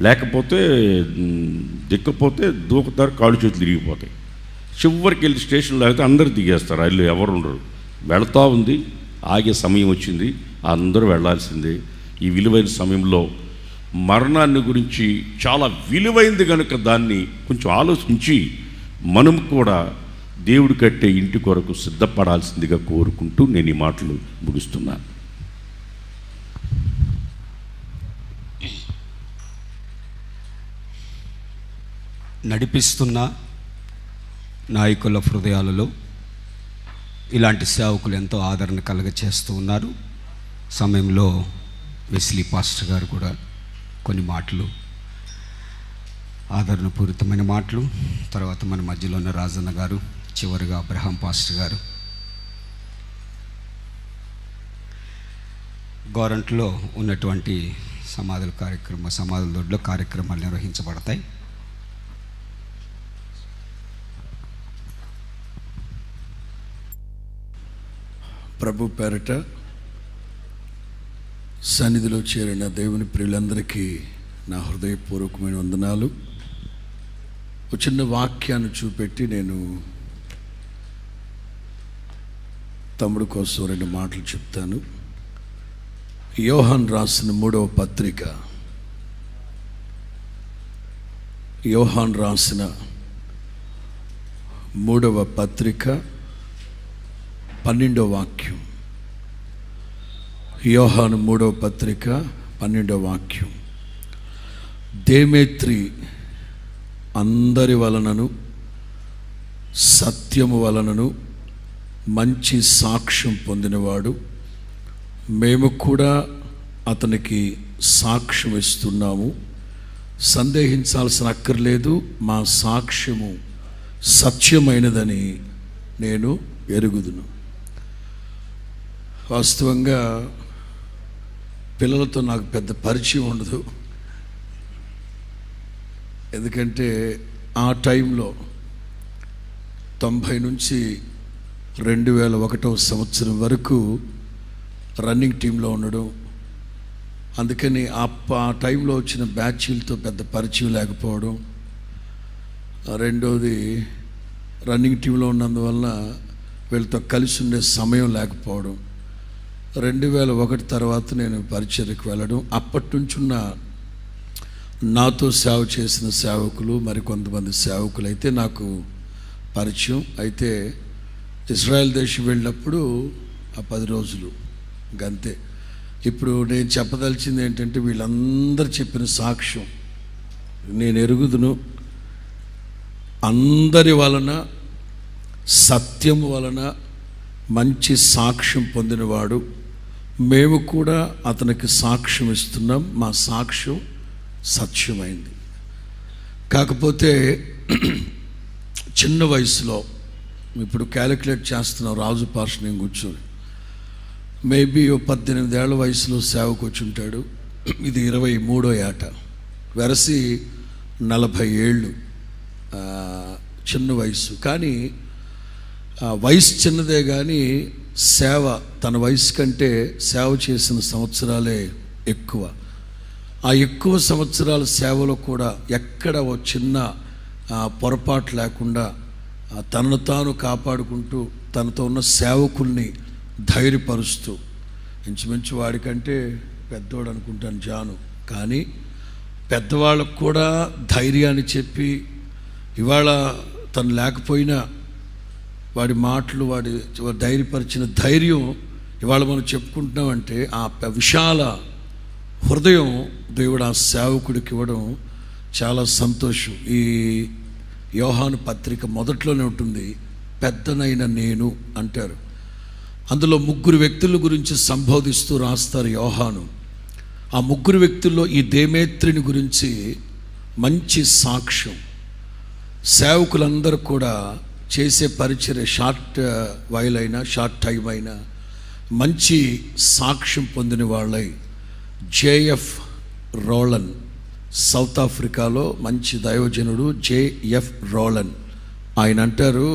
లేకపోతే దిక్కపోతే దూకుతారు, కాళ్ళు చేతులు తిరిగిపోతాయి. చివరికి వెళ్ళి స్టేషన్లో అయితే అందరూ దిగేస్తారు, రైలు ఎవరు ఉండరు. వెళతా ఉంది, ఆగే సమయం వచ్చింది, అందరూ వెళ్ళాల్సిందే. ఈ విలువైన సమయంలో మరణాన్ని గురించి చాలా విలువైంది కనుక దాన్ని కొంచెం ఆలోచించి మనం కూడా దేవుడు కట్టే ఇంటి కొరకు సిద్ధపడాల్సిందిగా కోరుకుంటూ నేను ఈ మాటలు ముగిస్తున్నాను. నడిపిస్తున్న నాయకుల హృదయాలలో ఇలాంటి సేవకులు ఎంతో ఆదరణ కలగచేస్తూ ఉన్నారు. సమయంలో వెస్లీ పాస్టర్ గారు కూడా కొన్ని మాటలు, ఆదరణపూరితమైన మాటలు, తర్వాత మన మధ్యలో ఉన్న రాజన్న గారు, చివరిగా అబ్రహాం పాస్టర్ గారు. గోరంట్లో ఉన్నటువంటి సమాధుల దొడ్లో కార్యక్రమాలు నిర్వహించబడతాయి. ప్రభు పేరట సన్నిధిలో చేరిన దేవుని ప్రియులందరికీ నా హృదయపూర్వకమైన వందనాలు. ఒక చిన్న వాక్యాన్ని చూపెట్టి నేను తమ్ముడు కోసం 2 మాటలు చెప్తాను. యోహాన్ రాసిన 3వ పత్రిక, యోహాన్ రాసిన 3వ పత్రిక 12వ వాక్యం. యోహాను 3వ పత్రిక 12వ వాక్యం. దేమేత్రి అందరి వలనను సత్యము వలనను మంచి సాక్ష్యం పొందినవాడు, మేము కూడా అతనికి సాక్ష్యం ఇస్తున్నాము. సందేహించాల్సిన అక్కర్లేదు, మా సాక్ష్యము సత్యమైనదని నేను ఎరుగుదును. వాస్తవంగా పిల్లలతో నాకు పెద్ద పరిచయం ఉండదు, ఎందుకంటే ఆ టైంలో 90 నుంచి 2001వ సంవత్సరం వరకు రన్నింగ్ టీంలో ఉండడం, అందుకని ఆ టైంలో వచ్చిన బ్యాచ్లతో పెద్ద పరిచయం లేకపోవడం, రెండోది రన్నింగ్ టీంలో ఉన్నందువల్ల వీళ్ళతో కలిసి ఉండే సమయం లేకపోవడం. 2001 తర్వాత నేను పరిచర్యకు వెళ్ళడం, అప్పటి నుంచి ఉన్న నాతో సేవ చేసిన సేవకులు మరికొంతమంది సేవకులు అయితే నాకు పరిచయం. అయితే ఇజ్రాయెల్ దేశం వెళ్ళినప్పుడు ఆ 10 రోజులు గంతే. ఇప్పుడు నేను చెప్పదలిచింది ఏంటంటే, వీళ్ళందరూ చెప్పిన సాక్ష్యం నేను ఎరుగుదును. అందరి వలన సత్యం వలన మంచి సాక్ష్యం పొందినవాడు, మేము కూడా అతనికి సాక్ష్యం ఇస్తున్నాం, మా సాక్ష్యం సత్యమైంది. కాకపోతే చిన్న వయసులో, ఇప్పుడు క్యాలిక్యులేట్ చేస్తున్నాం, రాజు పాస్టర్ నేను కూర్చొని మేబీ 18 ఏళ్ల వయసులో సేవకు వచ్చి ఉంటాడు. ఇది 23వ ఏట, వెరసి 40 ఏళ్ళు చిన్న వయసు. కానీ వయసు చిన్నదే కానీ సేవ తన వయసు కంటే సేవ చేసిన సంవత్సరాలే ఎక్కువ. ఆ ఎక్కువ సంవత్సరాల సేవలో కూడా ఎక్కడ ఓ చిన్న పొరపాటు లేకుండా తనను తాను కాపాడుకుంటూ తనతో ఉన్న సేవకుల్ని ధైర్యపరుస్తూ, ఇంచుమించు వాడికంటే పెద్దవాడు అనుకుంటాను జాను, కానీ పెద్దవాళ్ళకు కూడా ధైర్యాన్ని చెప్పి, ఇవాళ తను లేకపోయినా వాడి మాటలు, వాడి ధైర్యపరిచిన ధైర్యం ఇవాళ మనం చెప్పుకుంటున్నామంటే ఆ విశాల హృదయం దేవుడు ఆ సేవకుడికి ఇవ్వడం చాలా సంతోషం. ఈ యోహాను పత్రిక మొదట్లోనే ఉంటుంది, పెద్దనైన నేను అంటారు. అందులో 3 వ్యక్తుల గురించి సంబోధిస్తూ రాస్తారు యోహాను. ఆ 3 వ్యక్తుల్లో ఈ దేమేత్రిని గురించి మంచి సాక్ష్యం. సేవకులందరూ కూడా చేసే పరిచర్య షార్ట్ వైల్ అయినా, షార్ట్ టైం అయినా, మంచి సాక్ష్యం పొందిన వాళ్ళై జేఎఫ్ రోలన్, సౌత్ ఆఫ్రికాలో మంచి దైవజనుడు జేఎఫ్ రోలన్. ఆయన అంటారు,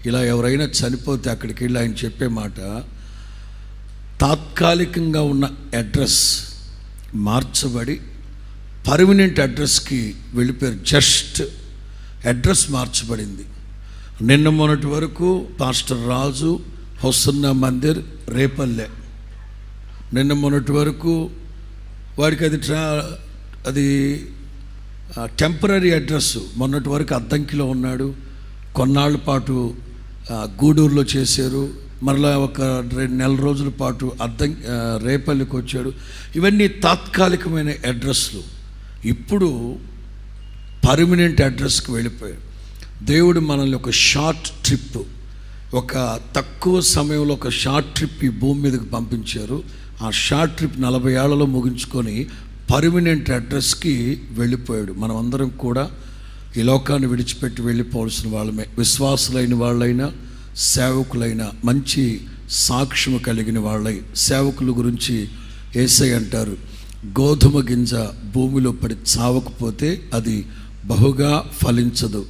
ఇలా ఎవరైనా చనిపోతే అక్కడికి వెళ్ళి ఆయన చెప్పే మాట, తాత్కాలికంగా ఉన్న అడ్రస్ మార్చబడి పర్మనెంట్ అడ్రస్కి వెళ్ళిపోయారు. జస్ట్ అడ్రస్ మార్చబడింది. నిన్న మొన్నటి వరకు పాస్టర్ రాజు హొసన్నా మందిర్ రేపల్లె, నిన్న మొన్నటి వరకు వాడికి అది టెంపరీ అడ్రస్. మొన్నటి వరకు అద్దంకిలో ఉన్నాడు, కొన్నాళ్ళ పాటు గూడూరులో చేశారు, మరలా ఒక 2 నెలల రోజుల పాటు రేపల్లికి వచ్చాడు. ఇవన్నీ తాత్కాలికమైన అడ్రస్లు. ఇప్పుడు పర్మనెంట్ అడ్రస్కి వెళ్ళిపోయాడు. దేవుడు మనల్ని ఒక షార్ట్ ట్రిప్, ఒక తక్కువ సమయంలో ఒక షార్ట్ ట్రిప్ ఈ భూమి మీదకి పంపించారు. ఆ షార్ట్ ట్రిప్ 40 ఏళ్లలో ముగించుకొని పర్మనెంట్ అడ్రస్కి వెళ్ళిపోయాడు. మనం అందరం కూడా ఈ లోకాన్ని విడిచిపెట్టి వెళ్ళిపోవాల్సిన వాళ్ళమే. విశ్వాసులైన వాళ్ళైనా సేవకులైన మంచి సాక్ష్యము కలిగిన వాళ్ళై, సేవకుల గురించి యేసయ్య అంటారు, గోధుమ గింజ భూమిలో పడి చావకపోతే అది బహుగా ఫలించదు.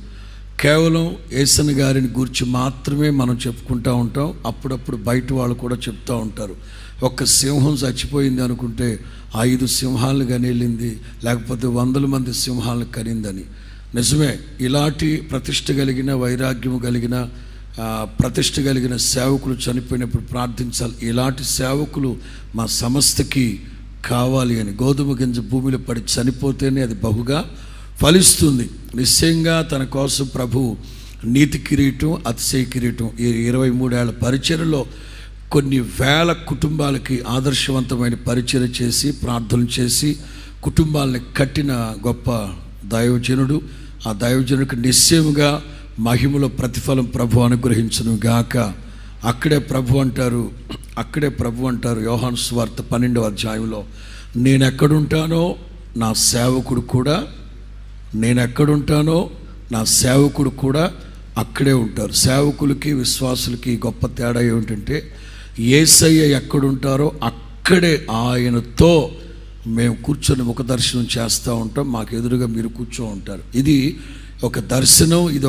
కేవలం యేసయ్య గారిని గురించి మాత్రమే మనం చెప్పుకుంటూ ఉంటాం. అప్పుడప్పుడు బయట వాళ్ళు కూడా చెప్తూ ఉంటారు, ఒక్క సింహం చచ్చిపోయింది అనుకుంటే 5 సింహాలను కనేళ్ళింది, లేకపోతే 100 మంది సింహాలను కనిందని. నిజమే, ఇలాంటి ప్రతిష్ట కలిగిన, వైరాగ్యము కలిగిన, ప్రతిష్ట కలిగిన సేవకులు చనిపోయినప్పుడు ప్రార్థించాలి, ఇలాంటి సేవకులు మా సంస్థకి కావాలి అని. గోధుమ గింజ భూమిలో పడి చనిపోతేనే అది బహుగా ఫలిస్తుంది. నిశ్చయంగా తన కోసం ప్రభు నీతి కిరీటం, అతిశయ కిరీటం, ఈ 23 ఏళ్ల పరిచర్యలో కొన్ని వేల కుటుంబాలకి ఆదర్శవంతమైన పరిచర్య చేసి, ప్రార్థనలు చేసి కుటుంబాలని కట్టిన గొప్ప దైవజనుడు. ఆ దైవజనుడికి నిశ్చయముగా మహిమలో ప్రతిఫలం ప్రభు అనుగ్రహించును గాక. అక్కడే ప్రభు అంటారు యోహాను సువార్త 12వ అధ్యాయంలో, నేను ఎక్కడుంటానో నా సేవకుడు కూడా అక్కడే ఉంటారు. సేవకులకి విశ్వాసులకి గొప్ప తేడా ఏమిటంటే, యేసయ్య ఎక్కడుంటారో అక్కడే ఆయనతో మేము కూర్చొని ముఖ దర్శనం చేస్తూ ఉంటాం. మాకు ఎదురుగా మీరు కూర్చో ఉంటారు. ఇది ఒక దర్శనం, ఇది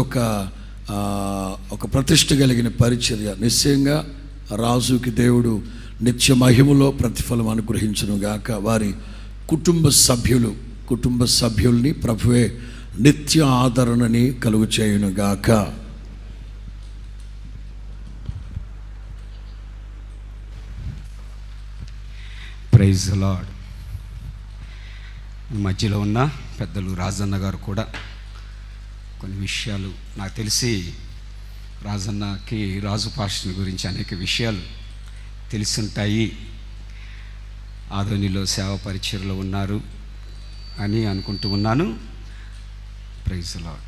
ఒక ప్రతిష్ట కలిగిన పరిచర్య. నిశ్చయంగా రాజుకి దేవుడు నిత్య మహిమలో ప్రతిఫలం అనుగ్రహించును గాక. వారి కుటుంబ సభ్యుల్ని ప్రభువే నిత్య ఆదరణని కలుగు చేయును గాక. Praise the Lord. మధ్యలో ఉన్న పెద్దలు రాజన్న గారు కూడా కొన్ని విషయాలు, నాకు తెలిసి రాజన్నకి రాజు పాస్టర్ గురించి అనేక విషయాలు తెలుసుంటాయి. ఆదోనిలో సేవ పరిచర్లో ఉన్నారు అని అనుకుంటూ ఉన్నాను. Praise the Lord.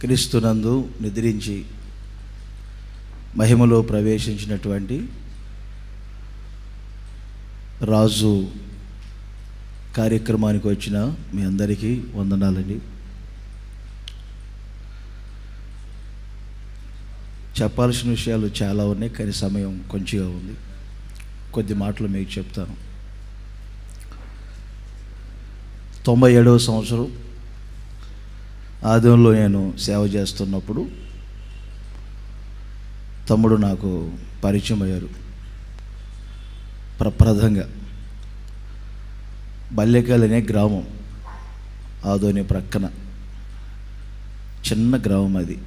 క్రీస్తునందు నిద్రించి మహిమలో ప్రవేశించినటువంటి రాజు కార్యక్రమానికి వచ్చిన మీ అందరికీ వందనాలండి. చెప్పాల్సిన విషయాలు చాలా ఉన్నాయి, కానీ సమయం కొంచెంగా ఉంది. కొద్ది మాటలు మీకు చెప్తాను. 97వ సంవత్సరం ఆదిలో నేను సేవ చేస్తున్నప్పుడు తమ్ముడు నాకు పరిచయం అయ్యారు. ప్రప్రదంగా బల్యకాయలు అనే గ్రామం, ఆదోని ప్రక్కన చిన్న గ్రామం అది.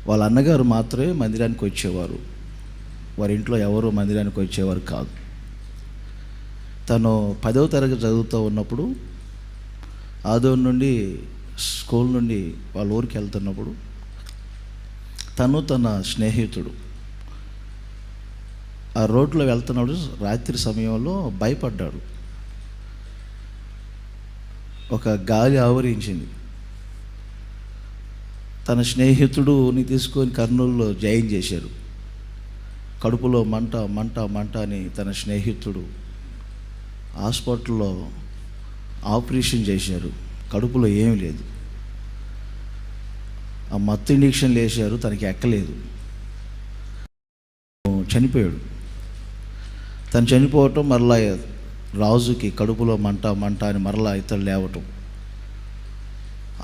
వాళ్ళ అన్నగారు మాత్రమే మందిరానికి వచ్చేవారు, వారి ఇంట్లో ఎవరు మందిరానికి వచ్చేవారు కాదు. తను 10వ తరగతి చదువుతూ ఉన్నప్పుడు ఆదోని నుండి స్కూల్ నుండి వాళ్ళ ఊరికి వెళ్తున్నప్పుడు తను తన స్నేహితుడు ఆ రోడ్లో వెళ్తున్నప్పుడు రాత్రి సమయంలో భయపడ్డాడు. ఒక గాలి ఆవరించింది. తన స్నేహితుడుని తీసుకొని కర్నూలులో జాయిన్ చేశారు. కడుపులో మంట మంట మంట అని తన స్నేహితుడు హాస్పిటల్లో ఆపరేషన్ చేశారు, కడుపులో ఏమీ లేదు. ఆ మత్తు ఇంజక్షన్లు వేశారు, తనకి ఎక్కలేదు, చనిపోయాడు. తను చనిపోవటం మరలా రాజుకి కడుపులో మంట మంట అని మరలా ఇతడు లేవటం.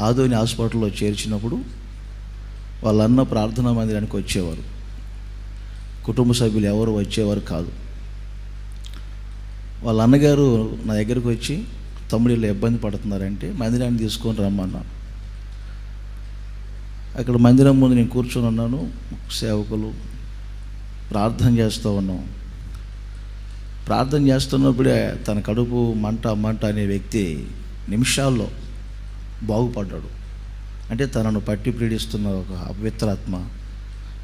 ఆదోని హాస్పిటల్లో చేర్చినప్పుడు వాళ్ళన్న ప్రార్థనా మందిరానికి వచ్చేవారు, కుటుంబ సభ్యులు ఎవరు వచ్చేవారు కాదు. వాళ్ళ అన్నగారు నా దగ్గరకు వచ్చి, తమ్ముడు ఇలా ఇబ్బంది పడుతున్నారంటే మందిరాన్ని తీసుకొని రమ్మన్నాను. అక్కడ మందిరం ముందు నేను కూర్చొని ఉన్నాను, సేవకులు ప్రార్థన చేస్తూ ఉన్నాం. ప్రార్థన చేస్తున్నప్పుడే తన కడుపు మంట మంట అనే వ్యక్తి నిమిషాల్లో బాగుపడ్డాడు. అంటే తనను పట్టి పీడిస్తున్న ఒక అపవిత్రాత్మ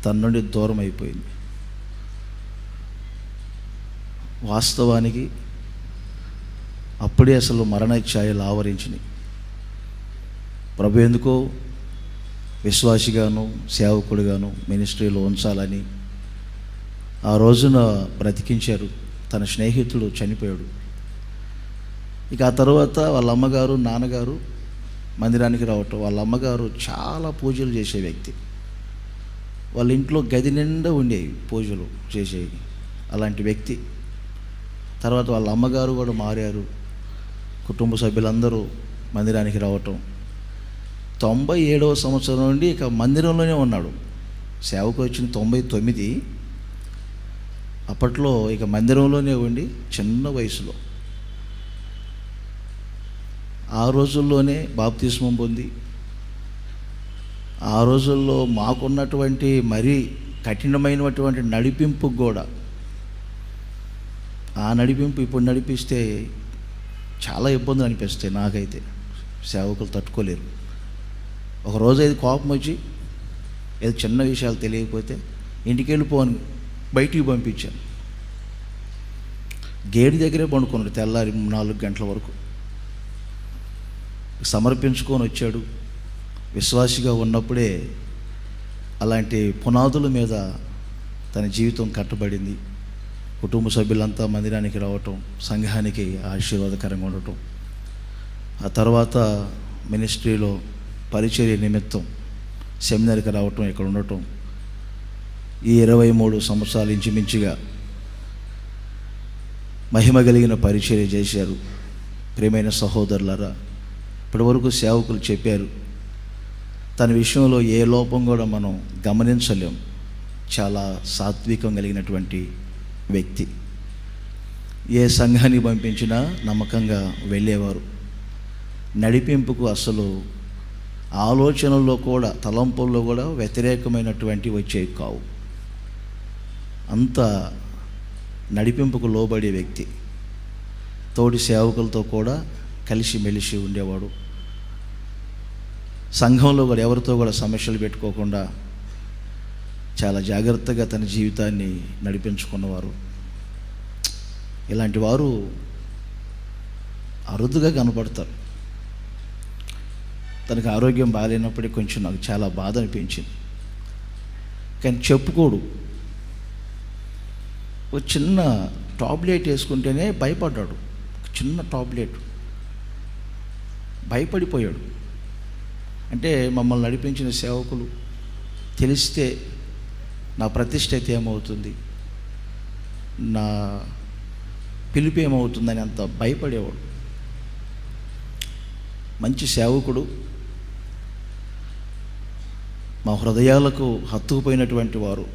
తన నుండి దూరం అయిపోయింది. వాస్తవానికి అప్పుడే అసలు మరణ ఛాయలు ఆవరించినాయి. ప్రభు ఎందుకో విశ్వాసిగాను సేవకుడిగాను మినిస్ట్రీలో ఉంచాలని ఆ రోజున బ్రతికించారు. తన స్నేహితుడు చనిపోయాడు. ఇక ఆ తర్వాత వాళ్ళ అమ్మగారు నాన్నగారు మందిరానికి రావటం. వాళ్ళ అమ్మగారు చాలా పూజలు చేసే వ్యక్తి, వాళ్ళ ఇంట్లో గది నిండా ఉండేవి పూజలు చేసేవి అలాంటి వ్యక్తి. తర్వాత వాళ్ళ అమ్మగారు కూడా మారారు, కుటుంబ సభ్యులందరూ మందిరానికి రావటం. 97వ సంవత్సరం నుండి ఇక మందిరంలోనే ఉన్నాడు. సేవకు వచ్చిన 99, అప్పట్లో ఇక మందిరంలోనే ఉండి చిన్న వయసులో ఆ రోజుల్లోనే బాప్తిస్మం పొంది, ఆ రోజుల్లో మాకున్నటువంటి మరీ కఠినమైనటువంటి నడిపింపు కూడా, ఆ నడిపింపు ఇప్పుడు నడిపిస్తే చాలా ఇబ్బందులు అనిపిస్తాయి నాకైతే. సేవకులు తట్టుకోలేరు. ఒకరోజు అది కోపం వచ్చి ఏదో చిన్న విషయాలు తెలియకపోతే ఇంటికి వెళ్ళిపోని బయటికి పంపించాను. గేటు దగ్గరే పండుకున్నాడు తెల్లారి 4 గంటల వరకు. సమర్పించుకొని వచ్చాడు. విశ్వాసిగా ఉన్నప్పుడే అలాంటి పునాదుల మీద తన జీవితం కట్టబడింది. కుటుంబ సభ్యులంతా మందిరానికి రావటం, సంఘానికి ఆశీర్వాదకరంగా ఉండటం. ఆ తర్వాత మినిస్ట్రీలో పరిచర్య నిమిత్తం సెమినార్కి రావటం, ఇక్కడ ఉండటం. ఈ 23 సంవత్సరాలు ఇంచుమించుగా మహిమ కలిగిన పరిచర్య చేశారు. ప్రియమైన సహోదరులారా, ఇప్పటివరకు సేవకులు చెప్పారు, తన విషయంలో ఏ లోపం కూడా మనం గమనించలేం. చాలా సాత్వికం కలిగినటువంటి వ్యక్తి. ఏ సంఘానికి పంపించినా నమ్మకంగా వెళ్ళేవారు. నడిపింపుకు అసలు ఆలోచనల్లో కూడా తలంపుల్లో కూడా వ్యతిరేకమైనటువంటి వచ్చేవి కావు. అంత నడిపింపుకు లోబడే వ్యక్తి. తోటి సేవకులతో కూడా కలిసి మెలిసి ఉండేవాడు. సంఘంలో కూడా ఎవరితో కూడా సమస్యలు పెట్టుకోకుండా చాలా జాగ్రత్తగా తన జీవితాన్ని నడిపించుకున్నవారు. ఇలాంటి వారు అరుదుగా కనపడతారు. తనకు ఆరోగ్యం బాగాలేనప్పటికీ కొంచెం నాకు చాలా బాధ అనిపించింది, కానీ చెప్పుకోడు. ఒక చిన్న టాబ్లెట్ వేసుకుంటేనే భయపడ్డాడు. చిన్న టాబ్లెట్ భయపడిపోయాడు. అంటే మమ్మల్ని నడిపించిన సేవకులు తెలిస్తే నా ప్రతిష్ఠ అయితే ఏమవుతుంది, నా పిలుపు ఏమవుతుందని అంత భయపడేవాడు. మంచి సేవకుడు, మా హృదయాలకు హత్తుకుపోయినటువంటి వారు.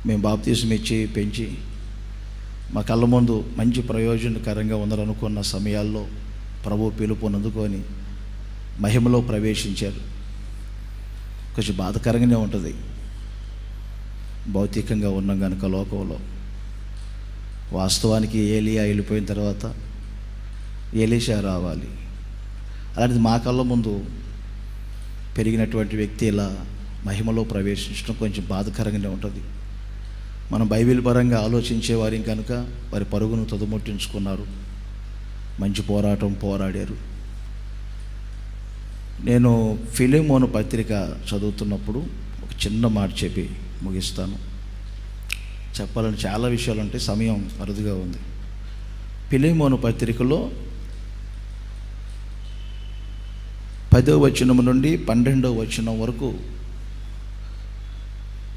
మేము బాప్తిసం ఇచ్చి పెంచి మా కళ్ళ ముందు మంచి ప్రయోజనకరంగా ఉండాలనుకున్న సమయాల్లో ప్రభు పిలుపుని అందుకొని మహిమలో ప్రవేశించారు. కొంచెం బాధకరంగానే ఉంటుంది భౌతికంగా ఉన్నాం కనుక లోకంలో. వాస్తవానికి ఏలియా వెళ్ళిపోయిన తర్వాత ఎలీషా రావాలి. అలాంటిది మా కళ్ళ ముందు పెరిగినటువంటి వ్యక్తి ఇలా మహిమలో ప్రవేశించడం కొంచెం బాధకరంగానే ఉంటుంది. మనం బైబిల్ పరంగా ఆలోచించేవారి కనుక వారి పరుగును తదుముట్టించుకున్నారు, మంచి పోరాటం పోరాడారు. నేను ఫిలిమోను పత్రిక చదువుతున్నప్పుడు ఒక చిన్న మాట చెప్పి ముగిస్తాను. చెప్పాలని చాలా విషయాలు ఉంటాయి, సమయం అరుదుగా ఉంది. ఫిలెమోను పత్రికలో 10వ వచనం నుండి 12వ వచనం వరకు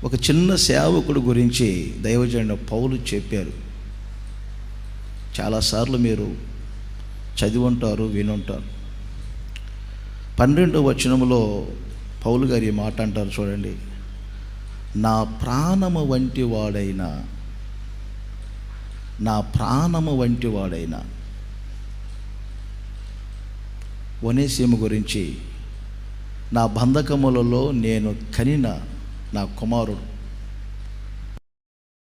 ఒక చిన్న సేవకుడు గురించి దైవజనుడు పౌలు చెప్పారు. చాలాసార్లు మీరు చదివి ఉంటారు, వినుంటారు. 12వ వచనంలో పౌలు గారు ఈ మాట అంటారు చూడండి. నా ప్రాణము వంటి వాడైన ఒనేసిము గురించి, నా బంధకములలో నేను కనిన నా కుమారుడు.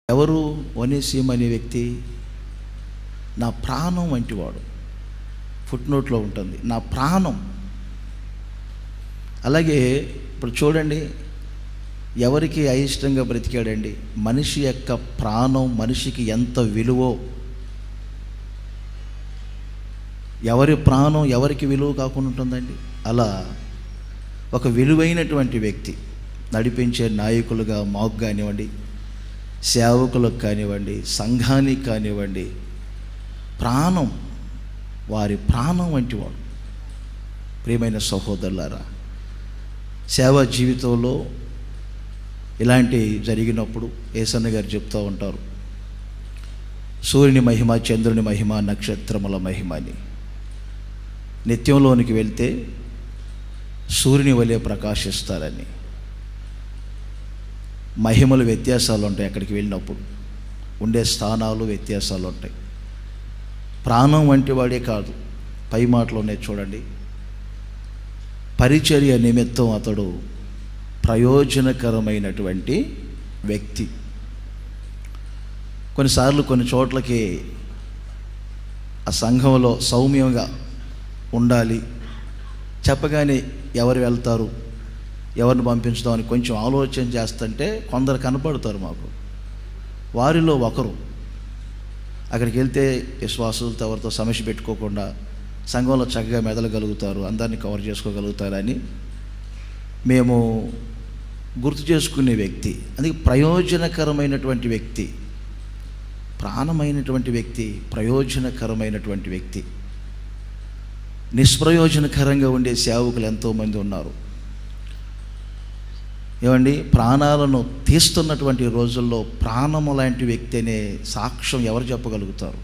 ఎవరు ఒనేసిము అనే వ్యక్తి? నా ప్రాణం వంటివాడు. ఫుట్నోట్లో ఉంటుంది, నా ప్రాణం. అలాగే ఇప్పుడు చూడండి, ఎవరికి అయిష్టంగా బ్రతికాడండి? మనిషి యొక్క ప్రాణం మనిషికి ఎంత విలువో, ఎవరి ప్రాణం ఎవరికి విలువ కాకుండా ఉంటుందండి? అలా ఒక విలువైనటువంటి వ్యక్తి నడిపించే నాయకులుగా మాకు కానివ్వండి, సేవకులకు కానివ్వండి, సంఘానికి కానివ్వండి, ప్రాణం, వారి ప్రాణం వంటి వాడు. ప్రియమైన సహోదరులారా, సేవా జీవితంలో ఇలాంటి జరిగినప్పుడు యేసన్న గారు చెప్తూ ఉంటారు, సూర్యుని మహిమ, చంద్రుని మహిమ, నక్షత్రముల మహిమ అని. నిత్యంలోనికి వెళ్తే సూర్యుని వలె ప్రకాశిస్తారని. మహిమలు వ్యత్యాసాలు ఉంటాయి, అక్కడికి వెళ్ళినప్పుడు ఉండే స్థానాలు వ్యత్యాసాలు ఉంటాయి. ప్రాణం వంటి వాడే కాదు, పై మాటలోనే చూడండి, పరిచర్య నిమిత్తం అతడు ప్రయోజనకరమైనటువంటి వ్యక్తి. కొన్నిసార్లు కొన్ని చోట్లకి ఆ సంఘంలో సౌమ్యంగా ఉండాలి, చెప్పగానే ఎవరు వెళ్తారు, ఎవరిని పంపించుదామని కొంచెం ఆలోచన చేస్తుంటే కొందరు కనపడతారు మాకు. వారిలో ఒకరు అక్కడికి వెళ్తే విశ్వాసులతో ఎవరితో సమస్య పెట్టుకోకుండా సంఘంలో చక్కగా మెదలగలుగుతారు, అందరినీ కవర్ చేసుకోగలుగుతారని మేము గుర్తు చేసుకునే వ్యక్తి. అందుకే ప్రయోజనకరమైనటువంటి వ్యక్తి, ప్రాణమైనటువంటి వ్యక్తి, ప్రయోజనకరమైనటువంటి వ్యక్తి. నిష్ప్రయోజనకరంగా ఉండే సేవకులు ఎంతోమంది ఉన్నారు. ఏమండి, ప్రాణాలను తీస్తున్నటువంటి రోజుల్లో ప్రాణము లాంటి వ్యక్తి అనే సాక్ష్యం ఎవరు చెప్పగలుగుతారు?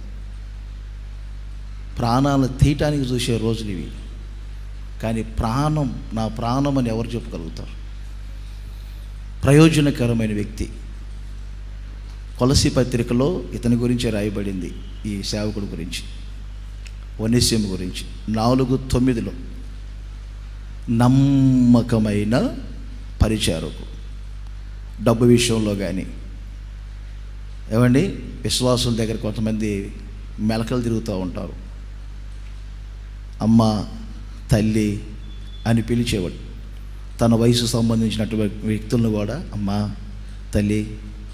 ప్రాణాలను తీయటానికి చూసే రోజులు ఇవి, కానీ ప్రాణం, నా ప్రాణం అని ఎవరు చెప్పగలుగుతారు? ప్రయోజనకరమైన వ్యక్తి. కొలసీ పత్రికలో ఇతని గురించి రాయబడింది, ఈ సేవకుడి గురించి, ఒనేసిము గురించి. 4:9 నమ్మకమైన పరిచారకు. డబ్బు విషయంలో కానీ, ఏమండి, విశ్వాసుల దగ్గర కొంతమంది మెలకలు తిరుగుతూ ఉంటారు. అమ్మ, తల్లి అని పిలిచేవాడు. తన వయసు సంబంధించినటువంటి వ్యక్తులను కూడా అమ్మ, తల్లి,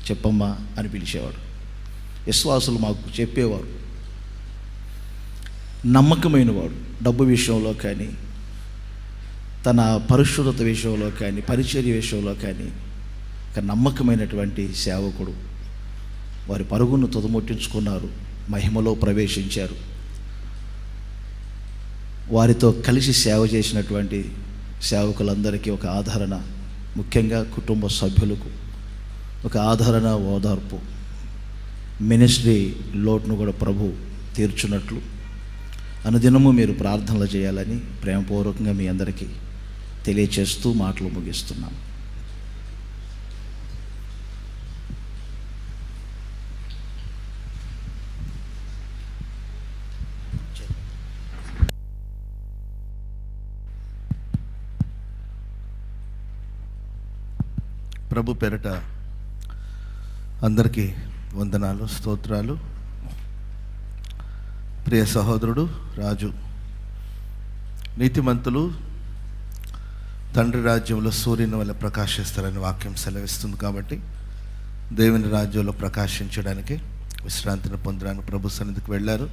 చెప్పమ్మా అని పిలిచేవాడు. విశ్వాసులు మాకు చెప్పేవారు. నమ్మకమైన వాడు. డబ్బు విషయంలో కానీ, తన పరిశుద్ధత విషయంలో కానీ, పరిచర్య విషయంలో కానీ ఒక నమ్మకమైనటువంటి సేవకుడు. వారి పరుగును తుదముట్టించుకున్నారు, మహిమలో ప్రవేశించారు. వారితో కలిసి సేవ చేసినటువంటి సేవకులందరికీ ఒక ఆదరణ, ముఖ్యంగా కుటుంబ సభ్యులకు ఒక ఆదరణ, ఓదార్పు. మినిస్ట్రీ లోటును కూడా ప్రభు తీర్చున్నట్లు అనుదినము మీరు ప్రార్థనలు చేయాలని ప్రేమపూర్వకంగా మీ అందరికీ తెలియచేస్తూ మాటలు ముగిస్తున్నాను. ప్రభు పేరట అందరికీ వందనాలు, స్తోత్రాలు. ప్రియ సహోదరుడు రాజు, నీతిమంతులు తండ్రి రాజ్యంలో సూర్యుని వల్ల ప్రకాశిస్తారని వాక్యం సెలవిస్తుంది. కాబట్టి దేవుని రాజ్యంలో ప్రకాశించడానికి, విశ్రాంతిని పొందడానికి ప్రభు సన్నిధికి వెళ్ళారు.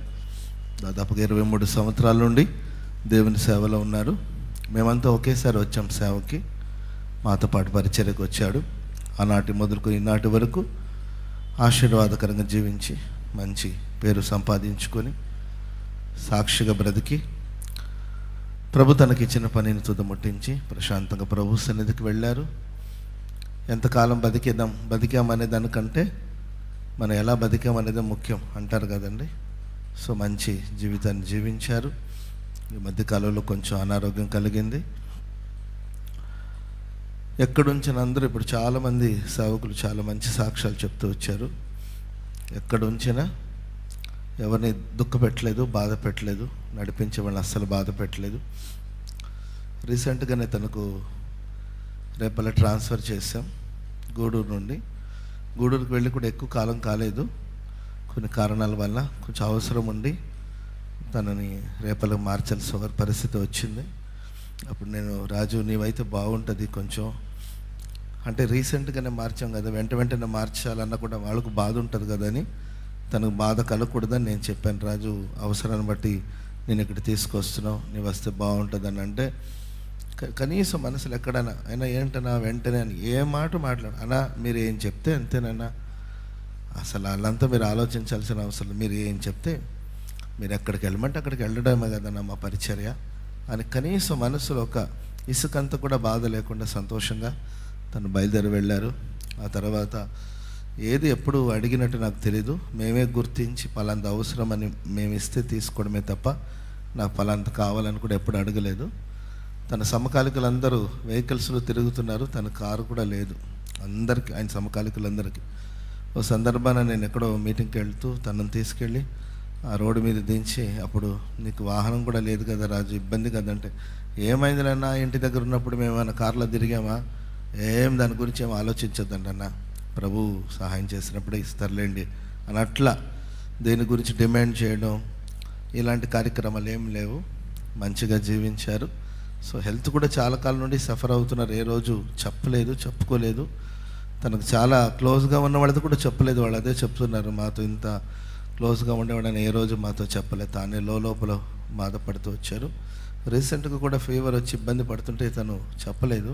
దాదాపుగా 23 సంవత్సరాల నుండి దేవుని సేవలో ఉన్నారు. మేమంతా ఒకేసారి వచ్చాం సేవకి. మాతో పాటు పరిచర్యకు వచ్చాడు. ఆనాటి మొదలుకు ఈనాటి వరకు ఆశీర్వాదకరంగా జీవించి మంచి పేరు సంపాదించుకొని సాక్షిగా బ్రతికి ప్రభు తనకిచ్చిన పనిని తుదముట్టించి ప్రశాంతంగా ప్రభు సన్నిధికి వెళ్ళారు. ఎంతకాలం బతికామనే దానికంటే మనం ఎలా బతికామనేది ముఖ్యం అంటారు కదండి. సో మంచి జీవితాన్ని జీవించారు. ఈ మధ్యకాలంలో కొంచెం అనారోగ్యం కలిగింది. ఎక్కడుంచిన అందరూ ఇప్పుడు చాలామంది సేవకులు చాలా మంచి సాక్ష్యాలు చెప్తూ వచ్చారు. ఎక్కడుంచినా ఎవరిని దుఃఖ పెట్టలేదు, బాధ పెట్టలేదు, నడిపించే వాళ్ళని అస్సలు బాధ పెట్టలేదు. రీసెంట్గానే తనకు రేపల్ల ట్రాన్స్ఫర్ చేసాం గూడూరు నుండి. గూడూరుకి వెళ్ళి కూడా ఎక్కువ కాలం కాలేదు. కొన్ని కారణాల వల్ల కొంచెం అవసరం ఉండి తనని రేపలకు మార్చాల్సిన పరిస్థితి వచ్చింది. అప్పుడు నేను రాజు నీవైతే బాగుంటుంది కొంచెం అంటే రీసెంట్గానే మార్చాం కదా, వెంటనే మార్చాలన్నా కూడా వాళ్ళకు బాధ ఉంటుంది కదా అని, తనకు బాధ కలగకూడదని నేను చెప్పాను. రాజు అవసరాన్ని బట్టి నేను ఇక్కడ తీసుకొస్తున్నావు, నీవు వస్తే బాగుంటుందని అంటే కనీసం మనసులో ఎక్కడైనా అయినా ఏంటన్నా వెంటనే అని ఏ మాట మాట్లాడు అన్నా మీరు ఏం చెప్తే అంతేనన్నా, అసలు వాళ్ళంతా మీరు ఆలోచించాల్సిన అవసరం, మీరు ఏం చెప్తే మీరు ఎక్కడికి వెళ్ళమంటే అక్కడికి వెళ్ళడమే కదన్నా మా పరిచర్య అని కనీసం మనసులో ఒక ఇసుకంతా కూడా బాధ లేకుండా సంతోషంగా తను బయలుదేరి వెళ్ళారు. ఆ తర్వాత ఏది ఎప్పుడు అడిగినట్టు నాకు తెలీదు, మేమే గుర్తించి పలాంత అవసరమని మేము ఇస్తే తీసుకోవడమే తప్ప నాకు పలాంత కావాలని కూడా ఎప్పుడు అడగలేదు. తన సమకాలికులందరూ వెహికల్స్లో తిరుగుతున్నారు, తన కారు కూడా లేదు అందరికీ, ఆయన సమకాలికులందరికీ. ఓ సందర్భాన నేను ఎక్కడో మీటింగ్కి వెళ్తూ తనను తీసుకెళ్ళి ఆ రోడ్డు మీద దించి, అప్పుడు నీకు వాహనం కూడా లేదు కదా రాజు, ఇబ్బంది కదంటే ఏమైందిలన్నా ఇంటి దగ్గర ఉన్నప్పుడు మేము ఏమైనా కార్లో తిరిగామా, ఏం దాని గురించి ఏం ఆలోచించద్దండి అన్న, ప్రభు సహాయం చేసినప్పుడే ఇస్తారులేండి అని అట్లా దేని గురించి డిమాండ్ చేయడం ఇలాంటి కార్యక్రమాలు ఏం లేవు. మంచిగా జీవించారు. సో హెల్త్ కూడా చాలా కాలం నుండి సఫర్ అవుతున్నారు. ఏ రోజు చెప్పలేదు, చెప్పుకోలేదు. తనకు చాలా క్లోజ్గా ఉన్న వాళ్ళది కూడా చెప్పలేదు. వాళ్ళు అదే చెప్తున్నారు, మాతో ఇంత క్లోజ్గా ఉండేవాడని ఏ రోజు మాతో చెప్పలేదు. తానే లోపల బాధపడుతూ వచ్చారు. రీసెంట్గా కూడా ఫీవర్ వచ్చి ఇబ్బంది పడుతుంటే తను చెప్పలేదు.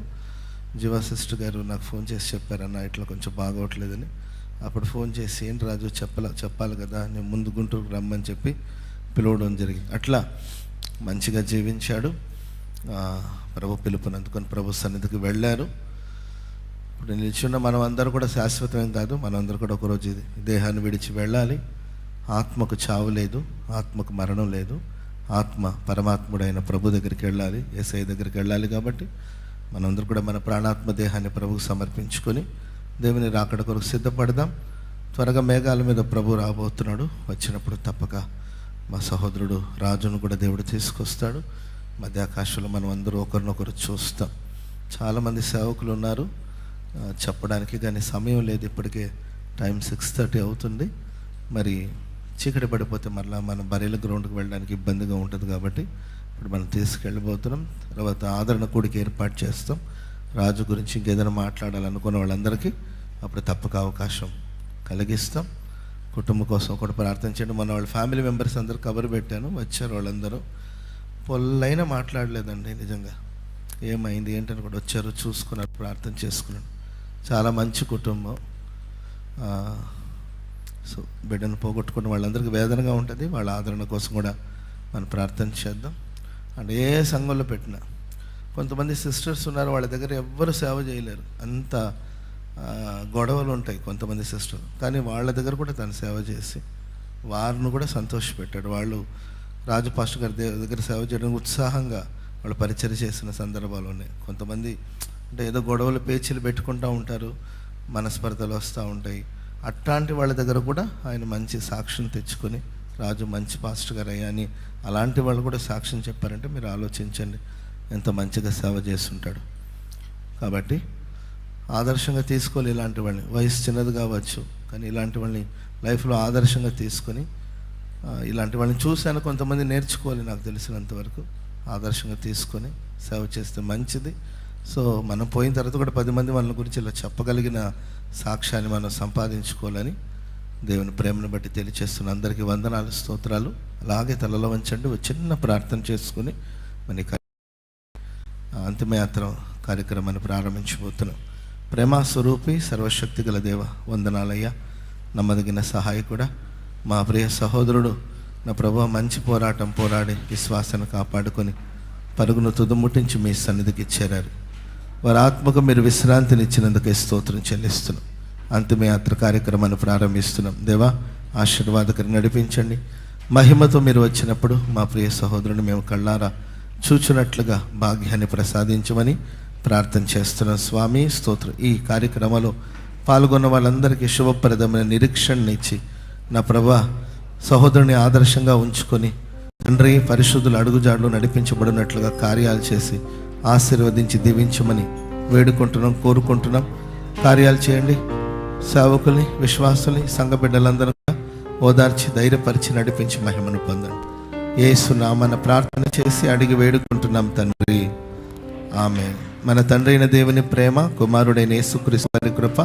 జీవా సిస్టర్ గారు నాకు ఫోన్ చేసి చెప్పారన్న ఇట్లా కొంచెం బాగోట్లేదని. అప్పుడు ఫోన్ చేసి ఏంటి రాజు చెప్పాలి కదా, నేను ముందు గుంటూరుకు రమ్మని చెప్పి పిలవడం జరిగింది. అట్లా మంచిగా జీవించాడు. ప్రభు పిలుపునందుకొని ప్రభు సన్నిధికి వెళ్ళారు. ఇప్పుడు నిల్చున్న మనం అందరూ కూడా శాశ్వతమేం కాదు, మనందరూ కూడా ఒకరోజు దేహాన్ని విడిచి వెళ్ళాలి. ఆత్మకు చావు లేదు, ఆత్మకు మరణం లేదు. ఆత్మ పరమాత్ముడైన ప్రభు దగ్గరికి వెళ్ళాలి, యేసయ్య దగ్గరికి వెళ్ళాలి. కాబట్టి మనందరూ కూడా మన ప్రాణాత్మ దేహాన్ని ప్రభుకు సమర్పించుకొని దేవుని రాకడ కొరకు సిద్ధపడదాం. త్వరగా మేఘాల మీద ప్రభు రాబోతున్నాడు. వచ్చినప్పుడు తప్పక మా సహోదరుడు రాజును కూడా దేవుడు తీసుకొస్తాడు. మధ్య ఆకాశంలో మనం అందరూ ఒకరినొకరు చూస్తాం. చాలామంది సేవకులు ఉన్నారు చెప్పడానికి, కానీ సమయం లేదు. ఇప్పటికే టైం 6:30 అవుతుంది. మరి చీకటి పడిపోతే మళ్ళీ మనం బరేల గ్రౌండ్కి వెళ్ళడానికి ఇబ్బందిగా ఉంటుంది. కాబట్టి ఇప్పుడు మనం తీసుకెళ్ళిపోతున్నాం. తర్వాత ఆదరణ కూడికి ఏర్పాటు చేస్తాం. రాజు గురించి ఇంకేదైనా మాట్లాడాలనుకున్న వాళ్ళందరికీ అప్పుడు తప్పక అవకాశం కలిగిస్తాం. కుటుంబం కోసం ఒకటి ప్రార్థన చేయండి. మన వాళ్ళ ఫ్యామిలీ మెంబర్స్ అందరూ కబర్ పెట్టాను, వచ్చారు. వాళ్ళందరూ పొల్లైనా మాట్లాడలేదండి. నిజంగా ఏమైంది ఏంటని కూడా వచ్చారు, చూసుకున్నారు, ప్రార్థన చేసుకున్నాను. చాలా మంచి కుటుంబం. సో బిడ్డను పోగొట్టుకున్న వాళ్ళందరికీ వేదనగా ఉంటుంది. వాళ్ళ ఆదరణ కోసం కూడా మనం ప్రార్థన చేద్దాం. అంటే ఏ సంఘంలో పెట్టినా కొంతమంది సిస్టర్స్ ఉన్నారు, వాళ్ళ దగ్గర ఎవ్వరు సేవ చేయలేరు, అంత గొడవలు ఉంటాయి కొంతమంది సిస్టర్. కానీ వాళ్ళ దగ్గర కూడా తను సేవ చేసి వారిని కూడా సంతోషపెట్టాడు. వాళ్ళు రాజు పాస్టర్ గారి దగ్గర సేవ చేయడానికి ఉత్సాహంగా వాళ్ళు పరిచయం చేసిన సందర్భాలు ఉన్నాయి. కొంతమంది అంటే ఏదో గొడవలు పేచీలు పెట్టుకుంటూ ఉంటారు, మనస్పర్ధలు వస్తూ ఉంటాయి. అట్లాంటి వాళ్ళ దగ్గర కూడా ఆయన మంచి సాక్ష్యం తెచ్చుకొని రాజు మంచి పాస్టర్ గారు అయ్యా అని అలాంటి వాళ్ళు కూడా సాక్ష్యం చెప్పారంటే మీరు ఆలోచించండి ఎంత మంచిగా సేవ చేస్తుంటాడు. కాబట్టి ఆదర్శంగా తీసుకోవాలి ఇలాంటి వాళ్ళని. వయసు చిన్నది కావచ్చు, కానీ ఇలాంటి వాళ్ళని లైఫ్లో ఆదర్శంగా తీసుకొని ఇలాంటి వాళ్ళని చూశాను కొంతమంది నేర్చుకోవాలి. నాకు తెలిసినంతవరకు ఆదర్శంగా తీసుకొని సేవ చేస్తే మంచిది. సో మనం పోయిన తర్వాత కూడా 10 మంది వాళ్ళ గురించి ఇలా చెప్పగలిగిన సాక్ష్యాన్ని మనం సంపాదించుకోవాలని దేవుని ప్రేమను బట్టి తెలియచేస్తున్న అందరికీ వందనాలు, స్తోత్రాలు. అలాగే తలలో వంచండి. ఒక చిన్న ప్రార్థన చేసుకుని మన అంతిమయాత్ర కార్యక్రమాన్ని ప్రారంభించబోతున్నాం. ప్రేమ స్వరూపి సర్వశక్తి గల దేవ, వందనాలయ్యా. నమ్మదగిన సహాయకుడా, మా ప్రియ సహోదరుడు నా ప్రభు మంచి పోరాటం పోరాడి విశ్వాసాన్ని కాపాడుకొని పరుగును తుదముట్టించి మీ సన్నిధికి చేరారు. వారి ఆత్మకు మీరు విశ్రాంతిని ఇచ్చినందుకే స్తోత్రం చెల్లిస్తున్నాం. అంతిమయాత్ర కార్యక్రమాన్ని ప్రారంభిస్తున్నాం. దేవా, ఆశీర్వాదకరి నడిపించండి. మహిమతో మీరు వచ్చినప్పుడు మా ప్రియ సహోదరుని మేము కళ్ళారా చూచున్నట్లుగా భాగ్యాన్ని ప్రసాదించమని ప్రార్థన చేస్తున్నాం. స్వామి స్తోత్రం. ఈ కార్యక్రమంలో పాల్గొన్న వాళ్ళందరికీ శుభప్రదమైన నిరీక్షణ ఇచ్చి నా ప్రభా సహోదరుని ఆదర్శంగా ఉంచుకొని తండ్రి పరిశుద్ధులు అడుగుజాడలు నడిపించబడినట్లుగా కార్యాలు చేసి ఆశీర్వదించి దీవించమని వేడుకుంటున్నాం, కోరుకుంటున్నాం. కార్యాలు చేయండి. సేవకుల్ని, విశ్వాసుల్ని, సంఘ బిడ్డలందరూ ఓదార్చి ధైర్యపరిచి నడిపించి మహిమను పొందండి. యేసు నామన ప్రార్థన చేసి అడిగి వేడుకుంటున్నాం తండ్రి, ఆమేన్. మన తండ్రి అయిన దేవుని ప్రేమ, కుమారుడైన యేసుక్రీస్తు వారి కృప,